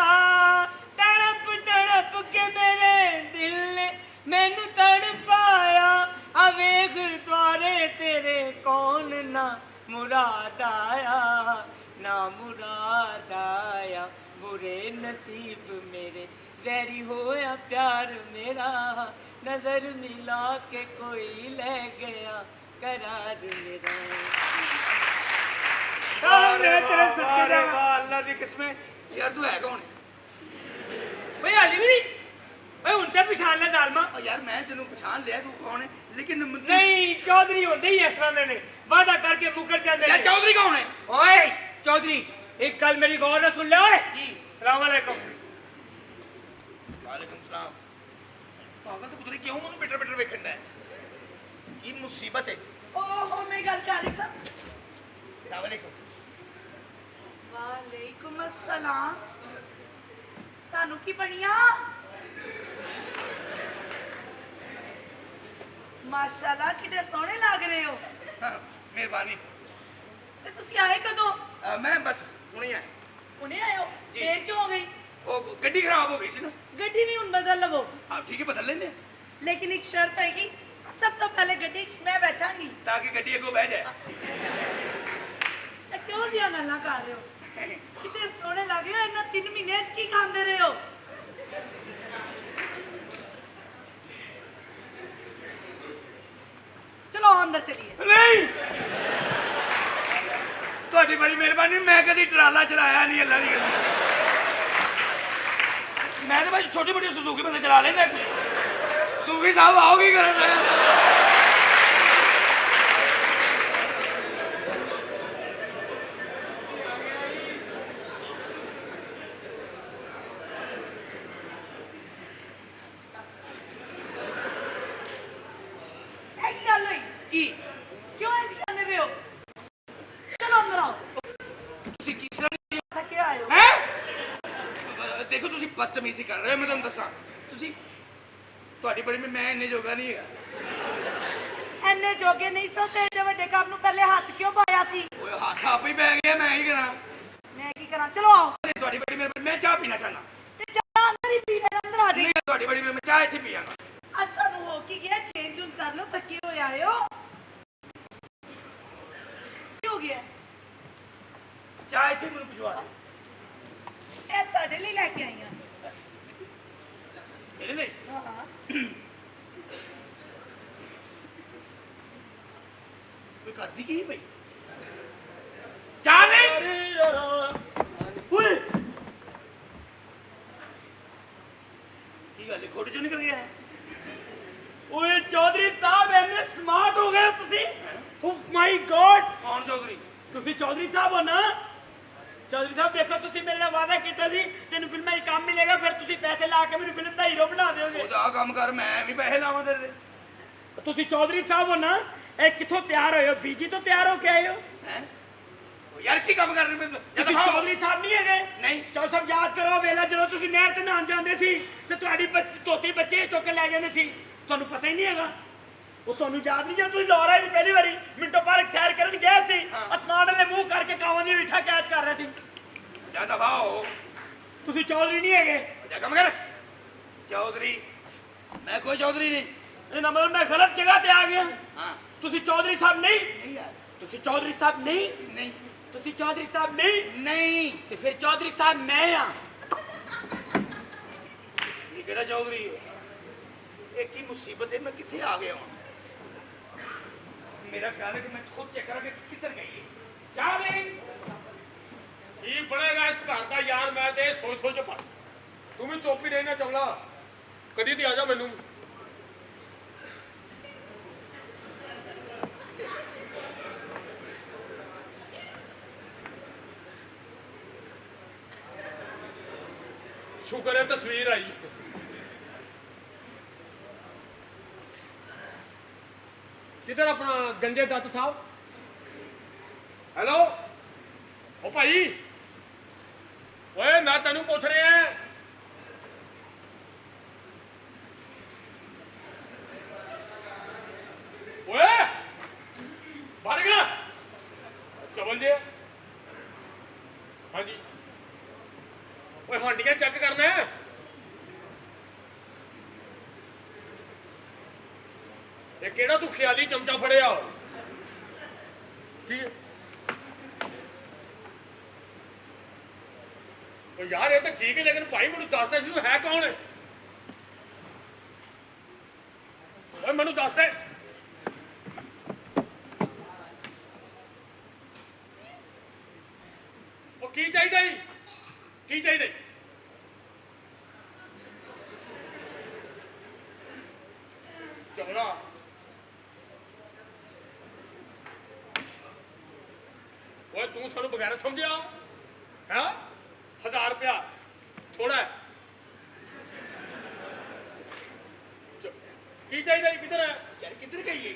Speaker 1: ਤੜਪ ਤੜਪ ਕੇ ਮੇਰੇ ਦਿਲ ਨੇ ਮੈਨੂੰ ਤੜਪਾਇਆ। ਆ ਵੇਖ ਦੁਆਰੇ ਤੇਰੇ ਕੌਣ ਨਾ ਮੁਰਾਦ ਆਇਆ। ਨਾ ਮੁਰਾਦ ਆਇਆ ਬੁਰੇ ਨਸੀਬ ਮੇਰੇ ਵੈਰੀ ਹੋਇਆ ਪਿਆਰ ਮੇਰਾ। ਨਜ਼ਰ ਮਿਲਾ ਕੇ ਕੋਈ ਲੈ ਗਿਆ करार मेरा।
Speaker 8: ਵਾਹ ਅੱਲਾ ਦੀ ਕਿਸਮੇ ਯਾਰ ਤੂੰ ਹੈ ਕੌਣ
Speaker 1: ਓਏ ਹਾਲੀ ਵੀ ਨਹੀਂ। ਓਏ ਹੁਣ ਤੇ ਪਛਾਣ ਲੈ ਜ਼ਾਲਮਾ।
Speaker 8: ਓ ਯਾਰ ਮੈਂ ਤੈਨੂੰ ਪਛਾਣ ਲਿਆ ਤੂੰ ਕੌਣ ਹੈ ਲੇਕਿਨ
Speaker 1: ਨਹੀਂ ਚੌਧਰੀ ਹੁੰਦੇ ਹੀ ਇਸ ਤਰ੍ਹਾਂ ਦੇ ਨੇ ਵਾਦਾ ਕਰਕੇ ਮੁਕਰ ਜਾਂਦੇ
Speaker 8: ਯਾਰ
Speaker 1: ਨੇ।
Speaker 8: ਚੌਧਰੀ ਕੌਣ ਹੈ
Speaker 1: ਓਏ ਚੌਧਰੀ ਇੱਕ ਗੱਲ ਮੇਰੀ ਗੌਰ ਨਾਲ ਸੁਣ ਲੈ ਓਏ।
Speaker 8: ਕੀ
Speaker 1: ਸਲਾਮ ਅਲੈਕੁਮ।
Speaker 8: ਵਾਲੇਕੁਮ ਸਲਾਮ ਪਾਗਲ ਤੂੰ ਪੁੱਤਰੀ ਕਿਉਂ ਮੈਨੂੰ ਬਿਟਰ ਵੇਖਣ ਦਾ ਕੀ ਮੁਸੀਬਤ ਹੈ
Speaker 3: ਓਹੋ ਮੈਂ ਗੱਲ ਕਰ ਰਹੀ ਸਾਂ।
Speaker 8: ਸਲਾਮ ਅਲੈਕੁਮ
Speaker 3: ਵਾਲੇਕੁਮ ਅਸਲਾਮ। ਤੁਹਾਨੂੰ ਕੀ ਬਣੀਆਂ? ਮਾਸ਼ਾਅੱਲਾ ਕਿੰਨੇ ਸੋਹਣੇ ਲੱਗ ਰਹੇ ਹੋ।
Speaker 8: ਹਾਂ ਮਿਹਰਬਾਨੀ
Speaker 3: ਤੇ ਤੁਸੀਂ ਆਏ ਕਦੋਂ?
Speaker 8: ਮੈਂ ਬਸ ਹੁਣੇ ਆਇਆ
Speaker 3: ਹੁਣੇ ਆਏ ਹੋ?
Speaker 8: ਜੀ।
Speaker 3: ਦੇਰ ਕਿਉਂ ਹੋ ਗਈ?
Speaker 8: ਉਹ ਗੱਡੀ ਖਰਾਬ ਹੋ ਗਈ ਸੀ ਨਾ
Speaker 3: ਗੱਡੀ ਵੀ ਹੁਣ ਬਦਲ ਲਵੋ।
Speaker 8: ਆ ਠੀਕ ਹੈ ਬਦਲ ਲੈਂਦੇ
Speaker 3: ਲੇਕਿਨ ਇੱਕ ਸ਼ਰਤ ਹੈਗੀ ਸਭ ਤੋਂ ਪਹਿਲੇ ਗੱਡੀ 'ਚ ਮੈਂ ਬੈਠਾਂਗੀ।
Speaker 8: ਤਾਂ ਕਿ ਗੱਡੀ ਅੱਗੋਂ ਬਹਿ ਜਾਏ
Speaker 3: ਇਹ ਕਿਉਂ ਦੀਆਂ ਗੱਲਾਂ ਕਰ ਰਹੇ ਹੋ? ਕਿੰਨੇ ਸੋਹਣੇ ਲੱਗ ਰਹੇ ਹੋ। ਇਹਨਾਂ 3 ਮਹੀਨਿਆਂ 'ਚ ਕੀ ਖਾਂਦੇ ਰਹੇ ਹੋ? ਚਲੋ ਅੰਦਰ ਚਲੀਏ।
Speaker 8: ਨਹੀਂ ਤੁਹਾਡੀ ਬੜੀ ਮਿਹਰਬਾਨੀ ਮੈਂ ਕਦੀ ਟਰਾਲਾ ਚਲਾਇਆ ਨਹੀਂ ਅੱਲਾ ਦੀ ਕਸਮ ਮੈਂ ਤਾਂ ਬਸ ਛੋਟੀ ਮੋਟੀ ਸੁਜ਼ੂਕੀ ਬੰਦੇ ਚਲਾ ਲੈਂਦਾ ਸੂਫੀ ਸਾਹਿਬ ਆਓਗੇ ਕਰਨ
Speaker 3: ਇਹ ਕੀ ਗੱਲ ਹੋਈ?
Speaker 8: ਕੀ
Speaker 3: ਕਿਉਂ ਇੰਝ ਕਰਦੇ ਪਏ ਹੋ? ਚਲੋ ਅੰਦਰ ਆਓ।
Speaker 8: ਤੁਸੀਂ ਕਿਸ ਤਰ੍ਹਾਂ
Speaker 3: ਥੱਕੇ ਆਏ ਹੋ।
Speaker 8: ਹੈ ਦੇਖੋ ਤੁਸੀਂ ਬਦਤਮੀਜ਼ੀ ਕਰ ਰਹੇ ਹੋ ਮੈਂ ਤੁਹਾਨੂੰ ਦੱਸਾਂ ਤੁਸੀਂ ਤੁਹਾਡੀ ਬੜੀ ਮੈਂ ਇੰਨੇ ਜੋਗਾ ਨਹੀਂ ਹੈਗਾ
Speaker 3: ਐਨੇ ਜੋਗੇ ਨਹੀਂ ਸੋ ਤੇ ਏਡੇ ਵੱਡੇ ਕੰਮ ਨੂੰ ਪਹਿਲੇ ਹੱਥ ਕਿਉਂ ਪਾਇਆ ਸੀ?
Speaker 8: ਓਏ ਹੱਥ ਆਪ ਹੀ ਪੈ ਗਿਆ ਮੈਂ ਹੀ ਕਰਾਂ
Speaker 3: ਮੈਂ ਕੀ ਕਰਾਂ? ਚਲੋ ਆਓ।
Speaker 8: ਤੁਹਾਡੀ ਬੜੀ ਮਿਹਰਬਾਨੀ
Speaker 2: मैं चाह पीना चाहना
Speaker 3: ਤੇ ਚਾਹ ਅੰਦਰ ਹੀ ਪੀ ਲੈਣਾ ਅੰਦਰ ਆ ਜਾਈ
Speaker 2: नहीं थोड़ी बड़ी मैं चाह इत्थे पियागा
Speaker 3: ਅੱਜ ਤੁਹਾਨੂੰ ਹੋ ਕੀ ਗਿਆ ਚੇਂਜ ਚੂੰਜ ਕਰ ਲਓ ਥੱਕੇ ਹੋਏ ਆਏ ਹੋ ਕੀ ਹੋ ਗਿਆ
Speaker 2: चाह इत्थे मैनू भिजवा दे
Speaker 3: ਇਹ ਤੁਹਾਡੇ ਲਈ ਲੈ ਕੇ ਆਈ ਹਾਂ
Speaker 2: मेरे लिए
Speaker 3: ਹਾਂ ਹਾਂ
Speaker 2: कोई करदी की भाई चाह नहीं ओए ये गल घोड़ चो निकल गया है
Speaker 1: ਓਏ ਚੌਧਰੀ ਸਾਹਿਬ ਇੰਨੇ ਸਮਾਰਟ ਹੋ ਗਏ ਹੋ ਤੁਸੀਂ ਓ ਮਾਈ ਗॉड
Speaker 2: कौन चौधरी
Speaker 1: ਤੁਸੀਂ ਚੌਧਰੀ ਸਾਹਿਬ ਹੋ ਨਾ ਚੌਧਰੀ ਸਾਹਿਬ ਦੇਖੋ ਤੁਸੀਂ ਮੇਰੇ ਨਾਲ ਵਾਅਦਾ ਕੀਤਾ ਸੀ ਤੈਨੂੰ ਫਿਲਮਾਂ 'ਚ ਕੰਮ ਮਿਲੇਗਾ ਫਿਰ ਤੁਸੀਂ ਪੈਸੇ ਲਾ ਕੇ ਮੈਨੂੰ ਫਿਲਮ ਦਾ ਹੀਰੋ ਬਣਾ ਦਿਓਗੇ
Speaker 2: ਉਹ ਜਾ ਕੰਮ ਕਰ ਮੈਂ ਵੀ ਪੈਸੇ ਲਾਵਾਂ ਤੇਰੇ
Speaker 1: ਤੁਸੀਂ ਚੌਧਰੀ ਸਾਹਿਬ ਹੋ ਨਾ ਇਹ ਕਿੱਥੋਂ ਤਿਆਰ ਹੋਏ ਹੋ ਬੀਜੀ ਤੋਂ ਤਿਆਰ ਹੋ ਕੇ ਆਏ ਹੋ
Speaker 2: ਹੈ ਯਾਰ ਕੀ ਕੰਮ ਕਰ ਰਹੇ ਮੈਂ
Speaker 1: ਤੁਸੀਂ ਚੌਧਰੀ ਸਾਹਿਬ ਨਹੀਂ ਹੈਗੇ
Speaker 2: ਨਹੀਂ
Speaker 1: ਚੌਧਰੀ ਸਾਹਿਬ ਯਾਦ ਕਰੋ ਵੇਲਾ ਜਦੋਂ ਤੁਸੀਂ ਨਹਿਰ ਤੇ ਨਹਾਉਣ ਜਾਂਦੇ ਸੀ ਤੇ ਤੁਹਾਡੀ ਧੋਤੀ ਬੱਚੇ ਚੁੱਕ ਕੇ ਲੈ ਜਾਂਦੇ ਸੀ ਤੁਹਾਨੂੰ ਪਤਾ ਹੀ ਨਹੀਂ ਹੈਗਾ ਉਹ ਤੁਹਾਨੂੰ ਯਾਦ ਨਹੀਂ ਜਦੋਂ ਤੁਸੀਂ ਲਾਹੌਰ ਆਏ ਸੀ ਪਹਿਲੀ ਵਾਰੀ ਮਿੰਟੋ ਪਾਰਕ ਸੈਰ ਕਰਨ ਗਏ ਸੀ ਅਸਮਾਨ ਵਾਲੇ ਮੂੰਹ ਕਰਕੇ ਕਾਵਾਂ ਦੀ ਮਿੱਠਾ ਕੈਚ ਕਰ ਰਹੇ ਸੀ
Speaker 2: ਜਾ ਦਫਾ ਹੋ
Speaker 1: ਤੁਸੀਂ ਚੌਧਰੀ ਨਹੀਂ ਹੈਗੇ
Speaker 2: ਜਾ ਕੰਮ ਕਰ ਚੌਧਰੀ ਮੈਂ ਕੋਈ ਚੌਧਰੀ ਨਹੀਂ
Speaker 1: ਇਹਦਾ ਮਤਲਬ ਮੈਂ ਗਲਤ ਜਗ੍ਹਾ ਤੇ ਆ ਗਿਆ
Speaker 2: ਹਾਂ
Speaker 1: ਤੁਸੀਂ ਚੌਧਰੀ ਸਾਹਿਬ ਨਹੀਂ
Speaker 2: ਨਹੀਂ ਯਾਰ
Speaker 1: ਤੁਸੀਂ ਚੌਧਰੀ ਸਾਹਿਬ ਨਹੀਂ
Speaker 2: ਨਹੀਂ
Speaker 1: ਤੁਸੀਂ ਚੌਧਰੀ ਸਾਹਿਬ ਨਹੀਂ
Speaker 2: ਨਹੀਂ
Speaker 1: ਤੇ ਫਿਰ ਚੌਧਰੀ ਸਾਹਿਬ ਮੈਂ ਆ
Speaker 2: ਇਹ ਕਿਹੜਾ ਚੌਧਰੀ ਹੈ ਇਹ ਕੀ ਮੁਸੀਬਤ ਹੈ ਮੈਂ ਕਿੱਥੇ ਆ ਗਿਆ ਹਾਂ ਮੇਰਾ ਖਿਆਲ ਹੈ ਕਿ ਮੈਂ ਖੁਦ ਚੈੱਕ ਕਰਾਂ ਕਿ ਕਿੱਧਰ ਗਈ ਹੈ ਜਾ ਨਹੀਂ
Speaker 4: ਕੀ ਬਣੇਗਾ ਇਸ ਘਰ ਦਾ ਯਾਰ ਮੈਂ ਤੇ ਸੋਚ ਸੋਚ ਪਾ ਤੂੰ ਵੀ ਚੁੱਪ ਹੀ ਰਹਿਣਾ ਚਵਲਾ ਕਦੀ ਤੇ ਆ ਜਾ ਮੈਨੂੰ ਸ਼ੁਕਰ ਹੈ ਤਸਵੀਰ ਆਈ ਕਿਧਰ ਆਪਣਾ ਗੰਜੇ ਦੱਤ ਸਾਹਿਬ ਹੈਲੋ ਓ ਭਾਈ ਓਏ ਮੈਂ ਤੈਨੂੰ ਪੁੱਛ ਰਿਹਾ ਓਏ ਬਾਹਰ ਗਿਆ ਚਵਲ ਜੇ ਹਾਂਜੀ ਓਏ ਹਾਂਡੀਆਂ ਚੈੱਕ ਕਰਨਾ ਹੈ ਇਹ ਕਿਹੜਾ ਤੂੰ ਖਿਆਲੀ ਚਮਚਾ ਫੜਿਆ ਕੀ ਉਹ ਯਾਰ ਇਹ ਤਾਂ ਠੀਕ ਹੈ ਲੇਕਿਨ ਭਾਈ ਮੈਨੂੰ ਦੱਸ ਦੇ ਸੀ ਤੂੰ ਹੈ ਕੌਣ ਓਏ ਮੈਨੂੰ ਦੱਸ ਦੇ ਉਹ ਕੀ ਚਾਹੀਦਾ ਜੀ ਕੀ ਚਾਹੀਦਾ ਚੰਗਾ ਓਏ ਤੂੰ ਸਾਨੂੰ ਬਗੈਰ ਸਮਝਿਆ ਹੈ 1000 ਰੁਪਇਆ ਥੋੜਾ ਹੈ ਕੀ ਚਾਹੀਦਾ ਜੀ ਕਿੱਧਰ ਹੈ
Speaker 2: ਯਾਰ ਕਿੱਧਰ ਗਈ ਹੈ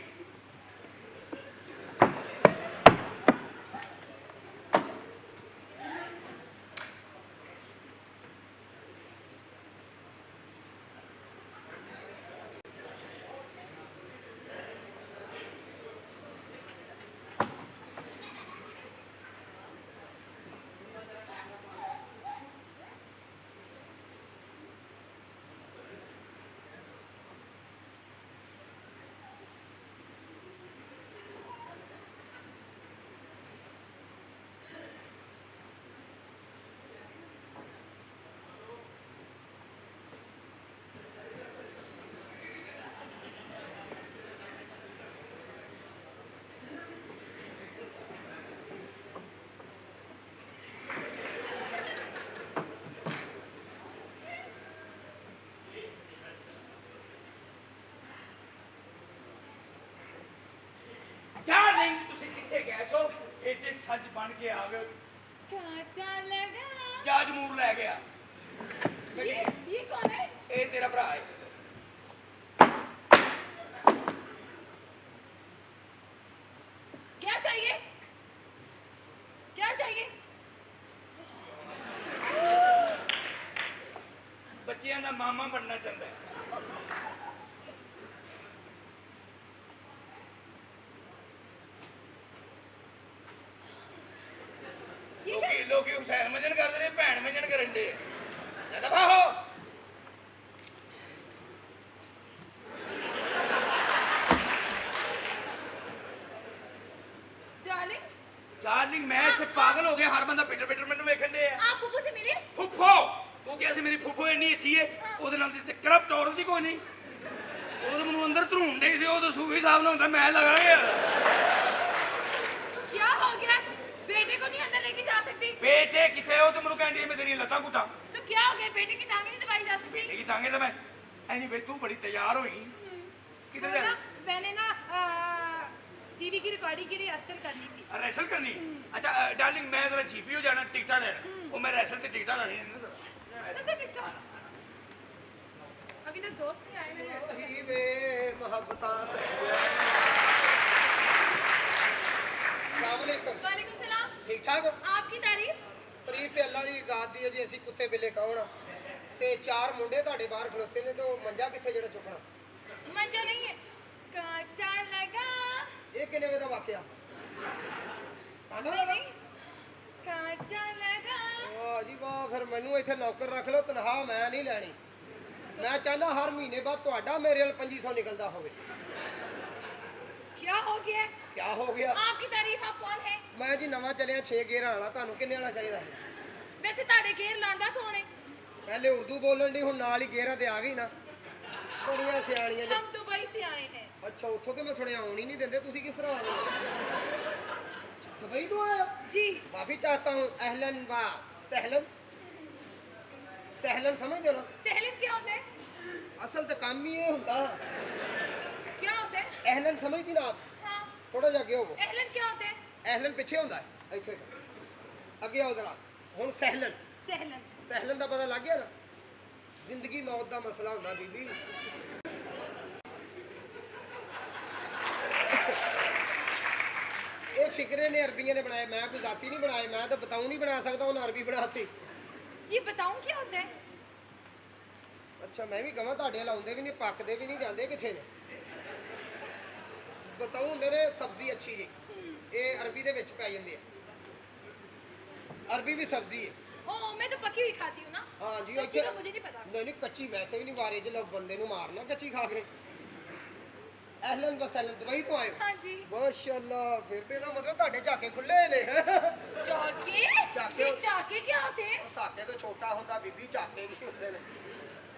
Speaker 2: ਤੁਸੀਂ ਕਿੱਥੇ ਗਏ ਸੋ ਇੱਥੇ ਸੱਜ ਬਣ ਕੇ ਆ ਗਏ
Speaker 6: कांटा लगा
Speaker 2: ਜਹਾਜ਼ ਮੂਰ ਲੈ ਗਿਆ
Speaker 6: ये कौन है
Speaker 2: ਇਹ ਤੇਰਾ ਭਰਾ ਹੈ
Speaker 6: क्या चाहिए क्या चाहिए
Speaker 2: ਬੱਚਿਆਂ ਦਾ ਮਾਮਾ ਬਣਨਾ ਚਾਹੁੰਦਾ ਹੈ
Speaker 6: ये क्या
Speaker 2: ਲੋਕੀ ਹੁਸੈਨ ਮਜਨ ਕਰਦੇ ਨੇ ਭੈਣ ਮਜਨ ਕਰਨ ਦੇ
Speaker 7: दफा हो।
Speaker 6: डार्लिंग
Speaker 7: डार्लिंग मैं इत्थे पागल हो गया, हर बंदा पिटर पिटर मैनू वेखण दे
Speaker 6: आप फुफू से मिले?
Speaker 7: फुफो तू क्या सी मेरी फुफो इन्नी अच्छी है ਉਹਦੇ ਨਾਲ ਤੇ ਕਰਪਟ ਔਰਤ ਦੀ ਕੋਈ ਨਹੀਂ ਉਹ ਮੈਨੂੰ ਅੰਦਰ ਧਰੂਣ ਦੇ ਸੀ ਉਹ ਤਾਂ ਸੂਫੀ ਸਾਹਿਬ ਨਾਲ ਹੁੰਦਾ ਮੈਂ ਲਗਾ ਗਿਆ
Speaker 6: क्या हो गया? बेटे को नहीं अंदर लेके जा सकती?
Speaker 7: ਬੇਟੇ ਕਿੱਥੇ ਉਹ ਤੇ ਮੈਨੂੰ ਕਹਿੰਦੀ ਮੈਂ ਤੇਰੀ ਲੱਤਾਂ ਘੁੱਟਾਂ
Speaker 6: तो क्या हो गया? बेटे की टांगे नहीं दबाई जा सकती?
Speaker 7: ਬੇਟੇ ਕੀ ਤਾਂਗੇ ਤਾਂ ਮੈਂ ਐਨੀ ਵੇ ਤੂੰ ਬੜੀ ਤਿਆਰ ਹੋਈ ਕਿੱਧਰ
Speaker 6: वो
Speaker 7: ਜਾ
Speaker 6: ना, मैंने ना टीवी की रिकॉर्डिंग के लिए रिहर्सल करनी थी।
Speaker 7: ਰੈਸਲ ਕਰਨੀ ਅੱਛਾ ਡਾਰਲਿੰਗ ਮੈਂ ਜ਼ਰਾ ਜੀਪੀ ਹੋ ਜਾਣਾ ਟਿਕਟਾਂ ਲੈਣ ਉਹ ਮੈਂ ਰੈਸਲ ਤੇ ਟਿਕਟਾਂ ਲੈਣੀਆਂ ਨੇ
Speaker 6: रिहर्सल पे टिकटॉक। अभी तक दोस्त नहीं आए मेरे रिहर्सल पे।
Speaker 9: ਵੇ ਮੁਹੱਬਤਾਂ ਸੱਚੀਆਂ।
Speaker 10: अस्सलामुअलैकुम।
Speaker 6: वालेकुम सलाम।
Speaker 10: ठीक ठाक हो?
Speaker 6: आपकी तारीफ?
Speaker 10: ਤਾਰੀਫ ਤੇ ਅੱਲਾ ਦੀ ਜ਼ਾਤ ਦੀ ਹੈ ਜੀ। ਅਸੀਂ ਕੁੱਤੇ ਬਿੱਲੇ ਕੌਣ ਆ? ਤੇ ਚਾਰ ਮੁੰਡੇ ਤੁਹਾਡੇ ਬਾਹਰ ਖਲੋਤੇ ਨੇ ਤੇ ਉਹ ਮੰਜਾ ਕਿੱਥੇ ਜਿਹੜਾ ਚੁੱਕਣਾ?
Speaker 6: मंजा नहीं है, कांटा लगा।
Speaker 10: ਇਹ ਕਿੰਨੇ ਵੇ ਦਾ ਵਾਕਿਆ?
Speaker 6: नहीं नहीं, कांटा लगा।
Speaker 10: ਵਾਹ ਜੀ ਵਾਹ, ਫਿਰ ਮੈਨੂੰ ਇੱਥੇ ਨੌਕਰ ਰੱਖ ਲਓ, ਤਨਖਾਹ ਮੈਂ ਨਹੀਂ ਲੈਣੀ। ਮੈਂ ਚਾਹੁੰਦਾ ਹਰ ਮਹੀਨੇ ਬਾਅਦ ਤੁਹਾਡਾ ਮੇਰੇ ਨਾਲ 2500 ਨਿਕਲਦਾ ਹੋਵੇ।
Speaker 6: क्या हो गया?
Speaker 10: ਕੀ ਹੋ ਗਿਆ?
Speaker 6: आपकी तारीफ आप कौन है?
Speaker 10: ਮੈਂ ਜੀ ਨਵਾਂ ਚੱਲਿਆ 6 ਗੇਰਾਂ ਵਾਲਾ, ਤੁਹਾਨੂੰ ਕਿੰਨੇ ਵਾਲਾ ਚਾਹੀਦਾ ਹੈ?
Speaker 6: वैसे ताड़े घेर लांदा कौन है?
Speaker 10: ਪਹਿਲੇ ਉਰਦੂ ਬੋਲਣ ਦੀ, ਹੁਣ ਨਾਲ ਹੀ ਗੇਰਾਂ ਤੇ ਆ ਗਈ ਨਾ। ਕੁੜੀਆਂ ਸਿਆਣੀਆਂ ਜੀ।
Speaker 6: हम दुबई से आए हैं।
Speaker 10: ਅੱਛਾ, ਉੱਥੋਂ ਕਿ ਮੈਂ ਸੁਣਿਆ ਆਉਣ ਹੀ ਨਹੀਂ ਦਿੰਦੇ, ਤੁਸੀਂ ਕਿਸ ਤਰ੍ਹਾਂ ਆ ਗਏ? ਦੁਬਈ ਤੋਂ ਆਏ ਹੋ?
Speaker 6: जी।
Speaker 10: माफी चाहता हूँ। अहलन व सहलन। सहलन समझ दो ना,
Speaker 6: सहलन क्या होता है?
Speaker 10: असल तो काम ही ये होता है।
Speaker 6: क्या होता है?
Speaker 10: अहलन समझती ना आप?
Speaker 6: हाँ।
Speaker 10: थोड़ा जा अगे होवो।
Speaker 6: एहलन क्या होता है?
Speaker 10: अहलन पिछे होता है, इत्थे अगे आओ जरा। हुण सहलन,
Speaker 6: सहलन।
Speaker 10: सहलन का पता लग गया ना? जिंदगी मौत का मसला होता बीबी। ये फिक्रे ने अरबिया ने बनाए, मैं कोई जाती नहीं बनाए। मैं तो बताऊं नहीं बना सकता, उन्हें अरबी बनाती।
Speaker 6: ये बताऊं क्या होता है?
Speaker 10: अच्छा, मैं भी कਹਾਂ ਤੁਹਾਡੇ ਲਾਉਂਦੇ ਵੀ ਨਹੀਂ, ਪੱਕਦੇ ਵੀ ਨਹੀਂ, ਜਾਂਦੇ ਕਿੱਥੇ ਨੇ? ਬਤਾਉ ਹੁੰਦੇ ਨੇ ਸਬਜ਼ੀ ਅੱਛੀ ਜੀ, ਇਹ ਅਰਬੀ ਦੇ ਵਿੱਚ ਪੈ ਜਾਂਦੇ ਆ। ਅਰਬੀ ਵੀ ਸਬਜ਼ੀ ਹੈ।
Speaker 6: ओ, मैं तो पकी हुई खाती हूँ ना।
Speaker 10: ਹਾਂ ਜੀ,
Speaker 6: कच्ची का मुझे नहीं पता।
Speaker 10: ਨਹੀਂ ਨਹੀਂ, ਕੱਚੀ ਵੈਸੇ ਵੀ ਨਹੀਂ ਵਾਰੇ ਚ ਲੋਕ ਬੰਦੇ ਨੂੰ ਮਾਰਨਾ ਕੱਚੀ ਖਾ ਕੇ। ਅਹਲਨ ਵਸਹਲਨ, ਦੁਬਈ ਤੋਂ ਆਏ ਹੋ?
Speaker 6: हाँ जी।
Speaker 10: ਮਾਸ਼ਾਅੱਲਾ, ਫਿਰ ਤੇ ਇਹਦਾ ਮਤਲਬ ਤੁਹਾਡੇ ਝਾਕੇ ਖੁੱਲੇ ਨੇ।
Speaker 6: चाके?
Speaker 10: चाके।
Speaker 6: ये चाके क्या होते हैं?
Speaker 10: ਸਾਕੇ ਤੋਂ ਛੋਟਾ ਹੁੰਦਾ ਬੀਬੀ, ਝਾਕੇ ਨਹੀਂ ਹੁੰਦੇ ਨੇ।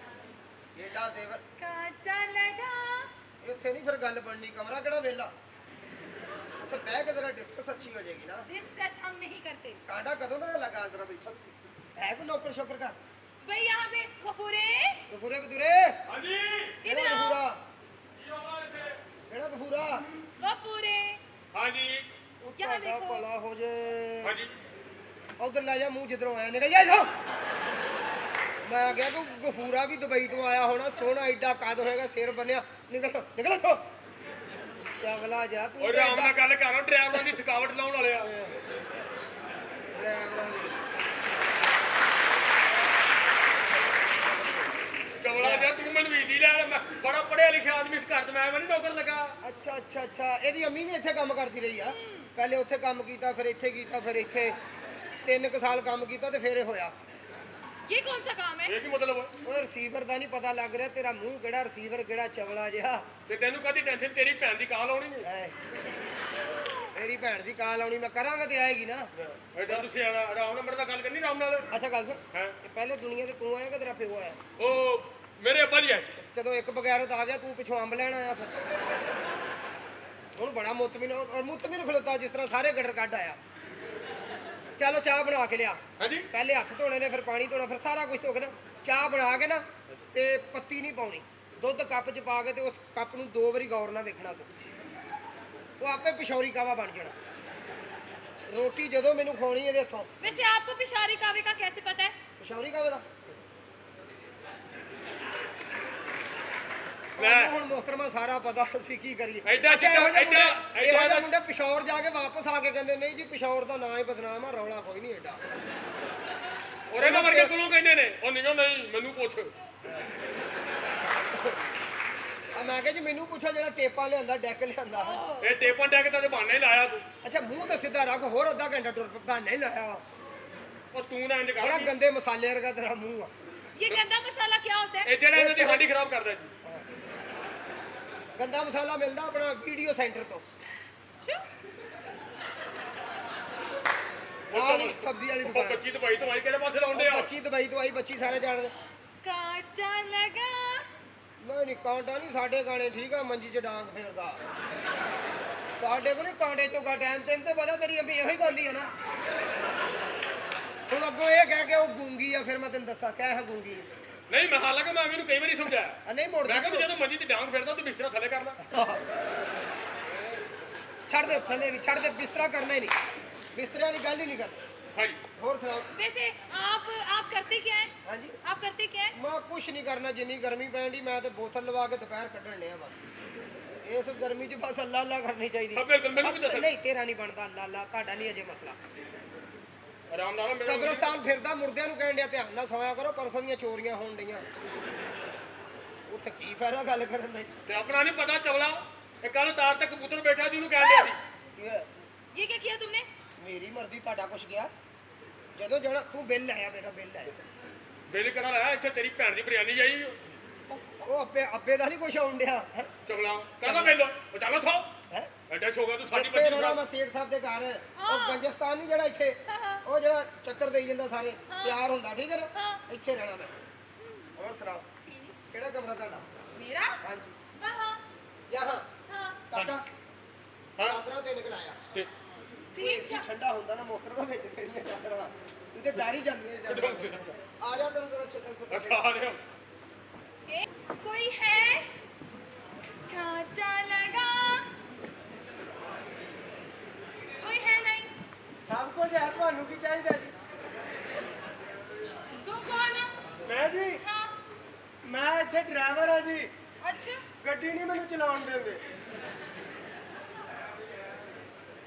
Speaker 10: ਏਡਾ ਜ਼ੇਵਰ
Speaker 6: कांटा लगा।
Speaker 10: ਇੱਥੇ ਨਹੀਂ ਫਿਰ ਗੱਲ ਬਣਨੀ, ਕਮਰਾ ਕਿਹੜਾ ਵੇਲਾ। ਉੱਥੇ ਬਹਿ ਕੇ ਜਰਾ ਡਿਸਕਸ ਅੱਛੀ ਹੋ ਜਾਏਗੀ ਨਾ।
Speaker 6: डिस्कस हम नहीं करते।
Speaker 10: ਕਾਂਡਾ ਕਦੋਂ ਦਾ ਲੱਗਾ ਜਰਾ ਬੈਠਾ ਸੀ? ਹੈ ਕੋਈ ਨੌਕਰ ਸ਼ੌਕਰ ਘਰ?
Speaker 6: भाई यहाँ पे खफूरे।
Speaker 10: ਗਫੂਰੇ ਕਦੂਰੇ,
Speaker 4: ਹਾਂਜੀ
Speaker 10: ਕਿਹੜਾ
Speaker 6: इधर आओ।
Speaker 10: ਗਫੂਰਾ?
Speaker 4: ਕੀ ਹੋਗਾ ਇੱਥੇ?
Speaker 10: ਕਿਹੜਾ ਗਫੂਰਾ?
Speaker 6: खफूरे।
Speaker 4: ਹਾਂਜੀ
Speaker 10: ਉਹ
Speaker 6: ਕਿਆ
Speaker 10: ਤੁਹਾਡਾ
Speaker 6: ਦੇਖੋ?
Speaker 10: ਭਲਾ ਹੋ ਜੇ।
Speaker 4: ਹਾਂਜੀ
Speaker 10: ਉਧਰ ਲੈ ਜਾ ਮੂੰਹ, ਜਿੱਧਰੋਂ ਆਇਆ ਨਿਕਲ ਜਾ ਇੱਥੋਂ। ਮੈਂ ਕਿਹਾ ਤੂੰ ਗਫੂਰਾ ਵੀ ਦੁਬਈ ਤੋਂ ਆਇਆ ਹੋਣਾ, ਸੋਹਣਾ ਏਡਾ ਕੱਦ ਹੋਏਗਾ, ਸਿਰ ਬੰਨਿਆ, ਨਿਕਲ ਨਿਕਲ ਇੱਥੋਂ। ਚਗਲਾ ਜਾ ਤੂੰ।
Speaker 4: ਉਹ ਆਰਾਮ ਨਾਲ ਗੱਲ ਕਰੋ, ਡਰਾਈਵਰਾਂ ਦੀ ਥਕਾਵਟ ਲਾਉਣ ਵਾਲੇ ਆ।
Speaker 10: ਡਰਾਈਵਰਾਂ ਦੀ
Speaker 4: ਕਮਲਾ ਜਿਹਾ ਤੂੰ ਮੈਨੂੰ ਵੀਜ਼ੀ ਲੈ ਲੈ, ਮੈਂ ਬੜਾ ਪੜ੍ਹਿਆ ਲਿਖਿਆ ਆਦਮੀ, ਇਸ ਘਰ 'ਚ ਮੈਂ ਨਹੀਂ ਨੌਕਰ ਲੱਗਾ।
Speaker 10: ਅੱਛਾ ਅੱਛਾ ਅੱਛਾ, ਇਹਦੀ ਅੰਮੀ ਵੀ ਇੱਥੇ ਕੰਮ ਕਰਦੀ ਰਹੀ ਆ। ਪਹਿਲੇ ਉੱਥੇ ਕੰਮ ਕੀਤਾ, ਫਿਰ ਇੱਥੇ ਕੀਤਾ, ਫਿਰ ਇੱਥੇ 3 ਕੁ ਸਾਲ ਕੰਮ ਕੀਤਾ ਤੇ ਫਿਰ ਇਹ ਹੋਇਆ।
Speaker 6: ये कौन सा काम है?
Speaker 4: ਇਹ ਕੀ ਮਤਲਬ ਹੈ?
Speaker 10: ਉਹ ਰਿਸੀਵਰ ਦਾ ਨਹੀਂ ਪਤਾ ਲੱਗ ਰਿਹਾ, ਤੇਰਾ ਮੂੰਹ ਕਿਹੜਾ ਰਿਸੀਵਰ, ਕਿਹੜਾ ਚਵਲਾ ਜਿਹਾ।
Speaker 4: ਤੇ ਤੈਨੂੰ ਕਾਹਦੀ ਟੈਨਸ਼ਨ? ਤੇਰੀ ਭੈਣ ਦੀ ਕਾਲ ਆਉਣੀ ਨਹੀਂ।
Speaker 10: ਐ, ਤੇਰੀ ਭੈਣ ਦੀ ਕਾਲ ਆਉਣੀ, ਮੈਂ ਕਰਾਂਗਾ ਤੇ ਆਏਗੀ ਨਾ।
Speaker 4: ਐਡਾ ਤੁਸੀਂ ਆਰਾਮ ਨਾਲ ਮੇਰੇ ਨਾਲ ਗੱਲ ਕਰਨੀ, ਆਰਾਮ ਨਾਲ।
Speaker 10: ਅੱਛਾ ਗੱਲ ਸੁਣ,
Speaker 4: ਹੈਂ?
Speaker 10: ਇਹ ਪਹਿਲੇ ਦੁਨੀਆ ਤੇ ਤੂੰ ਆਇਆ ਕਿ ਤੇਰਾ ਪਿਓ ਆਇਆ?
Speaker 4: ਉਹ ਮੇਰੇ ਅੱਬਾ ਜੀ ਐਸੇ
Speaker 10: ਜਦੋਂ ਇੱਕ ਬਗੈਰਤ ਆ ਗਿਆ, ਤੂੰ ਪਿੱਛੋਂ ਅੰਬ ਲੈਣ ਆਇਆ। ਫਿਰ ਹੁਣ ਬੜਾ ਮੁਤਮਿਨ ਔਰ ਮੁਤਮਿਨ ਖਲੋਤਾ, ਜਿਸ ਤਰ੍ਹਾਂ ਸਾਰੇ ਗਟਰ ਕੱਢ ਆਇਆ। ਚਲੋ ਚਾਹ ਬਣਾ ਕੇ ਲਿਆ।
Speaker 4: ਹਾਂਜੀ
Speaker 10: ਪਹਿਲੇ ਹੱਥ ਧੋਣੇ ਨੇ, ਫਿਰ ਪਾਣੀ ਧੋਣਾ, ਫਿਰ ਸਾਰਾ ਕੁਝ ਧੋ ਕੇ ਨਾ ਚਾਹ ਬਣਾ ਕੇ ਨਾ, ਤੇ ਪੱਤੀ ਨਹੀਂ ਪਾਉਣੀ, ਦੁੱਧ ਕੱਪ 'ਚ ਪਾ ਕੇ ਤੇ ਉਸ ਕੱਪ ਨੂੰ 2 ਵਾਰੀ ਗੌਰ ਨਾਲ ਵੇਖਣਾ ਤੂੰ, ਉਹ ਆਪੇ ਪਿਸ਼ੌਰੀ ਕਾਵਾ ਬਣ ਜਾਣਾ। ਰੋਟੀ ਜਦੋਂ ਮੈਨੂੰ ਖਾਣੀ ਇਹਦੇ ਹੱਥੋਂ।
Speaker 6: वैसे आपको पिशारी कावे का कैसे पता है?
Speaker 10: ਪਿਸ਼ੌਰੀ ਕਾਵੇ ਦਾ
Speaker 4: ਲੈ।
Speaker 10: ਮੈਨੂੰ ਹੁਣ ਮੁਹਤਰਮਾ ਸਾਰਾ ਪਤਾ, ਅਸੀਂ ਕੀ ਕਰੀਏ।
Speaker 4: ਐਡਾ
Speaker 10: ਅੱਛਾ, ਇਹੋ ਜਿਹੇ
Speaker 4: ਐਡਾ-
Speaker 10: ਮੁੰਡੇ- ਇਹੋ ਜਿਹੇ
Speaker 4: ਐਡਾ-
Speaker 10: ਮੁੰਡੇ ਪਿਸ਼ੌਰ ਜਾ ਕੇ ਵਾਪਸ ਆ ਕੇ ਕਹਿੰਦੇ ਨਹੀਂ ਜੀ ਪਿਸ਼ੌਰ ਦਾ ਨਾਂ ਹੀ ਬਦਨਾਮ ਆ, ਰੌਲਾ ਕੋਈ ਨਹੀਂ ਐਡਾ।
Speaker 4: ਉਹਦੇ ਦਾ ਵਰਗੇ ਕੋਲੋਂ ਕਹਿੰਦੇ ਨੇ, ਉਹ ਨਹੀਂ ਨਹੀਂ ਮੈਨੂੰ ਪੁੱਛ।
Speaker 10: ਆ ਮੈਂ ਕਿਹਾ ਜੀ ਮੈਨੂੰ ਪੁੱਛੋ, ਜਿਹੜਾ ਟੇਪਾਂ ਲਿਆਂਦਾ, ਡੈਕ ਲਿਆਂਦਾ।
Speaker 4: ਇਹ ਟੇਪਾਂ ਡੈਕ ਤਾਂ ਬਹਾਨਾ ਹੀ ਲਾਇਆ ਤੂੰ।
Speaker 10: ਅੱਛਾ, ਮੂੰਹ ਤੇ ਸਿੱਧਾ ਰੱਖ, ਹੋਰ ਅੱਧਾ ਘੰਟਾ ਟੁਰ ਬਹਾਨਾ ਹੀ ਲਾਇਆ।
Speaker 4: ਉਹ ਤੂੰ ਨਾ ਇੰਜ
Speaker 10: ਬੜਾ
Speaker 4: ਕਰ।
Speaker 10: ਗੰਦੇ ਮਸਾਲੇ ਵਰਗਾ ਤੇਰਾ ਮੂੰਹ ਆ।
Speaker 6: ये गंदा मसाला क्या होता है?
Speaker 7: ਇਹ ਜਿਹੜਾ ਇਹਨਾਂ ਦੀ ਹਾਂਡੀ ਖਰਾਬ ਕਰਦਾ ਜੀ।
Speaker 10: ਗੰਦਾ ਮਸਾਲਾ ਮਿਲਦਾ ਆਪਣਾ ਵੀਡੀਓ ਸੈਂਟਰ ਤੋਂ
Speaker 6: अच्छा,
Speaker 10: ਨਾਲ ਹੀ ਸਬਜ਼ੀ ਵਾਲੀ
Speaker 4: ਉਹ
Speaker 10: ਦੁਕਾਨ।
Speaker 4: ਬੱਚੀ ਦਵਾਈ ਦਵਾਈ ਕਿਹੜੇ ਪਾਸੇ ਲਾਉਂਦੇ ਆ?
Speaker 10: ਬੱਚੀ ਦਵਾਈ ਦਵਾਈ ਬੱਚੀ ਸਾਰੇ ਜਾਣਦੇ।
Speaker 6: कांटा लगा।
Speaker 10: ਨਹੀਂ ਕਾਂਟਾ ਨਹੀਂ, ਸਾਡੇ ਗਾਣੇ ਠੀਕ ਆ, ਮੰਜੀ 'ਚ ਡਾਂਗ ਫੇਰਦਾ। ਸਾਡੇ ਕੋਲ ਨਹੀਂ ਕਾਂਟੇ ਚੋਗਾ ਟਾਈਮ, ਤੈਨੂੰ ਤੇ ਪਤਾ ਤੇਰੀ ਅੰਮੀ ਇਹੋ ਹੀ ਗਾਉਂਦੀ ਆ ਨਾ। ਹੁਣ ਅੱਗੋਂ ਇਹ ਕਹਿ ਕੇ ਉਹ ਗੂੰਗੀ ਆ, ਫਿਰ ਮੈਂ ਤੈਨੂੰ ਦੱਸਾਂ ਕਹਿ ਹੈ ਗੂੰਗੀ।
Speaker 7: ਨਹੀਂ ਮੈਂ ਹਾਲਾਂਕਿ ਮੈਂ ਵੀ ਨੂੰ ਕਈ ਵਾਰੀ ਸਮਝਾਇਆ।
Speaker 10: ਆ ਨਹੀਂ ਮੁੜਦੀ
Speaker 7: ਮੈਂ ਕਿਹਾ ਵੀ ਜਦੋਂ ਮੰਜੀ ਤੇ ਡਾਂਗ ਫੇਰਦਾ ਤੂੰ ਬਿਸਤਰਾ ਥੱਲੇ ਕਰ ਲੈ।
Speaker 10: ਛੱਡ ਦੇ ਥੱਲੇ ਵੀ ਛੱਡ ਦੇ, ਬਿਸਤਰਾ ਕਰਨਾ ਹੀ ਨਹੀਂ, ਬਿਸਤਰੇ ਵਾਲੀ ਗੱਲ ਹੀ ਨਹੀਂ ਕਰਨੀ।
Speaker 7: ਹਾਂਜੀ
Speaker 10: ਹੋਰ ਸੁਣਾਓ।
Speaker 6: वैसे आप करते क्या हैं?
Speaker 10: ਹਾਂਜੀ
Speaker 6: आप करते क्या हैं?
Speaker 10: ਮੈਂ ਕੁਛ ਨਹੀਂ ਕਰਨਾ, ਜਿੰਨੀ ਗਰਮੀ ਪੈਣ ਦੀ ਮੈਂ ਤੇ ਬੋਤਲ ਲਵਾ ਕੇ ਦੁਪਹਿਰ ਕੱਢਣ ਡਿਆ ਬਸ। ਇਸ ਗਰਮੀ 'ਚ ਬਸ ਅੱਲਾ ਅੱਲਾ ਕਰਨੀ ਚਾਹੀਦੀ।
Speaker 7: ਹਾਂ, ਬਿਲਕੁਲ, ਮੈਨੂੰ ਵੀ ਦੱਸੋ।
Speaker 10: ਨਹੀਂ ਤੇਰਾ ਨਹੀਂ ਬਣਦਾ ਅੱਲਾ ਅੱਲਾ, ਤੁਹਾਡਾ ਨਹੀਂ ਅਜੇ ਮਸਲਾ।
Speaker 7: ਆਰਾਮ ਨਾਲ ਮੇਰੇ
Speaker 10: ਕਬਰਸਤਾਨ ਫਿਰਦਾ ਮੁਰਦਿਆਂ ਨੂੰ ਕਹਿਣ ਡਿਆ ਧਿਆਨ ਨਾਲ ਸੋਇਆ ਕਰੋ, ਪਰਸੋਂ ਦੀਆਂ ਚੋਰੀਆਂ ਹੋਣ ਡਈਆਂ। ਉੱਥੇ ਕੀ ਫਾਇਦਾ ਗੱਲ ਕਰਨ ਦਾ।
Speaker 7: ਤੇ ਆਪਣਾ ਨਹੀਂ ਪਤਾ ਚਵਲਾ, ਇਹ ਕੱਲ ਤਾਰ ਤੇ ਕਬੂਤਰ ਬੈਠਾ ਜਿਹਨੂੰ ਕਹਿਣ ਡਿਆ ਸੀ।
Speaker 6: ये क्या किया तुमने?
Speaker 10: ਮੇਰੀ ਮਰਜ਼ੀ, ਤੁਹਾਡਾ ਕੁਛ ਗਿਆ। ਜਦੋਂ ਜਾਣਾ ਤੂੰ ਬਿੱਲ ਆਇਆ ਬੇਟਾ, ਬਿੱਲ ਆਇਆ।
Speaker 7: ਬਿੱਲ ਕਰਾ ਲਾਇਆ, ਇੱਥੇ ਤੇਰੀ ਭੈਣ ਦੀ ਬਿਰਿਆਨੀ ਆਈ।
Speaker 10: ਉਹ ਅੱਬੇ ਦਾ ਨਹੀਂ ਕੁਛ ਆਉਣ ਡਿਆ ਹੈ।
Speaker 7: ਚਵਲਾ ਕਾਹਦਾ ਬਿੱਲ? ਉਹ ਚੱਲ ਥੋ
Speaker 10: ਹੈ
Speaker 7: ਐਡਾ ਸ਼ੋਗਾ ਤੂੰ ਸਾਡੀ
Speaker 10: ਇੱਥੇ
Speaker 7: ਬੱਚੀ
Speaker 10: ਰਹਿਣਾ
Speaker 7: ਨੂੰ।
Speaker 10: ਮੈਂ ਸੇਠ ਸਾਹਿਬ ਦੇ ਘਰ। ਉਹ
Speaker 6: ਹਾਂ।
Speaker 10: ਗੰਜਸਤਾਨ ਨਹੀਂ ਜਿਹੜਾ ਇੱਥੇ,
Speaker 6: ਹਾਂ।
Speaker 10: ਉਹ ਜਿਹੜਾ ਚੱਕਰ ਦੇਈ ਜਾਂਦਾ ਸਾਰੇ,
Speaker 6: ਹਾਂ।
Speaker 10: ਤਿਆਰ ਹੁੰਦਾ, ਠੀਕ ਹੈ ਨਾ।
Speaker 6: ਹਾਂ।
Speaker 10: ਇੱਥੇ ਰਹਿਣਾ ਮੈਂ। ਹੋਰ ਸੁਣਾਓ,
Speaker 6: ठीक।
Speaker 10: ਕਿਹੜਾ ਕਮਰਾ ਤੁਹਾਡਾ?
Speaker 6: मेरा?
Speaker 10: ਹਾਂਜੀ
Speaker 6: वहाँ।
Speaker 10: ਯਹਾਂ
Speaker 6: हाँ।
Speaker 10: ਕਾਕਾ
Speaker 7: ਹਾਂ।
Speaker 10: ਚਾਦਰਾਂ ਤੇ ਨਿਕਲ ਆਇਆ।
Speaker 7: ਤੇ
Speaker 10: ਉਹ ਏਸੀ ਠੰਡਾ ਹੁੰਦਾ ਨਾ ਮੋਟਰ ਦੇ ਵਿੱਚ ਕਿਹੜੀਆਂ ਚਾਦਰਾਂ, ਇਹ ਤੇ ਡਰ ਹੀ ਜਾਂਦੀਆਂ ਚਾਦਰਾਂ। ਆ ਜਾ ਤੈਨੂੰ ਤੇਰਾ ਚੱਕਰ
Speaker 7: ਅੱਛਾ ਆ ਰਿਹਾ।
Speaker 6: ए, कोई है? कांटा लगा। कोई है नहीं?
Speaker 9: ਸਭ ਕੁਝ ਹੈ, ਤੁਹਾਨੂੰ ਕੀ ਚਾਹੀਦਾ ਜੀ?
Speaker 6: तुम कौन हो?
Speaker 9: ਮੈਂ ਜੀ,
Speaker 6: हाँ।
Speaker 9: ਮੈਂ ਇੱਥੇ ਡਰਾਈਵਰ ਹਾਂ ਜੀ।
Speaker 6: अच्छा,
Speaker 9: ਗੱਡੀ ਨਹੀਂ ਮੈਨੂੰ ਚਲਾਉਣ ਦਿੰਦੇ।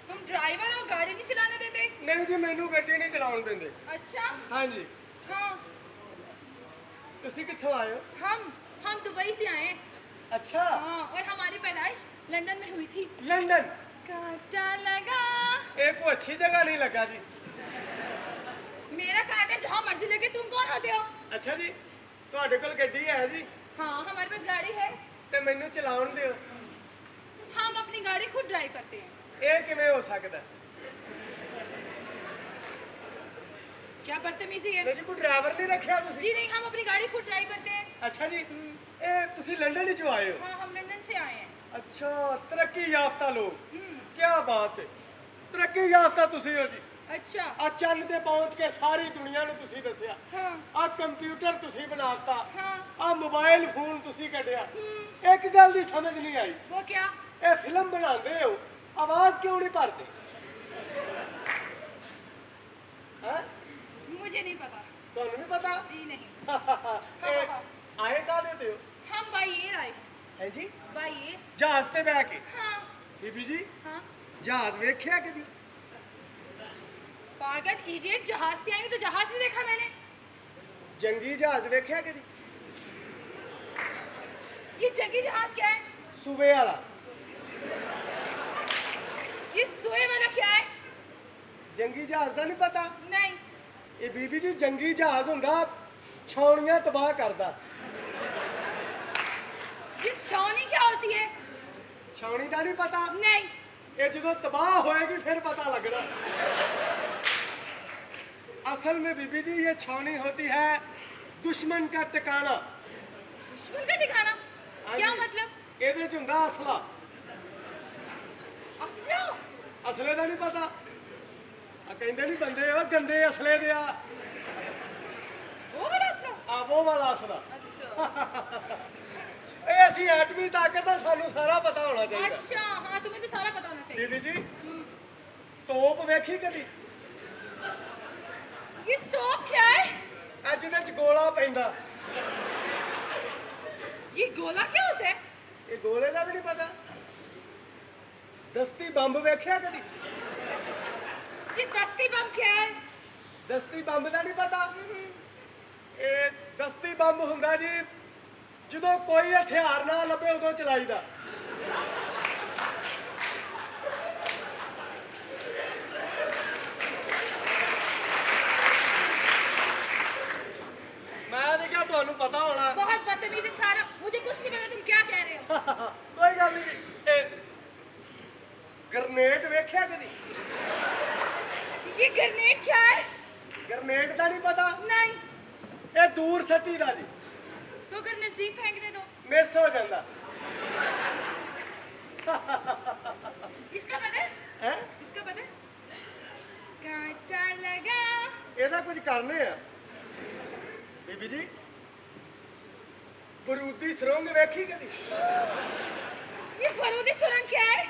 Speaker 6: तुम ड्राइवर हो, गाड़ी नहीं चलाने देते?
Speaker 9: ਨਹੀਂ ਜੀ, ਮੈਨੂੰ ਗੱਡੀ ਨਹੀਂ ਚਲਾਉਣ ਦਿੰਦੇ।
Speaker 6: अच्छा।
Speaker 9: ਹਾਂਜੀ,
Speaker 6: हाँ।
Speaker 9: ਤੁਸੀਂ ਕਿੱਥੋਂ ਆਏ ਹੋ?
Speaker 6: हम दुबई से आए हैं।
Speaker 9: ਅੱਛਾ,
Speaker 6: हाँ, और हमारी पैदाइश लंदन में हुई थी।
Speaker 9: ਲੰਡਨ।
Speaker 6: कांटा लगा।
Speaker 9: ਇਹ ਕੋਈ ਅੱਛੀ ਜਗ੍ਹਾ ਨਹੀਂ ਲੱਗਾ जी।
Speaker 6: मेरा कांटा जहाँ मर्जी लगे। तुम कौन होते हो?
Speaker 9: ਅੱਛਾ ਜੀ, ਤੁਹਾਡੇ ਕੋਲ ਗੱਡੀ ਹੈ ਜੀ,
Speaker 6: हाँ, हमारे पास गाड़ी है।
Speaker 9: ਤੇ ਮੈਨੂੰ ਚਲਾਉਣ ਦਿਓ।
Speaker 6: हम अपनी गाड़ी खुद ड्राइव करते हैं।
Speaker 9: ਇਹ ਕਿਵੇਂ ਹੋ ਸਕਦਾ?
Speaker 6: क्या बदतमीजी है?
Speaker 9: ਨਹੀਂ ਜੀ, ਕੋਈ ਡਰਾਈਵਰ ਨਹੀਂ ਰੱਖਿਆ
Speaker 6: जी
Speaker 9: ਤੁਸੀਂ?
Speaker 6: नहीं, हम अपनी गाड़ी खुद ड्राइव करते हैं।
Speaker 9: ਅੱਛਾ ਜੀ, ਇਹ ਤੁਸੀਂ ਲੰਡਨ ਵਿੱਚੋਂ ਆਏ ਹੋ?
Speaker 6: हाँ, हम लंदन से आए हैं।
Speaker 9: ਅੱਛਾ, ਤਰੱਕੀ ਯਾਫਤਾ ਲੋਕ। ਕੀ ਬਾਤ ਹੈ, ਤਰੱਕੀ ਯਾਫਤਾ ਤੁਸੀਂ ਹੋ ਜੀ।
Speaker 6: अच्छा।
Speaker 9: ਆ ਚੰਨ ਤੇ ਪਹੁੰਚ ਕੇ ਸਾਰੀ ਦੁਨੀਆ ਨੂੰ ਤੁਸੀਂ ਦੱਸਿਆ।
Speaker 6: हाँ।
Speaker 9: ਆ ਕੰਪਿਊਟਰ ਤੁਸੀਂ ਬਣਾਤਾ,
Speaker 6: हाँ।
Speaker 9: ਆ ਮੋਬਾਈਲ ਫੋਨ ਤੁਸੀਂ ਕੱਢਿਆ। ਇੱਕ ਗੱਲ ਦੀ ਸਮਝ ਨਹੀਂ ਆਈ,
Speaker 6: वो क्या?
Speaker 9: ਇਹ ਫਿਲਮ ਬਣਾਉਂਦੇ ਹੋ, ਆਵਾਜ਼ ਕਿਉਂ ਨਹੀਂ ਭਰਦੇ? ਹੈ,
Speaker 6: मुझे नहीं पता।
Speaker 9: ਤੁਹਾਨੂੰ ਨਹੀਂ ਪਤਾ?
Speaker 6: जी नहीं।
Speaker 9: ਇਹ ਆਏ ਕਾਹਦੇ ਤੇ ਹੋ?
Speaker 6: हम बाई एयर आए हैं।
Speaker 9: ਹੈ ਜੀ,
Speaker 6: बाई एयर।
Speaker 9: ਜਹਾਜ਼ ਤੇ ਬਹਿ ਕੇ।
Speaker 6: हाँ।
Speaker 9: ਬੀਬੀ ਜੀ,
Speaker 6: हाँ।
Speaker 9: ਜਹਾਜ਼ ਵੇਖਿਆ ਕਦੀ?
Speaker 6: पागल इडियट, जहाज पे आई हूँ तो जहाज नहीं देखा मैंने।
Speaker 9: ਜੰਗੀ ਜਹਾਜ਼ ਵੇਖਿਆ ਕਦੀ?
Speaker 6: ये जंगी जहाज क्या है?
Speaker 9: ਸੂਬੇ ਵਾਲਾ।
Speaker 6: ये सोए वाला क्या है?
Speaker 9: ਜੰਗੀ ਜਹਾਜ਼ ਦਾ ਨਹੀਂ ਪਤਾ?
Speaker 6: नहीं।
Speaker 9: ਇਹ ਬੀਬੀ ਜੀ, ਜੰਗੀ ਜਹਾਜ਼ ਹੁੰਦਾ ਛਾਉਣੀਆਂ ਤਬਾਹ ਕਰਦਾ।
Speaker 6: ये छावनी क्या होती है?
Speaker 9: ਛਾਉਣੀ ਦਾ ਨਹੀਂ ਪਤਾ?
Speaker 6: नहीं।
Speaker 9: ਇਹ ਜਦੋਂ ਤਬਾਹ होएगी फिर पता लगना। असल में बीबी जी, ये छावनी होती है दुश्मन का टिकाना।
Speaker 6: दुश्मन का ठिकाना?
Speaker 9: हाँ
Speaker 6: क्या
Speaker 9: जी।
Speaker 6: मतलब?
Speaker 9: ਇਹਦੇ ਚ ਹੁੰਦਾ ਅਸਲਾ।
Speaker 6: असला?
Speaker 9: ਅਸਲੇ ਦਾ ਨਹੀਂ ਪਤਾ? ਆ ਕਹਿੰਦੇ ਨਹੀਂ ਬੰਦੇ ਉਹ ਗੰਦੇ ਅਸਲੇ ਦੇ ਆ।
Speaker 6: वो वाला असला?
Speaker 9: ਆ ਉਹ ਵਾਲਾ ਅਸਲਾ।
Speaker 6: अच्छा।
Speaker 9: ਇਹ ਅਸੀਂ ਐਟਮੀ ਤਾਕਤ ਦਾ ਸਾਨੂੰ ਸਾਰਾ ਪਤਾ ਹੋਣਾ ਚਾਹੀਦਾ।
Speaker 6: अच्छा, हाँ, तुम्हें तो सारा पता होना चाहिए।
Speaker 9: ਬੀਬੀ ਜੀ, ਤੋਪ ਵੇਖੀ ਕਦੀ?
Speaker 6: ये तोप क्या है?
Speaker 9: ਆ ਜਿਹਦੇ ਚ ਗੋਲਾ ਪੈਂਦਾ।
Speaker 6: ये गोला क्या होता है?
Speaker 9: ਇਹ ਗੋਲੇ ਦਾ ਵੀ ਨਹੀਂ ਪਤਾ? ਦਸਤੀ ਬੰਬ ਵੇਖਿਆ ਕਦੀ?
Speaker 6: ये दस्ती बम क्या है?
Speaker 9: ਦਸਤੀ ਬੰਬ ਦਾ ਨਹੀਂ ਪਤਾ? ਇਹ ਦਸਤੀ ਬੰਬ ਹੁੰਦਾ ਜੀ, ਜਦੋਂ ਕੋਈ ਹਥਿਆਰ ਨਾ ਲੱਭੇ ਉਦੋਂ ਚਲਾਈਦਾ। ਮੈਂ ਨਹੀਂ ਕਿਹਾ कदी?
Speaker 6: ये ग्रेनेड क्या है?
Speaker 9: ग्रेनेड का नहीं पता?
Speaker 6: नहीं।
Speaker 9: ये दूर सट्टी दा जी,
Speaker 6: तो अगर नजदीक फेंक दे तो?
Speaker 9: मिस हो जाता
Speaker 6: इसका पता है?
Speaker 9: है।
Speaker 6: इसका पता है? कांटा लगा।
Speaker 9: ਇਹਦਾ ਕੁਝ ਕਰਨੇ ਆ ਬੀਬੀ ਜੀ। ਬਰੂਦੀ ਸਰੰਗ ਵੇਖੀ ਕਦੀ?
Speaker 6: ये बरूदी सुरंग क्या है?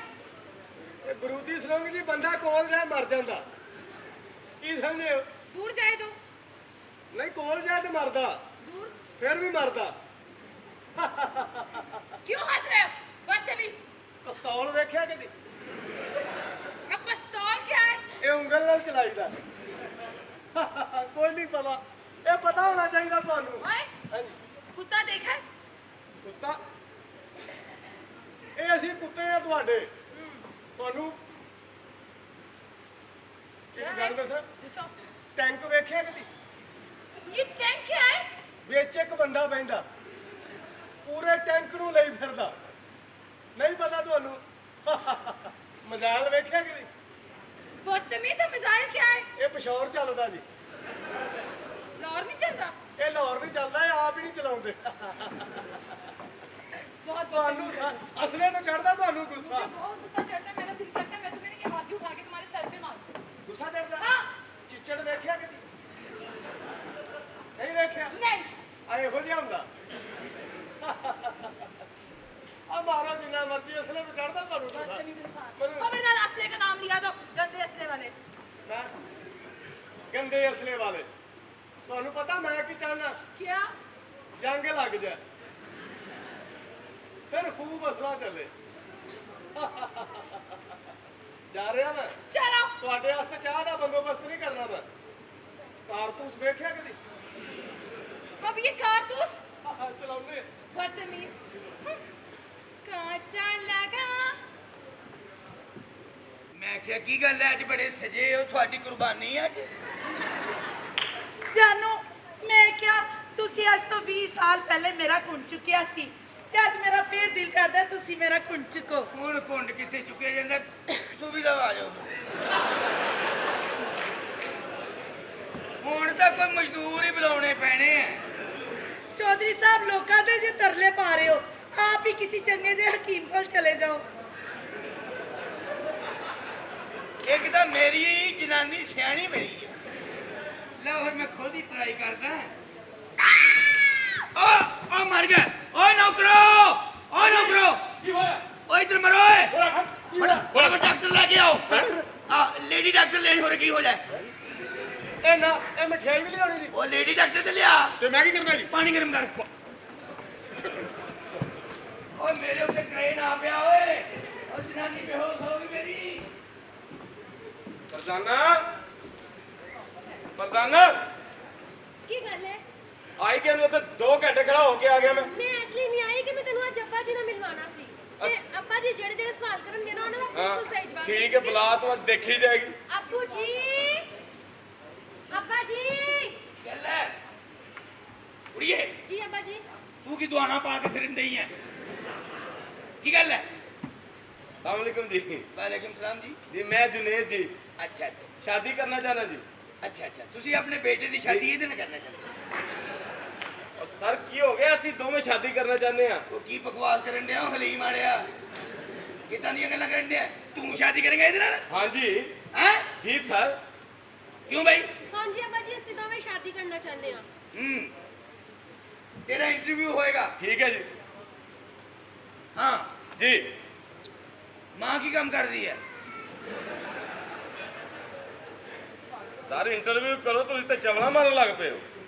Speaker 9: ਇਹ ਬਰੂਦੀ ਸਰੰਗ ਜੀ ਬੰਦਾ ਕੋਲ ਜਾ ਮਰ ਜਾਂਦਾ। ਕੀ ਸਮਝੇ ਹੋ?
Speaker 6: दूर जाए तो?
Speaker 9: ਨਹੀਂ ਕੋਲ ਜਾ ਤੇ ਮਰਦਾ,
Speaker 6: दूर?
Speaker 9: ਫਿਰ ਵੀ ਮਰਦਾ।
Speaker 6: क्यों हंस रहे हो? बदतमीज।
Speaker 9: ਪਿਸਤੌਲ ਵੇਖਿਆ ਕਦੀ?
Speaker 6: अब पिस्तौल क्या है?
Speaker 9: ਇਹ ਉਂਗਲ ਨਾਲ ਚਲਾਈਦਾ। ਕੋਈ ਨਹੀਂ ਪਤਾ, ਇਹ ਪਤਾ ਹੋਣਾ ਚਾਹੀਦਾ ਤੁਹਾਨੂੰ।
Speaker 6: ओए,
Speaker 9: ਹਾਂਜੀ।
Speaker 6: कुत्ता देखा है?
Speaker 9: ਕੁੱਤਾ? ਇਹ ਅਸੀਂ ਕੁੱਤੇ ਆ ਤੁਹਾਡੇ। ਤੁਹਾਨੂੰ ਕੀ
Speaker 6: क्या है?
Speaker 9: ਗੱਲ ਦੱਸਾਂ?
Speaker 6: पूछो।
Speaker 9: ਟੈਂਕ ਵੇਖਿਆ ਕਦੀ?
Speaker 6: ये टैंक क्या है?
Speaker 9: ਵਿੱਚ ਇੱਕ ਬੰਦਾ ਬਹਿੰਦਾ, ਪੂਰੇ ਟੈਂਕ ਨੂੰ ਲਈ ਫਿਰਦਾ। ਨਹੀਂ ਪਤਾ ਤੁਹਾਨੂੰ? ਮਜ਼ਾਲ ਵੇਖਿਆ ਕਦੀ?
Speaker 6: बदतमीज है, मिसाइल क्या है?
Speaker 9: ਇਹ ਪਿਸ਼ੌਰ ਚੱਲਦਾ ਜੀ।
Speaker 6: लाहौर नहीं चल रहा?
Speaker 9: ਇਹ ਲਾਹੌਰ ਵੀ ਚੱਲਦਾ, ਇਹ ਆਪ ਹੀ ਨਹੀਂ ਚਲਾਉਂਦੇ।
Speaker 6: बहुत
Speaker 9: ਤੁਹਾਨੂੰ ਅਸਲੇ ਤੋਂ ਚੜਦਾ ਤੁਹਾਨੂੰ ਗੁੱਸਾ।
Speaker 6: मुझे बहुत गुस्सा चढ़ता है, मेरा दिल करता है मैं तुम्हें ये हाथी उठा के तुम्हारे सर पे मारूं।
Speaker 9: ਗੁੱਸਾ ਚੜਦਾ?
Speaker 6: हाँ।
Speaker 9: ਚਿੱਚੜ ਵੇਖਿਆ ਕਦੀ? ਨਹੀਂ ਵੇਖਿਆ?
Speaker 6: नहीं।
Speaker 9: ਆ ਇਹੋ ਜਿਹਾ ਹੁੰਦਾ। ਆ ਮਾਰੋ ਜਿੰਨਾ ਮਰਜ਼ੀ, ਅਸਲੇ ਤੋਂ ਚੜਦਾ ਤੁਹਾਨੂੰ ਗੁੱਸਾ।
Speaker 6: बदतमीज इंसान।
Speaker 9: मतलब-
Speaker 6: खबरदार असले का नाम लिया तो गंदे असले वाले।
Speaker 9: ਮੈਂ ਗੰਦੇ ਅਸਲੇ ਵਾਲੇ। ਤੁਹਾਨੂੰ ਪਤਾ ਮੈਂ ਕੀ ਚਾਹਨਾ?
Speaker 6: क्या?
Speaker 9: ਜੰਗ ਲੱਗ ਜਾ, ਫਿਰ ਖੂਬ ਅਸਲਾ ਚੱਲੇ। ਜਾ ਰਿਹਾ ਮੈਂ
Speaker 6: चलो।
Speaker 9: ਤੁਹਾਡੇ ਵਾਸਤੇ ਚਾਹ ਦਾ ਬੰਦੋਬਸਤ ਨਹੀਂ ਕਰਨਾ ਮੈਂ। ਕਾਰਤੂਸ ਵੇਖਿਆ ਕਦੀ?
Speaker 6: अब ये कारतूस?
Speaker 9: ਚਲਾਉਂਦੇ।
Speaker 6: बदतमीज। कांटा लगा।
Speaker 10: ਮੈਂ ਕਿਹਾ ਕੀ ਗੱਲ ਹੈ ਅੱਜ ਬੜੇ ਸਜੇ ਹੋ, ਤੁਹਾਡੀ ਕੁਰਬਾਨੀ ਹੈ ਅੱਜ।
Speaker 3: ਜਾਨੋ, ਮੈਂ ਕਿਹਾ ਤੁਸੀਂ ਅੱਜ ਤੋਂ 20 ਸਾਲ ਪਹਿਲੇ ਮੇਰਾ ਕੁੰਡ ਚੁੱਕਿਆ ਸੀ ਤੇ ਅੱਜ ਮੇਰਾ ਫੇਰ ਦਿਲ ਕਰਦਾ ਤੁਸੀਂ ਮੇਰਾ ਕੁੰਡ ਚੁੱਕੋ।
Speaker 10: ਹੁਣ ਕੁੰਡ ਕਿੱਥੇ ਚੁੱਕਿਆ ਜਾਂਦਾ, ਸੁਵਿਧਾ ਆ ਜਾਓ। ਹੁਣ ਤਾਂ ਕੋਈ ਮਜ਼ਦੂਰ ਹੀ ਬੁਲਾਉਣੇ ਪੈਣੇ ਆ।
Speaker 3: ਚੌਧਰੀ ਸਾਹਿਬ, ਲੋਕਾਂ ਦੇ ਜੇ ਤਰਲੇ ਪਾ ਰਹੇ ਹੋ, ਆਪ ਹੀ ਕਿਸੇ ਚੰਗੇ ਜਿਹੇ ਹਕੀਮ ਕੋਲ ਚਲੇ ਜਾਓ।
Speaker 10: ਇੱਕ ਤਾਂ ਮੇਰੀ ਜਨਾਨੀ ਸਿਆਣੀ ਮਿਲੀ ਹੈ। ਲਓ ਫਿਰ ਮੈਂ ਖੁਦ ਹੀ ਟਰਾਈ ਕਰਦਾ। ਓ ਮਰ ਗਿਆ। ਓਏ ਨੌਕਰੋ, ਓਏ ਨੌਕਰੋ,
Speaker 4: ਕੀ ਹੋਇਆ?
Speaker 10: ਓਏ ਇੱਧਰ ਮਰੋ ਓਏ।
Speaker 4: ਬੜਾ
Speaker 10: ਡਾਕਟਰ ਲੈ ਕੇ ਆਓ। ਆ ਲੇਡੀ ਡਾਕਟਰ ਲੈ ਹੋਰ ਕੀ ਹੋ ਜਾਏ।
Speaker 9: ਇਹ ਨਾ, ਇਹ ਮਠਿਆਈ ਵੀ ਲਿਆਉਣੀ ਜੀ।
Speaker 10: ਉਹ ਲੇਡੀ ਡਾਕਟਰ ਤੇ ਲਿਆ।
Speaker 4: ਤੇ ਮੈਂ ਕੀ ਕਰਨਾ ਜੀ?
Speaker 10: ਪਾਣੀ ਗਰਮ ਕਰ। ਓਏ ਮੇਰੇ ਉੱਤੇ ਕ੍ਰੇਨ ਆ ਪਿਆ ਓਏ। ਉਹ ਜਨਾਨੀ ਬੇਹੋਸ਼ ਹੋ ਗਈ ਮੇਰੀ।
Speaker 7: ਫਰਜ਼ਾਨਾ, ਫਰਜ਼ਾਨਾ
Speaker 6: की गल है?
Speaker 7: ਆਈ ਕਿ ਨੂੰ ਉੱਥੇ 2 ਘੰਟੇ ਖੜਾ ਹੋ ਕੇ ਆ ਗਿਆ ਮੈਂ।
Speaker 6: मैं इसलिए नहीं आई कि मैं तेनू आज अब्बा जी ਨਾਲ ਮਿਲਵਾਣਾ ਸੀ ਤੇ ਅੱਬਾ ਜੀ ਜਿਹੜੇ ਜਿਹੜੇ ਸਵਾਲ ਕਰਨਗੇ ਨਾ ਉਹਨਾਂ ਦਾ ਬਿਲਕੁਲ ਸਹੀ ਜਵਾਬ
Speaker 7: ਠੀਕ ਹੈ, ਬੁਲਾ ਤੂੰ ਅੱਜ ਦੇਖੀ ਜਾਏਗੀ।
Speaker 6: ਅੱਬੂ ਜੀ, ਅੱਬਾ ਜੀ।
Speaker 10: ਗੱਲ ਹੈ ਕੁੜੀਏ,
Speaker 6: ਜੀ ਅੱਬਾ ਜੀ।
Speaker 10: ਤੂੰ ਕੀ ਦੁਆਣਾ ਪਾ ਕੇ ਫਿਰਨ ਡਈ ਹੈ? ਕੀ ਗੱਲ ਹੈ?
Speaker 7: अस्सलाम वालेकुम जी।
Speaker 10: ਵਾਲੇਕੁਮ ਸਲਾਮ ਜੀ।
Speaker 7: जी मैं जुनेद जी,
Speaker 10: ਅੱਛਾ ਅੱਛਾ
Speaker 7: शादी करना चाहना जी।
Speaker 10: ਅੱਛਾ ਅੱਛਾ, ਤੁਸੀਂ ਆਪਣੇ ਬੇਟੇ ਦੀ ਸ਼ਾਦੀ ਇਹਦੇ ਨਾਲ ਕਰਨਾ ਚਾਹੁੰਦੇ
Speaker 7: और सर की हो गया, ਅਸੀਂ ਦੋਵੇਂ ਸ਼ਾਦੀ ਕਰਨਾ ਚਾਹੁੰਦੇ ਆ।
Speaker 10: ਉਹ ਕੀ ਬਕਵਾਸ ਕਰਨ ਡਿਆ ਉਹ ਹਲੀਮ ਵਾਲਿਆ? ਕਿੱਦਾਂ ਦੀਆਂ ਗੱਲਾਂ ਕਰਨ ਡਿਆ? ਤੂੰ ਸ਼ਾਦੀ ਕਰੇਂਗਾ ਇਹਦੇ ਨਾਲ?
Speaker 7: हाँ जी
Speaker 10: ਹੈ
Speaker 7: जी सर।
Speaker 10: ਕਿਉਂ ਭਾਈ?
Speaker 6: हाँ जी अब्बा जी, ਅਸੀਂ ਦੋਵੇਂ ਸ਼ਾਦੀ ਕਰਨਾ ਚਾਹੁੰਦੇ ਹਾਂ।
Speaker 10: ਤੇਰਾ ਇੰਟਰਵਿਊ ਹੋਏਗਾ।
Speaker 7: ठीक है जी।
Speaker 10: ਹਾਂ।
Speaker 7: जी
Speaker 10: ਮਾਂ ਕੀ ਕੰਮ ਕਰਦੀ ਹੈ?
Speaker 7: सर इंटरव्यू करो, ਤੁਸੀਂ ਤੇ ਚਵਲਾ ਮਾਰਨ ਲੱਗ ਪਏ ਹੋ।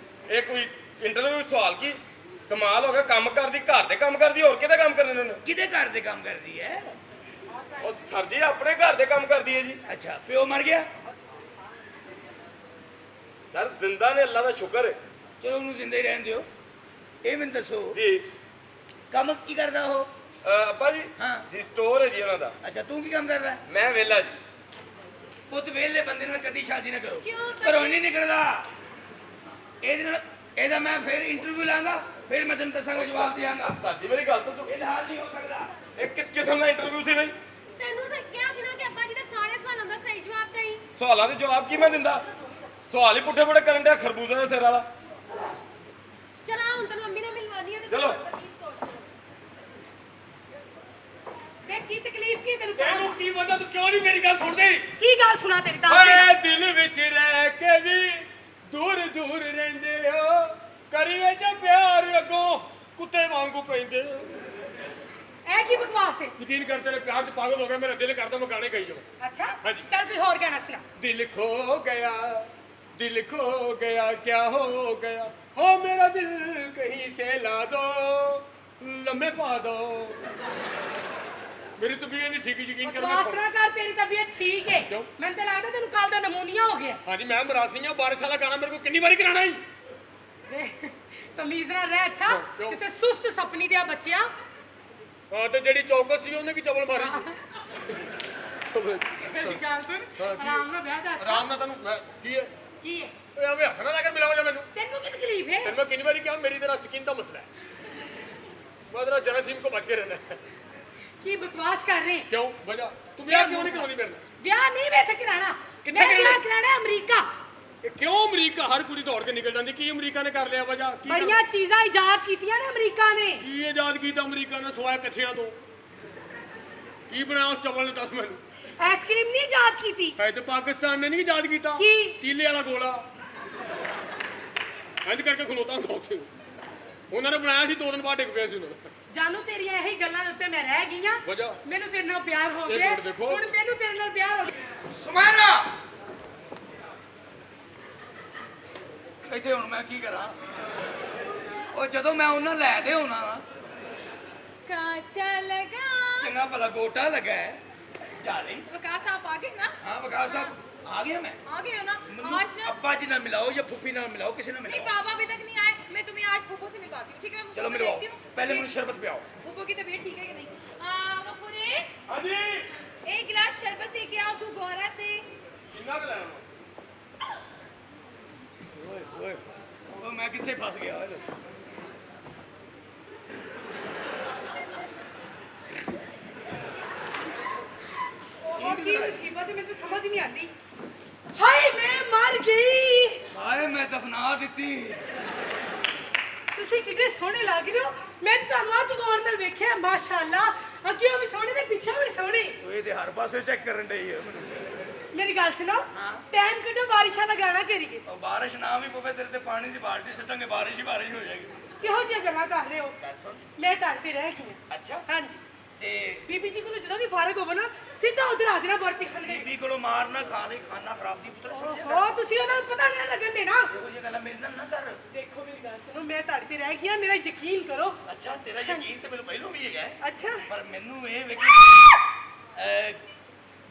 Speaker 7: ਇਹ ਕੋਈ ਇੰਟਰਵਿਊ ਸਵਾਲ ਕੀ? ਕਮਾਲ ਹੋ ਗਿਆ। ਕੰਮ ਕਰਦੀ, ਘਰ ਦੇ ਕੰਮ ਕਰਦੀ, ਹੋਰ ਕਿਹਦੇ ਕੰਮ ਕਰਨੇ ਨੇ?
Speaker 10: ਕਿਹਦੇ ਘਰ ਦੇ ਕੰਮ ਕਰਦੀ ਹੈ?
Speaker 7: ਉਹ ਸਰ ਜੀ ਆਪਣੇ ਘਰ ਦੇ ਕੰਮ ਕਰਦੀ ਹੈ ਜੀ।
Speaker 10: ਅੱਛਾ, ਪਿਓ ਮਰ ਗਿਆ?
Speaker 7: ਸਰ ਜ਼ਿੰਦਾ ਨੇ, ਅੱਲਾ ਦਾ ਸ਼ੁਕਰ ਹੈ
Speaker 10: ਚਲੋ ਉਹਨੂੰ ਜ਼ਿੰਦਾ ਹੀ ਰਹਿਣ ਦਿਓ। ਇਹ ਮੈਨੂੰ ਦੱਸੋ
Speaker 7: ਜੀ।
Speaker 10: ਕੰਮ ਕੀ ਕਰਦਾ ਉਹ?
Speaker 7: ਅੱਬਾ ਜੀ
Speaker 10: ਹਾਂ।
Speaker 7: ਜੀ ਸਟੋਰ ਹੈ ਜੀ ਉਹਨਾਂ ਦਾ।
Speaker 10: ਅੱਛਾ, ਤੂੰ ਕੀ ਕੰਮ ਕਰਦਾ?
Speaker 7: ਮੈਂ ਵਿਹਲਾ ਜੀ।
Speaker 10: ਪੁੱਤ ਵਿਹਲੇ ਬੰਦੇ ਨਾਲ ਕਦੀ ਸ਼ਾਦੀ ਨਾ ਕਰੋ।
Speaker 6: ਕਿਉਂ?
Speaker 10: ਘਰੋਂ ਨਹੀਂ ਨਿਕਲਦਾ। ਇਹਦੇ ਨਾਲ ਇਹਦਾ ਮੈਂ ਫਿਰ ਇੰਟਰਵਿਊ ਲਾਂਗਾ, ਫਿਰ ਮੈਂ ਤੈਨੂੰ ਦੱਸਾਂਗਾ, ਜਵਾਬ ਦਿਆਂਗਾ।
Speaker 7: ਸਰ ਜੀ ਮੇਰੀ ਗੱਲ ਤਾਂ ਸੁਣੋ।
Speaker 10: ਇਹ ਹਾਲ ਨਹੀਂ ਹੋ ਸਕਦਾ।
Speaker 7: ਇਹ ਕਿਸ ਕਿਸਮ ਦਾ ਇੰਟਰਵਿਊ ਸੀ ਬਈ?
Speaker 6: ਤੈਨੂੰ ਤਾਂ ਕਿਹਾ ਸੀ ਨਾ ਕਿ ਅੱਬਾ ਜੀ ਦੇ ਸਾਰੇ ਸਵਾਲਾਂ
Speaker 7: ਸਵਾਲਾਂ ਦੇ ਜਵਾਬ ਕੀ ਮੈਂ ਦਿੰਦਾ? ਸਵਾਲ ਹੀ ਪੁੱਠੇ ਪੁੱਠੇ ਕਰਨ ਡਿਆ ਖਰਬੂਜ਼ੇ ਦੇ ਸਿਰ ਵਾਲਾ।
Speaker 6: चला हूं तेन मम्मी ने मिलवानी है
Speaker 7: चलो।
Speaker 5: ਵੇ ਕੀ ਤਕਲੀਫ ਕੀ ਤੈਨੂੰ
Speaker 4: ਤੈਨੂੰ ਕੀ ਬੰਦਾ ਤੂੰ ਕਿਉਂ ਨਹੀਂ ਮੇਰੀ ਗੱਲ ਸੁਣਦੀ?
Speaker 5: ਕੀ ਗੱਲ ਸੁਣਾ ਤੇਰੀ ਦੱਸ
Speaker 4: ਓਏ ਦਿਲ ਵਿੱਚ ਰਹਿ ਕੇ ਵੀ ਦੂਰ ਦੂਰ ਰਹਿੰਦੇ ਹੋ, ਕਰੀਏ ਜੇ ਪਿਆਰ ਅੱਗੋਂ ਕੁੱਤੇ ਵਾਂਗੂ ਪੈਂਦੇ ਹੋ।
Speaker 5: ਇਹ ਕੀ ਬਕਵਾਸ ਹੈ
Speaker 4: ਯਕੀਨ ਕਰ ਤੇਰੇ ਪਿਆਰ 'ਚ ਪਾਗਲ ਹੋ ਗਿਆ, ਮੇਰਾ ਦਿਲ ਕਰਦਾ ਮੈਂ ਗਾਣੇ ਗਾਈ ਜਾਵਾਂ।
Speaker 5: ਅੱਛਾ
Speaker 4: ਹਾਂਜੀ।
Speaker 5: ਚੱਲ ਕੋਈ ਹੋਰ ਗਾਣਾ ਸੁਣਾ
Speaker 4: दिल खो गया, दिल खो गया, क्या हो गया, हो मेरा दिल कहीं से ला दो, लम्बे पा दो। मेरी तबीयत नहीं ठीक, यकीन कर।
Speaker 5: ਬਕਵਾਸ ਨਾ ਕਰ ਤੇਰੀ ਤਬੀਅਤ ਠੀਕ ਹੈ
Speaker 4: ਕਿਉਂ?
Speaker 5: ਮੈਨੂੰ ਤਾਂ ਲੱਗਦਾ ਤੈਨੂੰ ਕੱਲ ਦਾ ਨਮੂਨੀਆ ਹੋ ਗਿਆ
Speaker 4: हाँ जी, मैं मरासी हूँ, बारिश वाला गाना मेरे को कितनी बारी कराना है?
Speaker 5: ਵੇ, ਤਮੀਜ਼ ਨਾਲ ਰਹਿ ਅੱਛਾ
Speaker 4: ਕਿਉਂ?
Speaker 5: ਕਿਸੇ ਸੁਸਤ ਸਪਨੀ ਦਿਆ ਬੱਚਿਆ
Speaker 4: हाँ तो जेडी चौकस सी ਉਹਨੇ ਕੀ ਚਵਲ ਮਾਰੀ?
Speaker 5: ਮੇਰੀ ਗੱਲ ਸੁਣ ਆਰਾਮ ਨਾਲ ਬਹਿ ਜਾ ਅੱਛਾ
Speaker 4: ਆਰਾਮ ਨਾਲ ਤੈਨੂੰ ਕੀ ਹੈ?
Speaker 5: ਕੀ ਹੈ
Speaker 4: ਓਏ ਆਵੇ ਹੱਥ ਨਾ ਲਾ ਕੇ ਮਿਲਾਓ ਜਾ ਮੈਨੂੰ।
Speaker 5: ਤੈਨੂੰ ਕੀ ਤਕਲੀਫ ਹੈ
Speaker 4: फिर मैं कितनी बारी क्या मेरी तेरा स्किन का मसला है, मैं तेरा जरासीम को बच के रहना है।
Speaker 5: ਕੀ ਬਕਵਾਸ ਕਰ ਰਹੇ
Speaker 4: क्यों वजह? तू ब्याह क्यों नहीं करानी मेरे नाल?
Speaker 5: ਵਿਆਹ ਨਹੀਂ ਵੇਖ ਕਰਾਣਾ
Speaker 4: ਕਿੱਥੇ
Speaker 5: ਮੈਂ
Speaker 4: ਕਰਾਉਣਾ?
Speaker 5: ਵਿਆਹ ਕਰਾਣਾ ਅਮਰੀਕਾ
Speaker 4: क्यों अमरीका? हर कुड़ी दौड़ के निकल जाती, की अमरीका ने कर लिया वजह की?
Speaker 5: ਬੜੀਆਂ ਚੀਜ਼ਾਂ ਇਜਾਦ ਕੀਤੀਆਂ ਨੇ ਅਮਰੀਕਾ ਨੇ
Speaker 4: की आजाद किया अमरीका ने सवाए कच्छियां तो? की बनाया उस चवल ने? दस मैनू।
Speaker 5: ਆਈਸਕ੍ਰੀਮ ਨਹੀਂ ਇਜਾਦ ਕੀਤੀ
Speaker 4: है तो पाकिस्तान ने नहीं आजाद किया?
Speaker 5: की?
Speaker 4: तीले वाला गोला इंज करके खलोता ਹੁੰਦਾ ਉੱਥੇ। ਉਹਨਾਂ ਨੇ ਬਣਾਇਆ ਸੀ 2 ਦਿਨ ਬਾਅਦ ਡਿੱਗ ਪਿਆ ਸੀ ਉਹਨਾਂ ਦਾ।
Speaker 5: ਜਾਨੂ ਤੇਰੀਆਂ ਇਹੀ ਗੱਲਾਂ ਦੇ ਉੱਤੇ ਮੈਂ ਰਹਿ ਗਈਆਂ
Speaker 4: ਵਜ੍ਹਾ?
Speaker 5: ਮੈਨੂੰ ਤੇਰੇ ਨਾਲ ਪਿਆਰ ਹੋ
Speaker 4: ਇੱਕ
Speaker 5: ਗਿਆ
Speaker 4: ਮਿੰਟ ਦੇਖੋ।
Speaker 5: ਹੁਣ ਮੈਨੂੰ ਤੇਰੇ ਨਾਲ ਪਿਆਰ ਹੋ ਗਿਆ
Speaker 2: ਸੁਮੈਰਾ ਇੱਥੇ ਹੁਣ ਮੈਂ ਕੀ ਕਰਾਂ? ਉਹ ਜਦੋਂ ਮੈਂ ਉਹਨਾਂ ਲੈ ਦੇ ਹੋਣਾ ਨਾ,
Speaker 6: कांटा लगा।
Speaker 2: ਚੰਗਾ ਭਲਾ ਗੋਟਾ ਲੱਗਾ ਹੈ ਜਾ ਲਈ।
Speaker 6: वकास आप आ गए ना?
Speaker 2: ਹਾਂ ਵਕਾਸ ਸਾਹਿਬ ਆ ਗਿਆ ਮੈਂ।
Speaker 6: आ गए हो ना?
Speaker 2: ਮੈਨੂੰ
Speaker 6: आज ना
Speaker 2: ਅੱਬਾ ਜੀ ਨਾਲ ਮਿਲਾਓ ਜਾਂ ਫੁੱਫੀ ਨਾਲ ਮਿਲਾਓ, ਕਿਸੇ ਨਾਲ
Speaker 6: नहीं,
Speaker 2: ਮਿਲਾਓ।
Speaker 6: पापा अभी तक नहीं आए। मैं तुम्हें आज फूफो से मिलवाती हूँ, ठीक है? मैं
Speaker 2: चलो
Speaker 6: फूफो को
Speaker 2: मिलवाओ,
Speaker 6: देखती हूँ।
Speaker 2: पहले मुझे शरबत पिलाओ।
Speaker 6: फूफो की तबीयत ठीक है कि नहीं? गफूरे,
Speaker 4: हाँ जी।
Speaker 6: एक गिलास शरबत लेके आओ तू भोरा से।
Speaker 4: कितना का लाया?
Speaker 2: ਓਏ ਓਏ ਉਹ ਮੈਂ ਕਿੱਥੇ ਫਸ ਗਿਆ ਓਏ।
Speaker 5: ਉਹ ਕੀ ਮੁਸੀਬਤ ਹੈ ਮੈਨੂੰ ਤਾਂ ਸਮਝ ਨਹੀਂ ਆਉਂਦੀ ਹਾਏ ਮੈਂ ਮਰ ਗਈ
Speaker 2: ਹਾਏ ਮੈਂ ਦਫਨਾ ਦਿੱਤੀ।
Speaker 5: ਤੁਸੀਂ ਕਿੰਨੇ ਸੋਹਣੇ ਲੱਗ ਰਹੇ ਹੋ ਮੈਂ ਤਾਂ ਤੁਹਾਨੂੰ ਅੱਜ ਗੌਰ ਨਾਲ ਵੇਖਿਆ ਮਾਸ਼ਾਅੱਲਾ ਅੱਗੇ ਵੀ ਸੋਹਣੇ ਤੇ ਪਿੱਛੇ ਵੀ ਸੋਹਣੇ
Speaker 2: ਓਏ ਤੇ ਹਰ ਪਾਸੇ ਚੈੱਕ ਕਰਨ ਡਈ ਹੈ ਮੈਨੂੰ।
Speaker 5: ਮੇਰੀ ਗੱਲ ਸੁਣੋ ਟਾਈਮ ਕੱਢੋ ਬਾਰਿਸ਼ਾਂ ਦਾ ਗਾਣਾ ਕਰੀਏ
Speaker 2: ਉਹ ਬਾਰਿਸ਼ ਨਾ ਵੀ ਪਵੇ ਤੇਰੇ ਤੇ ਪਾਣੀ ਦੀ ਬਾਲਟੀ ਸੱਟਾਂਗੇ, ਬਾਰਿਸ਼ ਹੀ ਬਾਰਿਸ਼ ਹੋ ਜਾਏਗੀ।
Speaker 5: ਕਿਹੋ ਜਿਹੀਆਂ ਗੱਲਾਂ ਕਰ ਰਹੇ ਹੋ
Speaker 2: ਗੱਲ ਸੁਣ।
Speaker 5: ਮੈਂ ਤੁਹਾਡੇ ਤੇ ਰਹਿ ਗਈ ਹਾਂ।
Speaker 2: ਅੱਛਾ
Speaker 5: ਹਾਂਜੀ
Speaker 2: ਤੇ
Speaker 5: ਬੀਬੀ ਜੀ ਕੋਲ ਜਦੋਂ ਵੀ ਫਾਰਗ ਹੋਵੋ ਨਾ ਸਿੱਧਾ ਉਧਰ ਆ ਜਾਣਾ ਬਰਤੀ ਖਾਣੇ
Speaker 2: ਬੀਬੀ ਕੋਲੋਂ ਮਾਰ ਨਾ ਖਾ ਲਈ, ਖਾਣਾ ਖਰਾਬ ਦੀ ਪੁੱਤਰ ਸਮਝਿਆ
Speaker 5: ਓਹੋ ਤੁਸੀਂ ਉਹਨਾਂ ਨੂੰ ਪਤਾ ਨਹੀਂ ਲੱਗਣ ਦੇਣਾ
Speaker 2: ਇਹੋ ਜਿਹੀ ਗੱਲਾਂ ਮੇਰੇ ਨਾਲ ਨਾ ਕਰ।
Speaker 5: ਦੇਖੋ ਮੇਰੀ ਗੱਲ ਸੁਣੋ ਮੈਂ ਤੁਹਾਡੇ ਤੇ ਰਹਿ ਗਈ ਹਾਂ ਮੇਰਾ ਯਕੀਨ ਕਰੋ
Speaker 2: ਅੱਛਾ ਤੇਰਾ ਯਕੀਨ ਤੇ ਮੈਨੂੰ ਪਹਿਲਾਂ ਵੀ ਹੈਗਾ ਹੈ,
Speaker 5: ਅੱਛਾ
Speaker 2: ਪਰ ਮੈਨੂੰ ਇਹ ਵੇਖ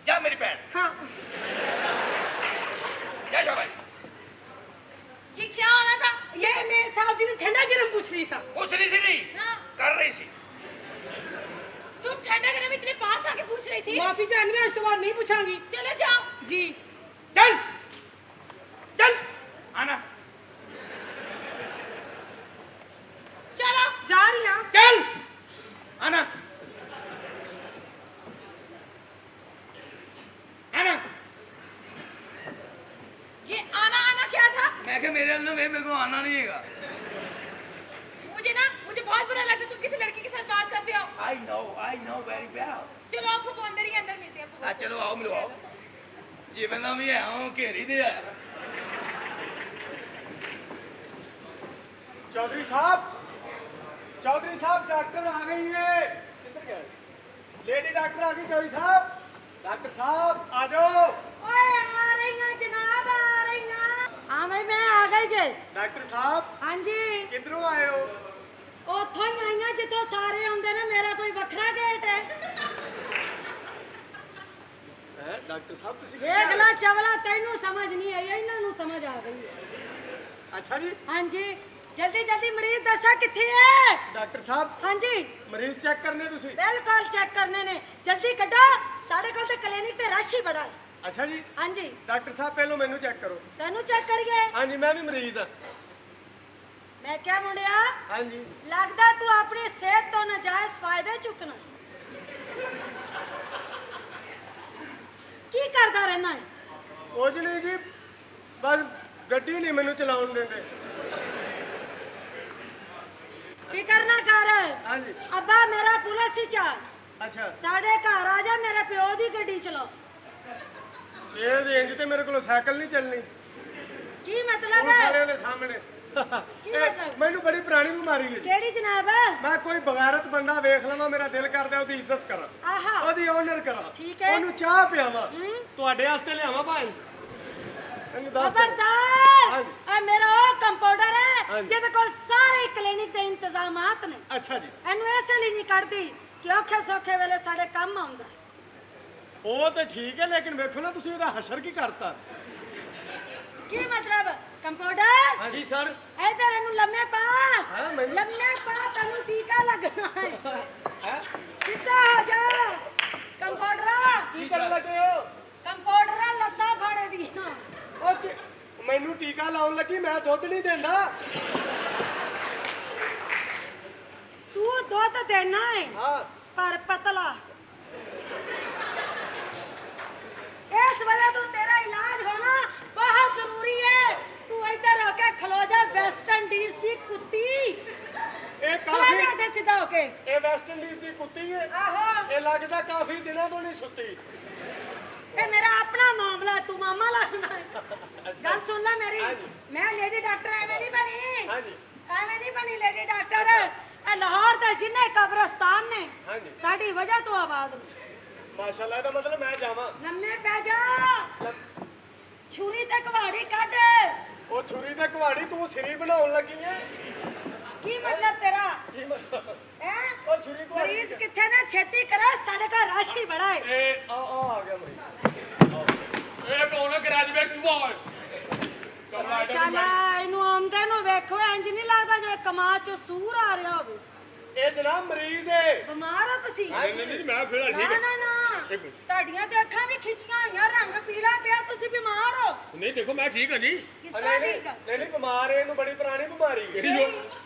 Speaker 2: ਜਾ ਮੇਰੀ ਭੈਣ
Speaker 5: ਹਾਂ
Speaker 2: ਜਾ ਸ਼ਾਬਾਸ਼।
Speaker 6: ये क्या होना था?
Speaker 5: ਇਹ ਮੈਂ ਸਾਹਿਬ ਜੀ ਨੂੰ ਠੰਡਾ ਗਰਮ ਪੁੱਛ ਰਹੀ ਸਾਂ
Speaker 2: ਪੁੱਛ ਰਹੀ ਸੀ ਨਹੀਂ
Speaker 6: हाँ,
Speaker 2: ਕਰ ਰਹੀ ਸੀ।
Speaker 6: तुम ठंडा गरम इतने पास आके पूछ रही थी।
Speaker 5: ਮਾਫੀ ਚਾਹੁੰਦੀ ਹਾਂ ਇਸ ਤੋਂ ਬਾਅਦ ਨਹੀਂ ਪੁੱਛਾਂਗੀ
Speaker 6: चलो जाओ।
Speaker 5: ਜੀ
Speaker 2: ਚੱਲ ਚੱਲ ਆਨਾ
Speaker 6: चलो।
Speaker 5: ਜਾ ਰਹੀ ਹਾਂ
Speaker 2: ਚੱਲ ਆਨਾ ਆਨਾ।
Speaker 6: ये आना आना क्या था?
Speaker 2: ਮੈਂ ਕਿਹਾ ਮੇਰੇ ਨਾਲ ਵੇ ਮੇਰੇ ਕੋ ਆना नहीं ਹੈਗਾ।
Speaker 6: मुझे बहुत बुरा लगता है तुम किसी लड़की के साथ बात करते हो।
Speaker 2: I know very well।
Speaker 6: चलो आपको वो अंदर ही अंदर मिलते हैं फूफो
Speaker 2: ਆ
Speaker 6: से।
Speaker 2: ਚਲੋ ਆਓ ਮਿਲੋ ਆਓ। ਜਿਵੇਂ ਦਾ ਵੀ ਹੈ ਉਹ ਘੇਰੀ ਦੇ ਆ।
Speaker 9: चौधरी साहब डॉक्टर आ गई है किधर गए लेडी डॉक्टर आ गई चौधरी साहब आ जाओ
Speaker 5: ਓਏ ਆ ਰਹੀਆਂ ਜਨਾਬ ਆ ਰਹੀਆਂ ਹਾਂ ਭਾਈ ਮੈਂ ਆ ਗਈ ਜੇ
Speaker 9: डॉक्टर साहब
Speaker 5: ਹਾਂਜੀ
Speaker 9: किधरों आए हो
Speaker 5: ਉੱਥੋਂ ਹੀ ਆਈਆਂ ਜਿੱਥੋਂ ਸਾਰੇ ਆਉਂਦੇ ਨੇ ਮੇਰਾ ਕੋਈ ਵੱਖਰਾ ਗੇਟ ਹੈ
Speaker 9: डॉक्टर साहब तुसी
Speaker 5: ਵੇਖ ਲੈ ਚਵਲਾ ਤੈਨੂੰ ਸਮਝ ਨਹੀਂ ਆਈ ਇਹਨਾਂ ਨੂੰ ਸਮਝ ਆ ਗਈ ਹੈ
Speaker 9: अच्छा जी
Speaker 5: ਹਾਂਜੀ ਜਲਦੀ ਜਲਦੀ ਮਰੀਜ਼ ਦੱਸੋ ਕਿੱਥੇ ਹੈ
Speaker 9: डॉक्टर साहब
Speaker 5: ਹਾਂਜੀ
Speaker 9: मरीज चेक करने तुसी
Speaker 5: ਬਿਲਕੁਲ ਚੈੱਕ ਕਰਨੇ ਨੇ ਜਲਦੀ ਕੱਢੋ ਸਾਡੇ ਕੋਲ ਤੇ ਕਲੀਨਿਕ ਤੇ ਰਸ਼ ਹੀ ਬੜਾ ਹੈ
Speaker 9: अच्छा जी
Speaker 5: ਹਾਂਜੀ
Speaker 9: डॉक्टर साहब पहलो मैनू चेक करो
Speaker 5: ਤੈਨੂੰ ਚੈੱਕ ਕਰੀਏ
Speaker 9: हाँ जी मैं भी मरीज हाँ
Speaker 5: ਮੈਂ ਕਿਹਾ ਮੁੰਡਿਆ
Speaker 9: हाँ जी
Speaker 5: ਲੱਗਦਾ ਤੂੰ ਆਪਣੀ ਸਿਹਤ ਤੋਂ ਨਜਾਇਜ਼ ਫਾਇਦਾ ਚੁੱਕਣਾ ਕੀ ਕਰਦਾ ਰਹਿਣਾ ਹੈ
Speaker 9: ਕੁਝ ਨਹੀਂ ਜੀ, ਬਸ ਗੱਡੀ ਨਹੀਂ ਮੈਨੂੰ ਚਲਾਉਣ ਦਿੰਦੇ।
Speaker 3: ਕੀ ਕਰਨਾ ਕਰ?
Speaker 9: ਹਾਂਜੀ।
Speaker 3: ਅੱਬਾ ਮੇਰਾ ਪੁਲਿਸ ਹੀ ਚਾ
Speaker 9: ਅੱਛਾ,
Speaker 3: ਸਾਡੇ ਘਰ ਆ ਜਾ, ਮੇਰੇ ਪਿਓ ਦੀ ਗੱਡੀ ਚਲਾਓ।
Speaker 9: ਇਹ ਰੇਂਜ ਤੇ ਮੇਰੇ ਕੋਲ ਸਾਈਕਲ ਨਹੀਂ ਚੱਲਣੀ।
Speaker 3: ਕੀ ਮਤਲਬ
Speaker 9: ਉਹ
Speaker 3: ਹੈ?
Speaker 9: ਸਾਰਿਆਂ ਦੇ ਸਾਹਮਣੇ।
Speaker 3: ਕੀ
Speaker 9: ਇਹ
Speaker 3: ਮਤਲਬ?
Speaker 9: ਮੈਨੂੰ ਬੜੀ ਪੁਰਾਣੀ ਬਿਮਾਰੀ ਹੈ ਜੀ।
Speaker 3: ਕਿਹੜੀ ਜਨਾਬ?
Speaker 9: ਮੈਂ ਕੋਈ ਬਗੈਰਤ ਬੰਦਾ ਵੇਖ ਲਵਾਂ, ਮੇਰਾ ਦਿਲ ਕਰਦਾ ਉਹਦੀ ਇੱਜ਼ਤ ਕਰਾਂ,
Speaker 3: ਆਹਾ।
Speaker 9: ਉਹਦੀ ਆਨਰ ਕਰਾਂ,
Speaker 3: ਠੀਕ ਹੈ।
Speaker 9: ਉਹਨੂੰ ਚਾਹ ਪਿਆਵਾਂ। ਤੁਹਾਡੇ ਵਾਸਤੇ ਲਿਆਵਾਂ ਭਾਈ, ਇਹਨੂੰ ਦੱਸ ਦਿਓ।
Speaker 3: ਖਬਰਦਾਰ,
Speaker 9: ਹਾਂਜੀ।
Speaker 3: ਇਹ ਮੇਰਾ ਉਹ ਕੰਪਾਊਂਡਰ ਹੈ
Speaker 9: ਹਾਂਜੀ।
Speaker 3: ਜਿਹਦੇ ਕੋਲ ਸਾਰੇ ਕਲੀਨਿਕ ਦੇ ਇੰਤਜ਼ਾਮਾਤ ਨੇ।
Speaker 9: ਅੱਛਾ ਜੀ,
Speaker 3: ਇਹਨੂੰ ਇਸੇ ਲਈ ਨਹੀਂ ਕੱਢਦੀ ਕਿ ਔਖੇ ਸੌਖੇ ਵੇਲੇ ਸਾਡੇ ਕੰਮ ਆਉਂਦਾ।
Speaker 9: ਉਹ ਤੇ ਠੀਕ ਹੈ, ਲੇਕਿਨ ਵੇਖੋ ਨਾ ਤੁਸੀਂ ਉਹਦਾ ਹਸ਼ਰ ਕੀ ਕਰਤਾ।
Speaker 3: ਕੀ ਮਤਲਬ? ਕੰਪਾਊਂਡਰ
Speaker 2: जी सर।
Speaker 3: ਇਧਰ ਇਹਨੂੰ ਲੰਮੇ ਪਾ।
Speaker 9: ਹਾਂ, ਮੈਨੂੰ-
Speaker 3: ਲੰਮੇ ਪਾ, ਤੈਨੂੰ ਟੀਕਾ ਲੱਗਣਾ ਹੈ। ਸਿੱਧਾ ਹੋ ਜਾ ਕੰਪਾਊਂਡਰ।
Speaker 9: ਕੀ ਕਰਨ ਲੱਗੇ ਹੋ?
Speaker 3: ਕੰਪਾਊਂਡਰ ਲੱਤਾਂ ਫਾੜੇ ਦੀਆਂ।
Speaker 9: ਉਹ ਮੈਨੂੰ ਟੀਕਾ ਲਾਉਣ ਲੱਗੀ, ਮੈਂ ਦੁੱਧ ਨਹੀਂ ਦਿੰਦਾ।
Speaker 3: ਤੂੰ ਦੁੱਧ ਦੇਣਾ ਹੈ
Speaker 9: ਹਾਂ,
Speaker 3: ਪਰ ਪਤਲਾ। ਇਸ ਵੇਲੇ ਤੂੰ ਤੇਰਾ ਇਲਾਜ ਹੋਣਾ ਬਹੁਤ ਜ਼ਰੂਰੀ ਹੈ। ਤੂੰ ਇੱਧਰ ਹੋ ਕੇ ਖਲੋ ਜਾ, ਵੈਸਟ ਇੰਡੀਜ਼ ਦੀ ਕੁੱਤੀ।
Speaker 9: ਇਹ
Speaker 3: ਖਲੋ ਜਾ
Speaker 9: ਕਾਫੀ,
Speaker 3: ਤੇ ਸਿੱਧਾ ਹੋ ਕੇ।
Speaker 9: ਇਹ ਵੈਸਟ ਇੰਡੀਜ਼ ਦੀ ਕੁੱਤੀ ਹੈ।
Speaker 3: ਆਹੋ,
Speaker 9: ਇਹ ਲੱਗਦਾ ਕਾਫੀ ਦਿਨਾਂ ਤੋਂ ਨਹੀਂ ਸੁੱਤੀ।
Speaker 3: ਇਹ ਮੇਰਾ ਆਪਣਾ ਮਾਮਲਾ, ਤੂੰ ਮਾਮਾ ਲੱਗਣਾ ਹੈ। ਗੱਲ ਸੁਣ ਲੈ ਮੇਰੀ,
Speaker 9: ਹਾਂਜੀ।
Speaker 3: ਮੈਂ ਲੇਡੀ ਡਾਕਟਰ ਐਵੇਂ ਨਹੀਂ ਬਣੀ।
Speaker 9: ਹਾਂਜੀ।
Speaker 3: ਐਵੇਂ ਨਹੀਂ ਬਣੀ ਲੇਡੀ ਡਾਕਟਰ। ਇਹ ਲਾਹੌਰ ਦੇ ਜਿੰਨੇ ਕਬਰਸਤਾਨ ਨੇ
Speaker 9: ਹਾਂਜੀ।
Speaker 3: ਸਾਡੀ ਵਜ੍ਹਾ ਤੋਂ ਆਬਾਦ ਨੇ।
Speaker 9: ਮਾਸ਼ਾਅੱਲਾ, ਇਹਦਾ ਮਤਲਬ ਮੈਂ ਜਾਵਾਂ।
Speaker 3: ਲੰਮੇ ਪੈ ਜਾ, ਛੁਰੀ ਤੇ ਕੁਹਾੜੀ ਕੱਢ।
Speaker 9: ਉਹ ਛੁਰੀ ਤੇ ਕੁਹਾੜੀ ਤੂੰ ਸਿਰੀ ਬਣਾਉਣ ਲੱਗੀ ਹੈ।
Speaker 3: ਕੀ ਮਤਲਬ ਤੇਰਾ?
Speaker 9: ਕੀ ਮਤਲਬ?
Speaker 3: ਹੈ
Speaker 9: ਉਹ ਛੁਰੀ ਕੁਹਾੜੀ
Speaker 3: ਮਰੀਜ਼ ਕਿੱਥੇ ਨੇ? ਛੇਤੀ ਕਰੋ, ਸਾਡੇ ਘਰ ਰਸ਼ ਹੀ ਬੜਾ ਹੈ।
Speaker 9: ਆ ਗਿਆ ਮਰੀਜ਼।
Speaker 4: ਇਹ ਕੌਣ ਹੈ ਗ੍ਰੈਜੂਏਟ ਚੂਹਾ ਓਏ? ਕਮਲਾ
Speaker 3: ਮਾਸ਼ਾਅੱਲਾ, ਇਹਨੂੰ ਆਉਂਦੇ ਨੂੰ ਵੇਖੋ, ਇੰਜ ਨਹੀਂ ਲੱਗਦਾ ਜਿਵੇਂ ਕਮਾਦ ਚੋਂ ਸੂਰ ਆ ਰਿਹਾ ਹੋਵੇ।
Speaker 9: ਇਹ ਜਨਾਬ ਮਰੀਜ਼ ਹੈ।
Speaker 3: ਬਿਮਾਰ ਹੋ ਤੁਸੀਂ?
Speaker 4: ਨਹੀਂ ਨਹੀਂ ਨਹੀਂ, ਮੈਂ ਫਿਰ ਠੀਕ
Speaker 3: ਨਾ
Speaker 4: ਹੈ।
Speaker 3: ਨਾ ਨਾ,
Speaker 4: ਇੱਕ ਮਿੰਟ।
Speaker 3: ਤੁਹਾਡੀਆਂ ਤੇ ਅੱਖਾਂ ਵੀ ਖਿੱਚੀਆਂ ਹੋਈਆਂ, ਰੰਗ ਪੀਲਾ ਪਿਆ, ਤੁਸੀਂ ਬਿਮਾਰ ਹੋ।
Speaker 4: ਨਹੀਂ ਦੇਖੋ ਮੈਂ ਠੀਕ ਹਾਂ ਜੀ।
Speaker 3: ਕਿਸ ਤਰ੍ਹਾਂ ਠੀਕ ਆ?
Speaker 9: ਨਹੀਂ ਨਹੀਂ, ਬਿਮਾਰ ਹੈ, ਇਹਨੂੰ ਬੜੀ ਪੁਰਾਣੀ ਬਿਮਾਰੀ ਹੈ।
Speaker 4: ਕਿਹੜੀ ਜੋ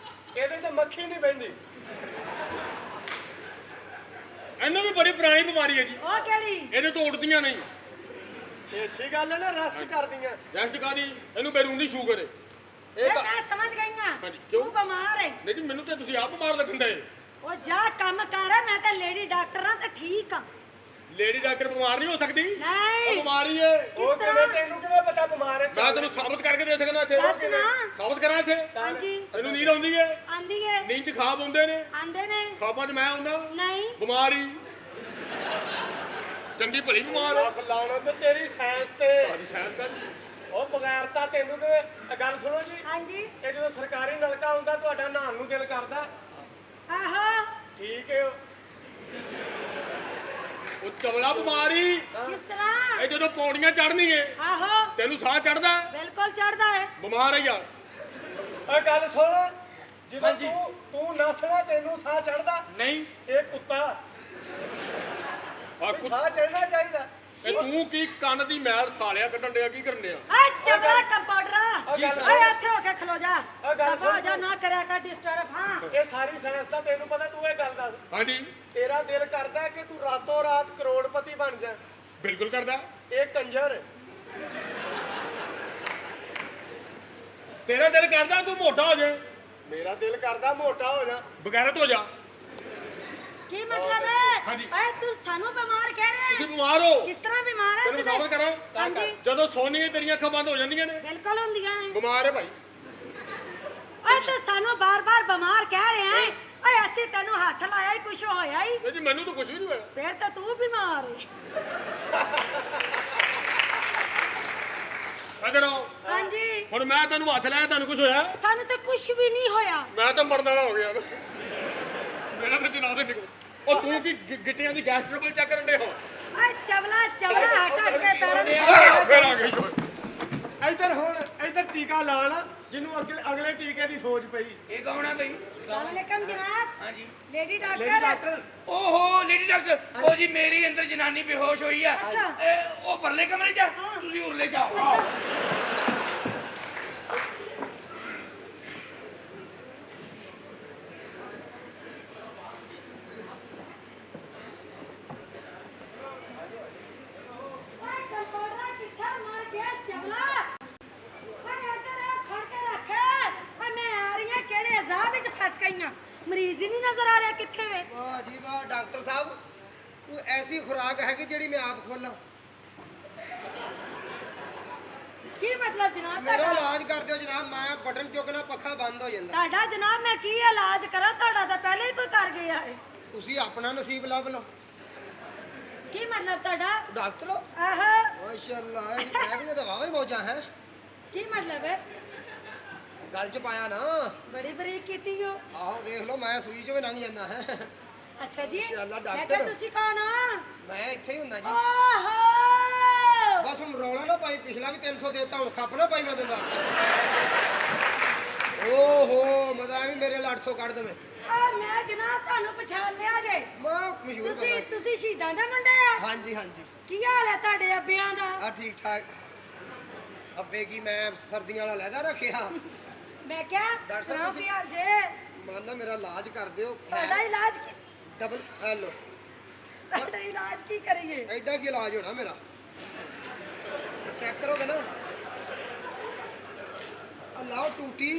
Speaker 9: ਇਹਦੇ ਤੇ ਮੱਖੀ ਨਹੀਂ ਬਹਿੰਦੀ।
Speaker 4: ਇਹਨੂੰ ਵੀ ਬੜੀ ਪੁਰਾਣੀ ਬਿਮਾਰੀ ਹੈ ਜੀ।
Speaker 3: ਉਹ ਕਿਹੜੀ?
Speaker 4: ਇਹਦੇ ਤੋਂ ਉੱਡਦੀਆਂ ਨਹੀਂ।
Speaker 9: ਇਹ ਅੱਛੀ ਗੱਲ ਹੈ ਨਾ, ਰੈਸਟ ਕਰਦੀਆਂ।
Speaker 4: ਰੈਸਟ ਕਾਦੀ? ਇਹਨੂੰ ਬੈਰੂਨੀ ਸ਼ੂਗਰ ਹੈ। ਇਹ ਤਾਂ
Speaker 3: ਮੈਂ ਸਮਝ ਗਈ ਹਾਂ,
Speaker 4: ਹਾਂਜੀ, ਕਿਉਂ?
Speaker 3: ਤੂੰ ਬਿਮਾਰ ਹੈ।
Speaker 4: ਨਹੀਂ ਜੀ, ਮੈਨੂੰ ਤਾਂ ਤੁਸੀਂ ਆਪ ਬਿਮਾਰ ਲੱਗਣ ਦੇ।
Speaker 3: ਉਹ ਜਾ ਕੰਮ ਕਰ, ਮੈਂ ਤਾਂ ਲੇਡੀ ਡਾਕਟਰ ਹਾਂ ਤੇ ਠੀਕ ਹਾਂ।
Speaker 4: ਲੇਡੀ ਡਾਕਟਰ ਬਿਮਾਰ ਨਹੀਂ ਹੋ ਸਕਦੀ।
Speaker 3: ਨਹੀਂ।
Speaker 4: ਉਹ ਬਿਮਾਰੀ ਹੈ।
Speaker 9: ਉਹ ਕਿਵੇਂ, ਤੈਨੂੰ ਕਿਵੇਂ ਪਤਾ ਬਿਮਾਰ ਹੈ?
Speaker 4: ਮੈਂ ਤੈਨੂੰ ਸਾਬਤ ਕਰਕੇ ਦੇ ਸਕਦਾ ਇੱਥੇ।
Speaker 3: ਦੱਸ ਨਾ।
Speaker 4: ਸਾਬਤ ਕਰਾਂ ਇੱਥੇ?
Speaker 3: ਹਾਂਜੀ,
Speaker 4: ਤੈਨੂੰ ਨੀਂਦ ਆਉਂਦੀ ਹੈ?
Speaker 3: ਆਂਦੀ ਹੈ।
Speaker 4: ਨੀਂਦ 'ਚ ਖਾਬ ਆਉਂਦੇ ਨੇ?
Speaker 3: ਆਂਦੇ ਨੇ।
Speaker 4: ਖਾਬਾਂ 'ਚ ਮੈਂ ਆਉਂਦਾ?
Speaker 3: ਨਹੀਂ।
Speaker 4: ਬਿਮਾਰੀ ਚੰਗੀ ਭਲੀ ਬਿਮਾਰ ਹੈ।
Speaker 9: ਲੱਖ ਲਾਉਣਾ ਤੇ ਤੇਰੀ ਸਾਇੰਸ ਤੇ।
Speaker 4: ਤੁਹਾਡੀ ਸ਼ਾਇਦ ਕਰ।
Speaker 9: ਉਹ ਬਗੈਰ ਤਾਂ ਤੈਨੂੰ ਕਿਵੇਂ? ਇਹ ਗੱਲ ਸੁਣੋ ਜੀ,
Speaker 3: ਹਾਂਜੀ।
Speaker 9: ਇਹ ਜਦੋਂ ਸਰਕਾਰੀ ਨਲਕਾ ਹੁੰਦਾ ਤੁਹਾਡਾ ਨਹਾਉਣ ਨੂੰ ਦਿਲ ਕਰਦਾ?
Speaker 3: ਆਹੋ,
Speaker 9: ਠੀਕ ਹੈ।
Speaker 4: ਉਹ ਚਵਲਾ ਬਿਮਾਰੀ।
Speaker 3: ਕਿਸ ਤਰ੍ਹਾਂ?
Speaker 4: ਇਹ ਜਦੋਂ ਪੌੜੀਆਂ ਚੜ੍ਹਨੀ ਹੈ
Speaker 3: ਆਹੋ,
Speaker 4: ਤੈਨੂੰ ਸਾਹ ਚੜਦਾ?
Speaker 3: ਬਿਲਕੁਲ ਚੜਦਾ ਹੈ।
Speaker 4: ਬਿਮਾਰ ਹੈ ਯਾਰ।
Speaker 9: ਇਹ ਗੱਲ ਸੁਣ, ਜਦੋਂ ਤੂੰ ਨਸਣਾ ਤੈਨੂੰ ਸਾਹ ਚੜਦਾ?
Speaker 2: नहीं।
Speaker 9: ਇਹ ਕੁੱਤਾ
Speaker 4: ਆ
Speaker 9: ਵੀ ਸਾਹ ਚੜਨਾ ਚਾਹੀਦਾ।
Speaker 4: ਇਹ ਤੂੰ ਕੀ ਕੰਨ ਦੀ ਮੈਲ ਸਾਲਿਆ ਕੱਢਣ ਡਿਆ? ਕੀ ਕਰਨ ਡਿਆ?
Speaker 3: ਆ ਚਮੜਾ ਕੰਪਾਊਂਡਰ,
Speaker 9: ਜੀ ਸਰ।
Speaker 3: ਓਏ ਇੱਥੇ ਹੋ ਕੇ ਖਲੋ ਜਾ।
Speaker 9: ਗੱਲ
Speaker 3: ਦਫਾ ਹੋ
Speaker 9: ਸੁਣ।
Speaker 3: ਜਾ, ਨਾ ਕਰਿਆ ਕਰ ਡਿਸਟਰਬ। ਹਾਂ,
Speaker 9: ਇਹ ਸਾਰੀ ਸਾਇੰਸ ਦਾ ਤੈਨੂੰ ਪਤਾ, ਤੂੰ ਇਹ ਗੱਲ ਦੱਸ।
Speaker 4: ਹਾਂਜੀ
Speaker 9: ਤੇਰਾ ਦਿਲ ਕਰਦਾ ਕਿ ਤੂੰ ਰਾਤੋਂ ਰਾਤ ਕਰੋੜਪਤੀ ਬਣ ਜਾ?
Speaker 4: ਬਿਲਕੁਲ ਕਰਦਾ।
Speaker 9: ਇਹ ਕੰਜਰ।
Speaker 4: ਤੇਰਾ ਦਿਲ ਕਰਦਾ ਤੂੰ ਮੋਟਾ ਹੋ ਜਾ,
Speaker 9: ਮੇਰਾ ਦਿਲ ਕਰਦਾ ਮੋਟਾ ਹੋ ਜਾ।
Speaker 4: ਬਗੈਰਤ ਹੋ ਜਾ।
Speaker 3: ਕੀ ਮਤਲਬ ਹੈ?
Speaker 4: ਹਾਂਜੀ।
Speaker 3: ਓਏ ਤੂੰ ਸਾਨੂੰ ਬਿਮਾਰ ਕਹਿ ਰਿਹਾ
Speaker 4: ਤੁਸੀਂ
Speaker 3: ਹੈ?
Speaker 4: ਬਿਮਾਰ ਹੋ।
Speaker 3: ਕਿਸ ਤਰ੍ਹਾਂ ਬਿਮਾਰ ਹੈ?
Speaker 4: ਤੈਨੂੰ ਸਾਬਤ ਕਰਾਂ?
Speaker 3: ਹਾਂਜੀ,
Speaker 4: ਜਦੋਂ ਸੋਨੀਆਂ ਤੇਰੀਆਂ ਅੱਖਾਂ ਬੰਦ ਹੋ ਜਾਂਦੀਆਂ ਨੇ,
Speaker 3: ਬਿਲਕੁਲ ਹੁੰਦੀਆਂ ਨੇ।
Speaker 4: ਬਿਮਾਰ ਹੈ ਭਾਈ।
Speaker 3: ਓਏ ਤੂੰ ਸਾਨੂੰ ਬਾਰ-ਬਾਰ ਬਿਮਾਰ ਕਹਿ ਰਿਹਾ ਹੈ। ਓਏ ਅਸੀਂ ਤੈਨੂੰ ਹੱਥ ਲਾਇਆ ਹੀ ਕੁਛ ਹੋਇਆ ਹੀ?
Speaker 4: ਨਹੀਂ ਜੀ, ਮੈਨੂੰ ਤਾਂ ਕੁਝ ਵੀ ਨਹੀਂ ਹੋਇਆ।
Speaker 3: ਫੇਰ ਤਾਂ ਤੂੰ ਬਿਮਾਰ ਹੈ।
Speaker 4: ਇਧਰ ਆਓ।
Speaker 3: ਹਾਂਜੀ,
Speaker 4: ਹੁਣ ਮੈਂ ਤੈਨੂੰ ਹੱਥ ਲਾਇਆ, ਤੁਹਾਨੂੰ ਕੁਝ ਹੋਇਆ?
Speaker 3: ਸਾਨੂੰ ਤਾਂ ਕੁਛ ਵੀ ਨਹੀਂ ਹੋਇਆ।
Speaker 4: ਮੈਂ ਤਾਂ ਮਰਨ ਵਾਲਾ ਹੋ ਗਿਆ। ਮੇਰਾ ਤਾਂ ਜਨਾਬ ਹੀ ਨਿਕਲ। ਉਹ ਤੂੰ ਕੀ ਗਿੱਟਿਆਂ ਦੀ ਗੈਸ ਟਰਬਲ ਚੈੱਕ ਕਰਨ ਦੇ ਹੋ?
Speaker 3: ਓਏ ਚਵਲਾ ਹਟ ਕੇ ਪੈਰਾਂ ਦੇ।
Speaker 4: ਫੇਰ ਆ ਗਈ।
Speaker 9: ਇੱਧਰ ਹੁਣ, ਇੱਧਰ ਟੀਕਾ ਲਾਣ, ਜਿਹਨੂੰ ਅਗਲੇ ਟੀਕੇ ਦੀ ਸੋਚ ਪਈ।
Speaker 2: ये कौन है भाई?
Speaker 3: अस्सलाम वालेकुम जनाब।
Speaker 2: हाँ जी।
Speaker 3: Lady
Speaker 9: lady
Speaker 3: doctor.
Speaker 9: ਡਾਕਟਰ।
Speaker 2: ओहो लेडी डॉक्टर, ओ जी मेरी अंदर जनानी बेहोश हुई है।
Speaker 3: अच्छा।
Speaker 2: ओ परले कमरे च
Speaker 3: हाँ।
Speaker 2: तुसी उरले जाओ।
Speaker 3: अच्छा। ओए कंपाउंडर कित्थे मार गया?
Speaker 5: ਮਰੀਜ਼ ਹੀ ਨਹੀਂ ਨਜ਼ਰ ਆ ਰਿਹਾ ਕਿੱਥੇ ਵੇ
Speaker 10: ਵਾਹ ਜੀ ਵਾਹ ਡਾਕਟਰ ਸਾਹਿਬ ਕੋਈ ਐਸੀ ਖੁਰਾਕ ਹੈ ਕਿ ਜਿਹੜੀ ਮੈਂ ਆਪ ਖੋਲਾਂ
Speaker 5: ਕੀ ਮਤਲਬ ਜਨਾਬ
Speaker 10: ਮੇਰਾ
Speaker 5: ਤੁਹਾਡਾ
Speaker 10: ਇਲਾਜ ਕਰ ਦਿਓ ਜਨਾਬ ਮੈਂ ਬਟਨ ਚੁੱਕਣਾ ਪੱਖਾ ਬੰਦ ਹੋ ਜਾਂਦਾ
Speaker 5: ਤੁਹਾਡਾ ਜਨਾਬ ਮੈਂ ਕੀ ਇਲਾਜ ਕਰਾਂ ਤੁਹਾਡਾ ਤਾਂ ਪਹਿਲੇ ਹੀ ਕੋਈ ਕਰ ਗਿਆ ਹੈ
Speaker 10: ਤੁਸੀਂ ਆਪਣਾ ਨਸੀਬ ਲੱਭ ਲਓ
Speaker 5: ਕੀ ਮਤਲਬ ਤੁਹਾਡਾ
Speaker 10: ਡਾਕਟਰ
Speaker 5: ਆਹ
Speaker 10: ਮਾਸ਼ਾਅੱਲਾ ਇਹ ਕਹਿ ਤਾਂ ਵਾਵਾ ਹੀ ਮੌਜਾਂ ਹੈ
Speaker 5: ਕੀ ਮਤਲਬ ਹੈ
Speaker 10: ਗੱਲ ਚ ਪਾਇਆ ਨਾ
Speaker 5: ਬੜੀ ਬਰੀਕ ਕੀਤੀ ਹੋ
Speaker 10: ਆਹੋ ਦੇਖ ਲਓ ਮੈਂ ਸੂਈ ਚੋਂ ਵੀ ਲੰਘ ਜਾਂਦਾ ਹੈ
Speaker 5: ਅੱਛਾ ਜੀ
Speaker 10: ਮਾਸ਼ਾਅੱਲਾ,
Speaker 5: ਮੈਂ ਕਿਹਾ
Speaker 10: ਡਾਕਟਰ।
Speaker 5: ਤੁਸੀਂ ਕੌਣ ਹੋ
Speaker 10: ਮੈਂ ਇੱਥੇ ਹੀ ਹੁੰਦਾ ਜੀ
Speaker 5: ਆਹੋ
Speaker 10: ਬਸ ਹੁਣ ਰੌਲਾ ਨਾ ਪਾਈ ਪਿਛਲਾ ਵੀ 300 ਦੇਤਾ ਹੁਣ ਖੱਪ ਨਾ ਪਾਈ ਮੈਂ ਦਿੰਦਾ ਓਹੋ ਮਜ਼ਾ ਵੀ ਮੇਰੇ ਲਈ 800 ਕੱਢ ਦੇਵੇਂ
Speaker 5: ਆ ਮੈਂ ਜਨਾਬ ਤੁਹਾਨੂੰ ਪਛਾਣ ਲਿਆ ਜੇ
Speaker 10: ਮੈਂ ਮਸ਼ਹੂਰ
Speaker 5: ਤੁਸੀਂ
Speaker 10: ਬੰਦਾ
Speaker 5: ਤੁਸੀਂ ਸ਼ਹੀਦਾਂ ਦੇ ਮੁੰਡੇ ਆ
Speaker 10: ਹਾਂਜੀ ਹਾਂਜੀ
Speaker 5: ਕੀ ਹਾਲ ਹੈ ਤੁਹਾਡੇ ਅੱਬਿਆਂ ਦਾ
Speaker 10: ਆ ਠੀਕ ਠਾਕ ਅੱਬੇ ਕੀ ਮੈਂ ਸਰਦੀਆਂ ਵਾਲਾ ਲਹਿਦਾ ਰੱਖਿਆ
Speaker 5: ਮੈਂ ਕਿਹਾ
Speaker 10: ਡਾਕਟਰ ਸਾਹਿਬ
Speaker 5: ਸੁਣਾਓ
Speaker 10: ਤੁਸੀਂ-
Speaker 5: ਕੀ ਹਾਲ ਜੇ
Speaker 10: ਮਾਨਾ ਮੇਰਾ ਇਲਾਜ ਕਰ ਦਿਓ
Speaker 5: ਤੁਹਾਡਾ ਇਲਾਜ ਕੀ
Speaker 10: ਡਬਲ ਹੈਲੋ
Speaker 5: ਤੁਹਾਡਾ ਇਲਾਜ ਕੀ ਕਰੀਏ
Speaker 10: ਐਡਾ ਕੀ ਇਲਾਜ ਹੋਣਾ ਮੇਰਾ ਚੈੱਕ ਕਰੋਗੇ ਨਾ ਅੱਲਾਹ ਟੂਟੀ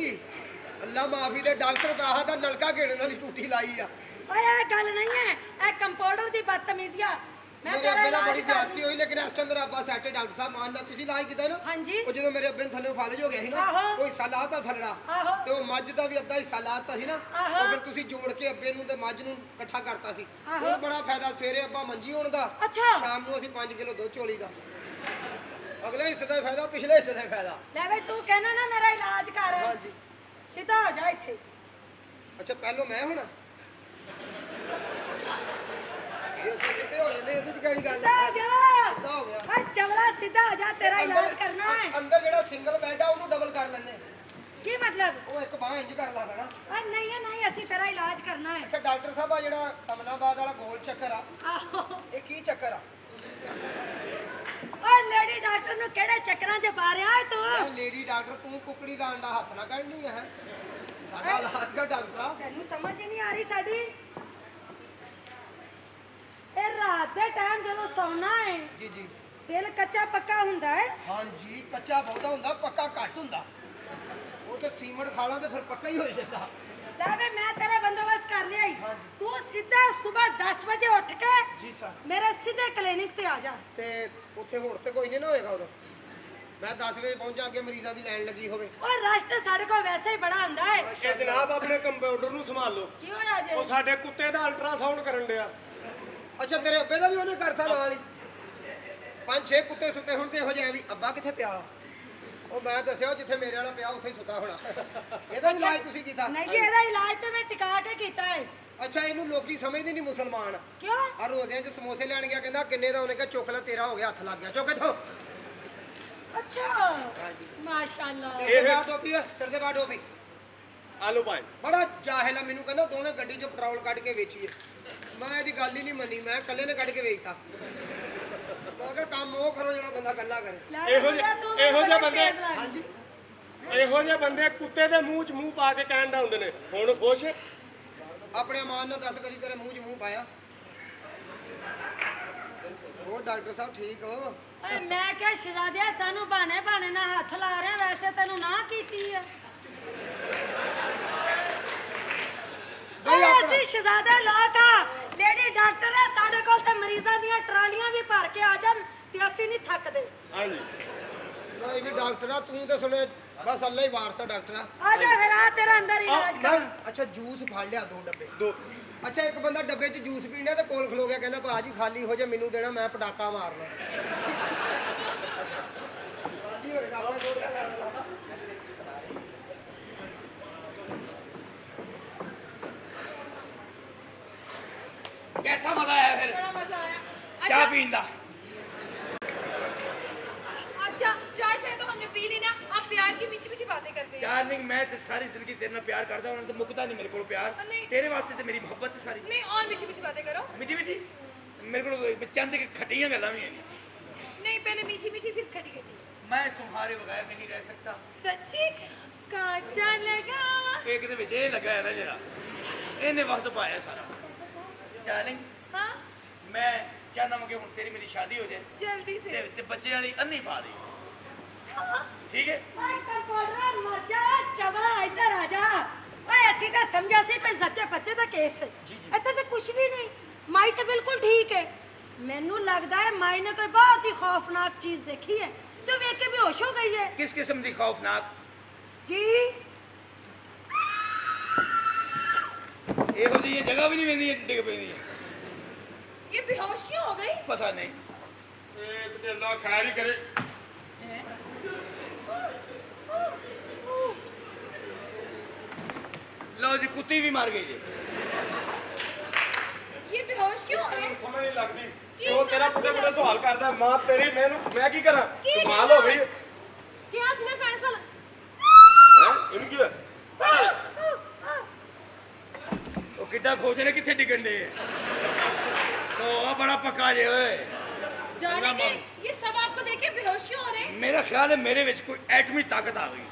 Speaker 10: ਅੱਲਾ ਮਾਫੀ ਦੇ ਡਾਕਟਰ ਕਾਹਾ ਦਾ ਨਲਕਾ ਘੇੜਨ ਵਾਲੀ ਟੂਟੀ ਲਾਈ ਆ
Speaker 5: ਓਏ ਇਹ ਗੱਲ ਨਹੀਂ ਹੈ ਇਹ ਕੰਪਾਊਂਡਰ ਦੀ ਬਦਤਮੀਜ਼ੀ ਆ ਮੈਂ
Speaker 10: ਮੇਰੇ
Speaker 5: ਤੇਰਾ
Speaker 10: ਅੱਬੇ ਨਾਲ
Speaker 5: ਇਲਾਜ
Speaker 10: ਬੜੀ ਜ਼ਿਆਦਤੀ ਹੋਈ ਲੇਕਿਨ ਇਸ ਟਾਈਮ ਮੇਰਾ ਅੱਬਾ ਸੈਟ ਹੈ ਡਾਕਟਰ ਸਾਹਿਬ ਮਾਨਦਾ ਤੁਸੀਂ ਇਲਾਜ ਕੀਤਾ ਨਾ
Speaker 5: ਹਾਂਜੀ।
Speaker 10: ਉਹ ਜਦੋਂ ਮੇਰੇ ਅੱਬੇ ਨੂੰ ਥੱਲੇ ਫਾਲਜ ਹੋ ਗਿਆ ਸੀ ਨਾ
Speaker 5: ਆਹੋ।
Speaker 10: ਉਹ ਹਿੱਸਾ ਲਾਤਾ ਥੱਲੜਾ
Speaker 5: ਆਹੋ।
Speaker 10: ਤੇ ਉਹ ਮੱਝ ਦਾ ਵੀ ਅੱਧਾ ਹਿੱਸਾ ਲਾਤਾ ਸੀ ਨਾ
Speaker 5: ਆਹੋ।
Speaker 10: ਉਹ ਫਿਰ ਤੁਸੀਂ ਜੋੜ ਕੇ ਅੱਬੇ ਨੂੰ ਤੇ ਮੱਝ ਨੂੰ ਇਕੱਠਾ ਕਰਤਾ ਸੀ
Speaker 5: ਆਹੋ।
Speaker 10: ਹੁਣ ਬੜਾ ਫਾਇਦਾ ਸਵੇਰੇ ਅੱਬਾ ਮੰਜੀ ਹੋਣ ਦਾ
Speaker 5: ਅੱਛਾ।
Speaker 10: ਸ਼ਾਮ ਨੂੰ ਅਸੀਂ 5 ਕਿਲੋ ਦੁੱਧ ਚੋਲੀ ਦਾ ਅਗਲੇ ਹਿੱਸੇ ਦਾ ਫਾਇਦਾ ਪਿਛਲੇ ਹਿੱਸੇ ਦਾ ਫਾਇਦਾ
Speaker 5: ਲੈ ਬਈ ਤੂੰ ਕਹਿਣਾ ਨਾ ਮੇਰਾ ਇਲਾਜ ਕਰ
Speaker 10: ਹਾਂਜੀ
Speaker 5: ਸਿੱਧਾ ਹੋ ਜਾ ਇੱਥੇ
Speaker 10: ਅੱਛਾ ਪਹਿਲੋਂ ਮੈਂ ਹੁਣ ਇਹ ਅਸੀਂ ਸਿੱਧੇ ਹੋ ਜਾਂਦੇ ਇਹਦੇ ਚ ਕਿਹੜੀ ਗੱਲ
Speaker 5: ਸਿੱਧਾ ਹੋ ਜਾ
Speaker 10: ਸਿੱਧਾ ਹੋ ਗਿਆ
Speaker 5: ਓਏ ਚਵਲਾ ਸਿੱਧਾ ਹੋ ਜਾ ਤੇਰਾ ਇਲਾਜ ਕਰਨਾ ਹੈ
Speaker 10: ਅੰਦਰ ਜਿਹੜਾ ਸਿੰਗਲ ਬੈੱਡ ਆ ਉਹਨੂੰ ਡਬਲ ਕਰ ਲੈਂਦੇ
Speaker 5: ਕੀ ਮਤਲਬ
Speaker 10: ਉਹ ਇੱਕ ਬਾਹ ਇੰਜ ਕਰ ਲਾ ਨਾ
Speaker 5: ਓਏ ਨਹੀਂ ਹੈ ਨਹੀਂ ਅਸੀਂ ਤੇਰਾ ਇਲਾਜ ਕਰਨਾ ਹੈ
Speaker 10: ਅੱਛਾ ਡਾਕਟਰ ਸਾਹਿਬ ਆ ਜਿਹੜਾ ਸਮਨਾਬਾਦ ਵਾਲਾ ਗੋਲ ਚੱਕਰ ਆ
Speaker 5: ਆਹੋ
Speaker 10: ਇਹ ਕੀ ਚੱਕਰ ਆ
Speaker 5: ਓਏ ਲੇਡੀ ਡਾਕਟਰ ਨੂੰ ਕਿਹੜੇ ਚੱਕਰਾਂ 'ਚ ਪਾ ਰਿਹਾ ਹੈ ਤੂੰ
Speaker 10: ਯਾਰ ਲੇਡੀ ਡਾਕਟਰ ਤੂੰ ਕੁਕੜੀ ਦਾ ਅੰਡਾ ਹੱਥ ਨਾ ਕੱਢਣੀ ਹੈ ਸਾਡਾ ਇਲਾਜ ਦਾ ਡਾਕਟਰ ਆ
Speaker 5: ਤੈਨੂੰ ਸਮਝ ਹੀ ਨਹੀਂ ਆ ਰਹੀ ਸਾਡੀ ਇਹ ਰਾਤ ਦੇ ਟਾਈਮ ਜਦੋਂ ਸੌਣਾ ਹੈ
Speaker 10: ਜੀ ਜੀ
Speaker 5: ਦਿਲ ਕੱਚਾ ਪੱਕਾ ਹੁੰਦਾ ਹੈ
Speaker 10: ਹਾਂਜੀ ਕੱਚਾ ਬਹੁਤਾ ਹੁੰਦਾ ਪੱਕਾ ਘੱਟ ਹੁੰਦਾ ਉਹ ਤੇ ਸੀਮਟ ਖਾ ਲਾਂ ਤੇ ਫਿਰ ਪੱਕਾ ਹੀ ਹੋ ਜਾਂਦਾ
Speaker 5: ਲੈ ਵੇ ਮੈਂ ਤੇਰਾ ਬੰਦੋਬਸਤ ਕਰ ਲਿਆ ਈ
Speaker 10: ਹਾਂਜੀ।
Speaker 5: ਤੂੰ ਸਿੱਧਾ ਸਵੇਰ 10 ਵਜੇ ਉੱਠ ਕੇ
Speaker 10: ਜੀ ਸਰ
Speaker 5: ਮੇਰੇ ਸਿੱਧੇ ਕਲੀਨਿਕ ਤੇ ਆ ਜਾ
Speaker 10: ਤੇ ਉੱਥੇ ਹੋਰ ਤੇ ਕੋਈ ਨਹੀਂ ਨਾ ਹੋਏਗਾ ਉਦੋਂ ਮੈਂ 10 ਵਜੇ ਪਹੁੰਚਾਂ ਅੱਗੇ ਮਰੀਜ਼ਾਂ ਦੀ ਲਾਈਨ ਲੱਗੀ ਹੋਵੇ
Speaker 5: ਓਏ ਰਸ਼ ਤੇ ਸਾਡੇ ਕੋਲ ਵੈਸੇ ਹੀ ਬੜਾ ਹੁੰਦਾ ਹੈ
Speaker 9: ਇਹ ਜਨਾਬ ਆਪਣੇ ਕੰਪਿਊਟਰ ਨੂੰ ਸੰਭਾਲ ਲਓ
Speaker 5: ਕੀ ਹੋਇਆ ਜੇ
Speaker 9: ਉਹ ਸਾਡੇ ਕੁੱਤੇ ਦਾ ਅਲਟਰਾਸਾਊਂਡ ਕਰਨ ਡਿਆ
Speaker 10: ਅੱਛਾ ਤੇਰੇ ਅੱਬੇ ਦਾ ਵੀ ਉਹਨੇ ਕਰਤਾ ਨਾਲ ਹੀ 5-6 ਕੁੱਤੇ ਸੁੱਤੇ ਹੁਣ ਤੇ ਇਹੋ ਜਿਹੇ ਵੀ ਅੱਬਾ ਕਿੱਥੇ ਪਿਆ ਉਹ ਮੈਂ ਦੱਸਿਆ ਜਿੱਥੇ ਮੇਰੇ ਵਾਲਾ ਪਿਆ ਉੱਥੇ ਹੀ ਸੁੱਤਾ ਹੋਣਾ ਇਹਦਾ ਵੀ ਇਲਾਜ ਤੁਸੀਂ ਕੀਤਾ
Speaker 5: ਨਹੀਂ ਜੀ ਇਹਦਾ ਇਲਾਜ ਤੇ ਮੈਂ ਟਿਕਾ ਕੇ ਕੀਤਾ ਹੈ
Speaker 10: ਅੱਛਾ ਇਹਨੂੰ ਲੋਕੀ ਸਮਝਦੇ ਨਹੀਂ ਮੁਸਲਮਾਨ
Speaker 5: ਕਿਉਂ
Speaker 10: ਆ ਰੋਜ਼ਿਆਂ 'ਚ ਸਮੋਸੇ ਲੈਣ ਗਿਆ ਕਹਿੰਦਾ ਕਿੰਨੇ ਦਾ ਉਹਨੇ ਕਿਹਾ ਚੁੱਕ ਲੈ ਤੇਰਾ ਹੋ ਗਿਆ ਹੱਥ ਲੱਗ ਗਿਆ ਚੁੱਕ ਇੱਥੋਂ
Speaker 5: ਅੱਛਾ
Speaker 10: ਹਾਂਜੀ
Speaker 5: ਮਾਸ਼ਾਅੱਲਾ
Speaker 10: ਸਿਰ ਤੇ ਬਾਹਰ ਟੋਪੀ ਆ ਸਿਰ ਤੇ ਬਾਹਰ ਟੋਪੀ
Speaker 9: ਆਲੋ ਭਾਈ
Speaker 10: ਬੜਾ ਜਾਹਿਲ ਆ ਮੈਨੂੰ ਕਹਿੰਦਾ ਦੋਵੇਂ ਗੱਡੀ 'ਚ ਪੈਟਰੋਲ ਕੱਢ ਕੇ ਵੇਚੀਏ ਮੈਂ ਇਹਦੀ ਗੱਲ ਹੀ ਨਹੀਂ ਮੰਨੀ ਮੈਂ ਇਕੱਲੇ ਨੇ ਕੱਢ ਕੇ ਵੇਚਤਾ ਮੈਂ ਕਿਹਾ ਕੰਮ ਉਹ ਕਰੋ ਜਿਹੜਾ ਬੰਦਾ ਇਕੱਲਾ ਕਰੇ
Speaker 5: ਲੈ
Speaker 9: ਇਹੋ
Speaker 5: ਮੁੰਡਿਆ,
Speaker 9: ਜਿਹੇ-
Speaker 5: ਤੂੰ ਮੈਨੂੰ
Speaker 9: ਇਹੋ ਜਿਹੇ
Speaker 5: ਬੜਾ
Speaker 9: ਬੰਦੇ-
Speaker 5: ਤੇਜ਼ ਲੱਗ।
Speaker 10: ਹਾਂਜੀ
Speaker 9: ਇਹੋ ਜਿਹੇ ਬੰਦੇ ਕੁੱਤੇ ਦੇ ਮੂੰਹ 'ਚ ਮੂੰਹ ਪਾ ਕੇ ਕਹਿਣ ਦਾ ਹੁੰਦੇ ਨੇ ਹੁਣ ਖੁਸ਼
Speaker 10: ਆਪਣੇ ਮਾਨ ਨਾਲ ਦੱਸ ਕਦੀ ਤੇਰੇ ਮੂੰਹ 'ਚ ਮੂੰਹ ਪਾਇਆ ਉਹ ਡਾਕਟਰ ਸਾਹਿਬ ਠੀਕ ਹੋ
Speaker 5: ਓਏ ਮੈਂ ਕਿਹਾ ਸ਼ਹਜ਼ਾਦਿਆ ਸਾਨੂੰ ਬਾਣੇ ਬਾਣੇ ਨਾਲ ਹੱਥ ਲਾ ਰਿਹਾ ਵੈਸੇ ਤੈਨੂੰ ਨਾ ਕੀਤੀ ਆ
Speaker 10: ਬਈ
Speaker 5: ਓਏ
Speaker 10: ਆਪਣਾ-
Speaker 5: ਅਸੀਂ ਸ਼ਹਜ਼ਾਦੇ ਲੋਕ ਆ ਲੇਡੀ ਡਾਕਟਰ ਹੈ ਸਾਡੇ ਕੋਲ ਤੇ ਮਰੀਜ਼ਾਂ ਦੀਆਂ ਟਰਾਲੀਆਂ ਵੀ ਭਰ ਕੇ ਆ ਜਾਣ ਤੇ ਅਸੀਂ ਨਹੀਂ ਥੱਕਦੇ
Speaker 9: ਹਾਂਜੀ
Speaker 10: ਕੋਈ ਵੀ ਡਾਕਟਰ ਆ ਤੂੰ ਤੇ ਸੁਣੇ ਬਸ ਅੱਲਾ ਹੀ ਵਾਰਸ ਆ ਡਾਕਟਰ ਆ
Speaker 5: ਆ ਜਾ ਫਿਰ ਆ ਤੇਰਾ ਅੰਦਰ ਇਲਾਜ ਕਰ
Speaker 10: ਅੱਛਾ ਜੂਸ ਫੜ ਲਿਆ 2 ਡੱਬੇ
Speaker 9: ਦੋ
Speaker 10: ਅੱਛਾ ਇੱਕ ਬੰਦਾ ਡੱਬੇ 'ਚ ਜੂਸ ਪੀਣਾ ਤੇ ਕੋਲ ਖਲੋ ਗਿਆ ਕਹਿੰਦਾ ਭਾਜੀ ਖਾਲੀ ਹੋ ਜਾ ਮੈਨੂੰ ਦੇਣਾ ਮੈਂ ਪਟਾਕਾ ਮਾਰਨਾ ਖਾਲੀ ਹੋਏਗਾ ਆਪਣੇ ਕੋਲ
Speaker 2: कैसा मजा आया फिर
Speaker 6: बड़ा मजा आया
Speaker 2: चाय
Speaker 6: अच्छा
Speaker 2: पीन दा
Speaker 6: अच्छा चाय शायद तो हमने पी ली ना अब प्यार की मीठी मीठी बातें करते हैं
Speaker 2: डार्लिंग मैं ते सारी जिंदगी तेरे नाल प्यार करदा हूं ते मुकदा नहीं मेरे कोल प्यार
Speaker 6: नहीं।
Speaker 2: तेरे वास्ते ते मेरी मोहब्बत है सारी
Speaker 6: नहीं और मीठी मीठी बातें करो
Speaker 2: मिठी मिठी मेरे कोल चंद के खटियां गल्लां भी हैं
Speaker 6: नहीं पहले मीठी मीठी फिर खटी खटी
Speaker 2: मैं तुम्हारे बगैर नहीं रह सकता
Speaker 6: सच्ची कांटा लगा
Speaker 2: एक दे विच ए लगा है ना जरा इन्हें वक्त पाया सारा डार्लिंग
Speaker 6: हाँ
Speaker 2: मैं चाहना हूं कि हुन तेरी मेरी शादी हो जाए
Speaker 6: जल्दी से
Speaker 2: ते बच्चे वाली अन्नी पा दे
Speaker 6: हाँ।
Speaker 2: ठीक है
Speaker 5: ਓਏ ਕੰਪਾਊਂਡਰ ਮਰ ਜਾ ਚਵਲਾ ਇੱਧਰ ਆ ਜਾ
Speaker 3: ਓਏ ਅਸੀਂ ਤਾਂ ਸਮਝਿਆ ਸੀ ਕੋਈ ਸੱਚੇ ਪੱਚੇ ਦਾ ਕੇਸ ਹੈ ਇੱਥੇ ਤਾਂ ਕੁਝ ਵੀ ਨਹੀਂ ਮਾਈ ਤਾਂ ਬਿਲਕੁਲ ਠੀਕ ਹੈ ਮੈਨੂੰ ਲੱਗਦਾ ਹੈ ਮਾਈ ਨੇ ਕੋਈ ਬਹੁਤ ਹੀ ਖੌਫਨਾਕ ਚੀਜ਼ ਦੇਖੀ ਹੈ ਤੇ ਵੇਖ ਕੇ ਬੇਹੋਸ਼ ਹੋ ਗਈ ਹੈ
Speaker 8: ਕਿਸ ਕਿਸਮ ਦੀ ਖੌਫਨਾਕ?
Speaker 3: ਜੀ
Speaker 8: ਇਹੋ ਜਿਹੀ ਜਗ੍ਹਾ ਵੀ ਨਹੀਂ ਵੇਂਦੀ ਡਿੱਗ ਪੈਂਦੀ ਹੈ।
Speaker 6: ये बेहोश क्यों हो गई
Speaker 8: ਪਤਾ ਨਹੀਂ।
Speaker 4: ਇਹ ਕਿਤੇ ਅੱਲਾ ਖੈਰ ਹੀ ਕਰੇ।
Speaker 8: ਲਓ ਜੀ ਕੁੱਤੀ ਵੀ ਮਰ ਗਈ ਜੀ।
Speaker 6: ये बेहोश क्यों हो गए
Speaker 7: ਸਮਝ ਨਹੀਂ ਲੱਗਦੀ
Speaker 6: ਕੀ
Speaker 7: ਉਹ ਤੇਰਾ
Speaker 6: ਸਮਝ
Speaker 7: ਪੁੱਤੇ
Speaker 6: ਨਹੀਂ
Speaker 7: ਪੁੱਤੇ ਸਵਾਲ ਕਰਦਾ ਮਾਂ ਤੇਰੀ ਮੈਂ ਕੀ ਕਰਾਂ
Speaker 6: ਕੀ
Speaker 7: ਕਮਾਲ ਹੋ ਗਈ
Speaker 6: क्या सीने साइंस वाला
Speaker 7: ਹੈ ਇਹਨੂੰ ਕੀ ਹੋਇਆ
Speaker 8: ਉਹ ਕਿੱਡਾ ਖੁਸ਼ ਨੇ ਕਿੱਥੇ ਡਿੱਗਣ ਦੇ ਉਹ ਬੜਾ ਪੱਕਾ ਜੇ ਓਏ।
Speaker 6: जाने के ये सब आपको देख के बेहोश क्यों हो रहे हैं
Speaker 8: ਮੇਰਾ ਖਿਆਲ ਹੈ ਮੇਰੇ ਵਿੱਚ ਕੋਈ ਐਟਮੀ ਤਾਕਤ ਆ ਗਈ।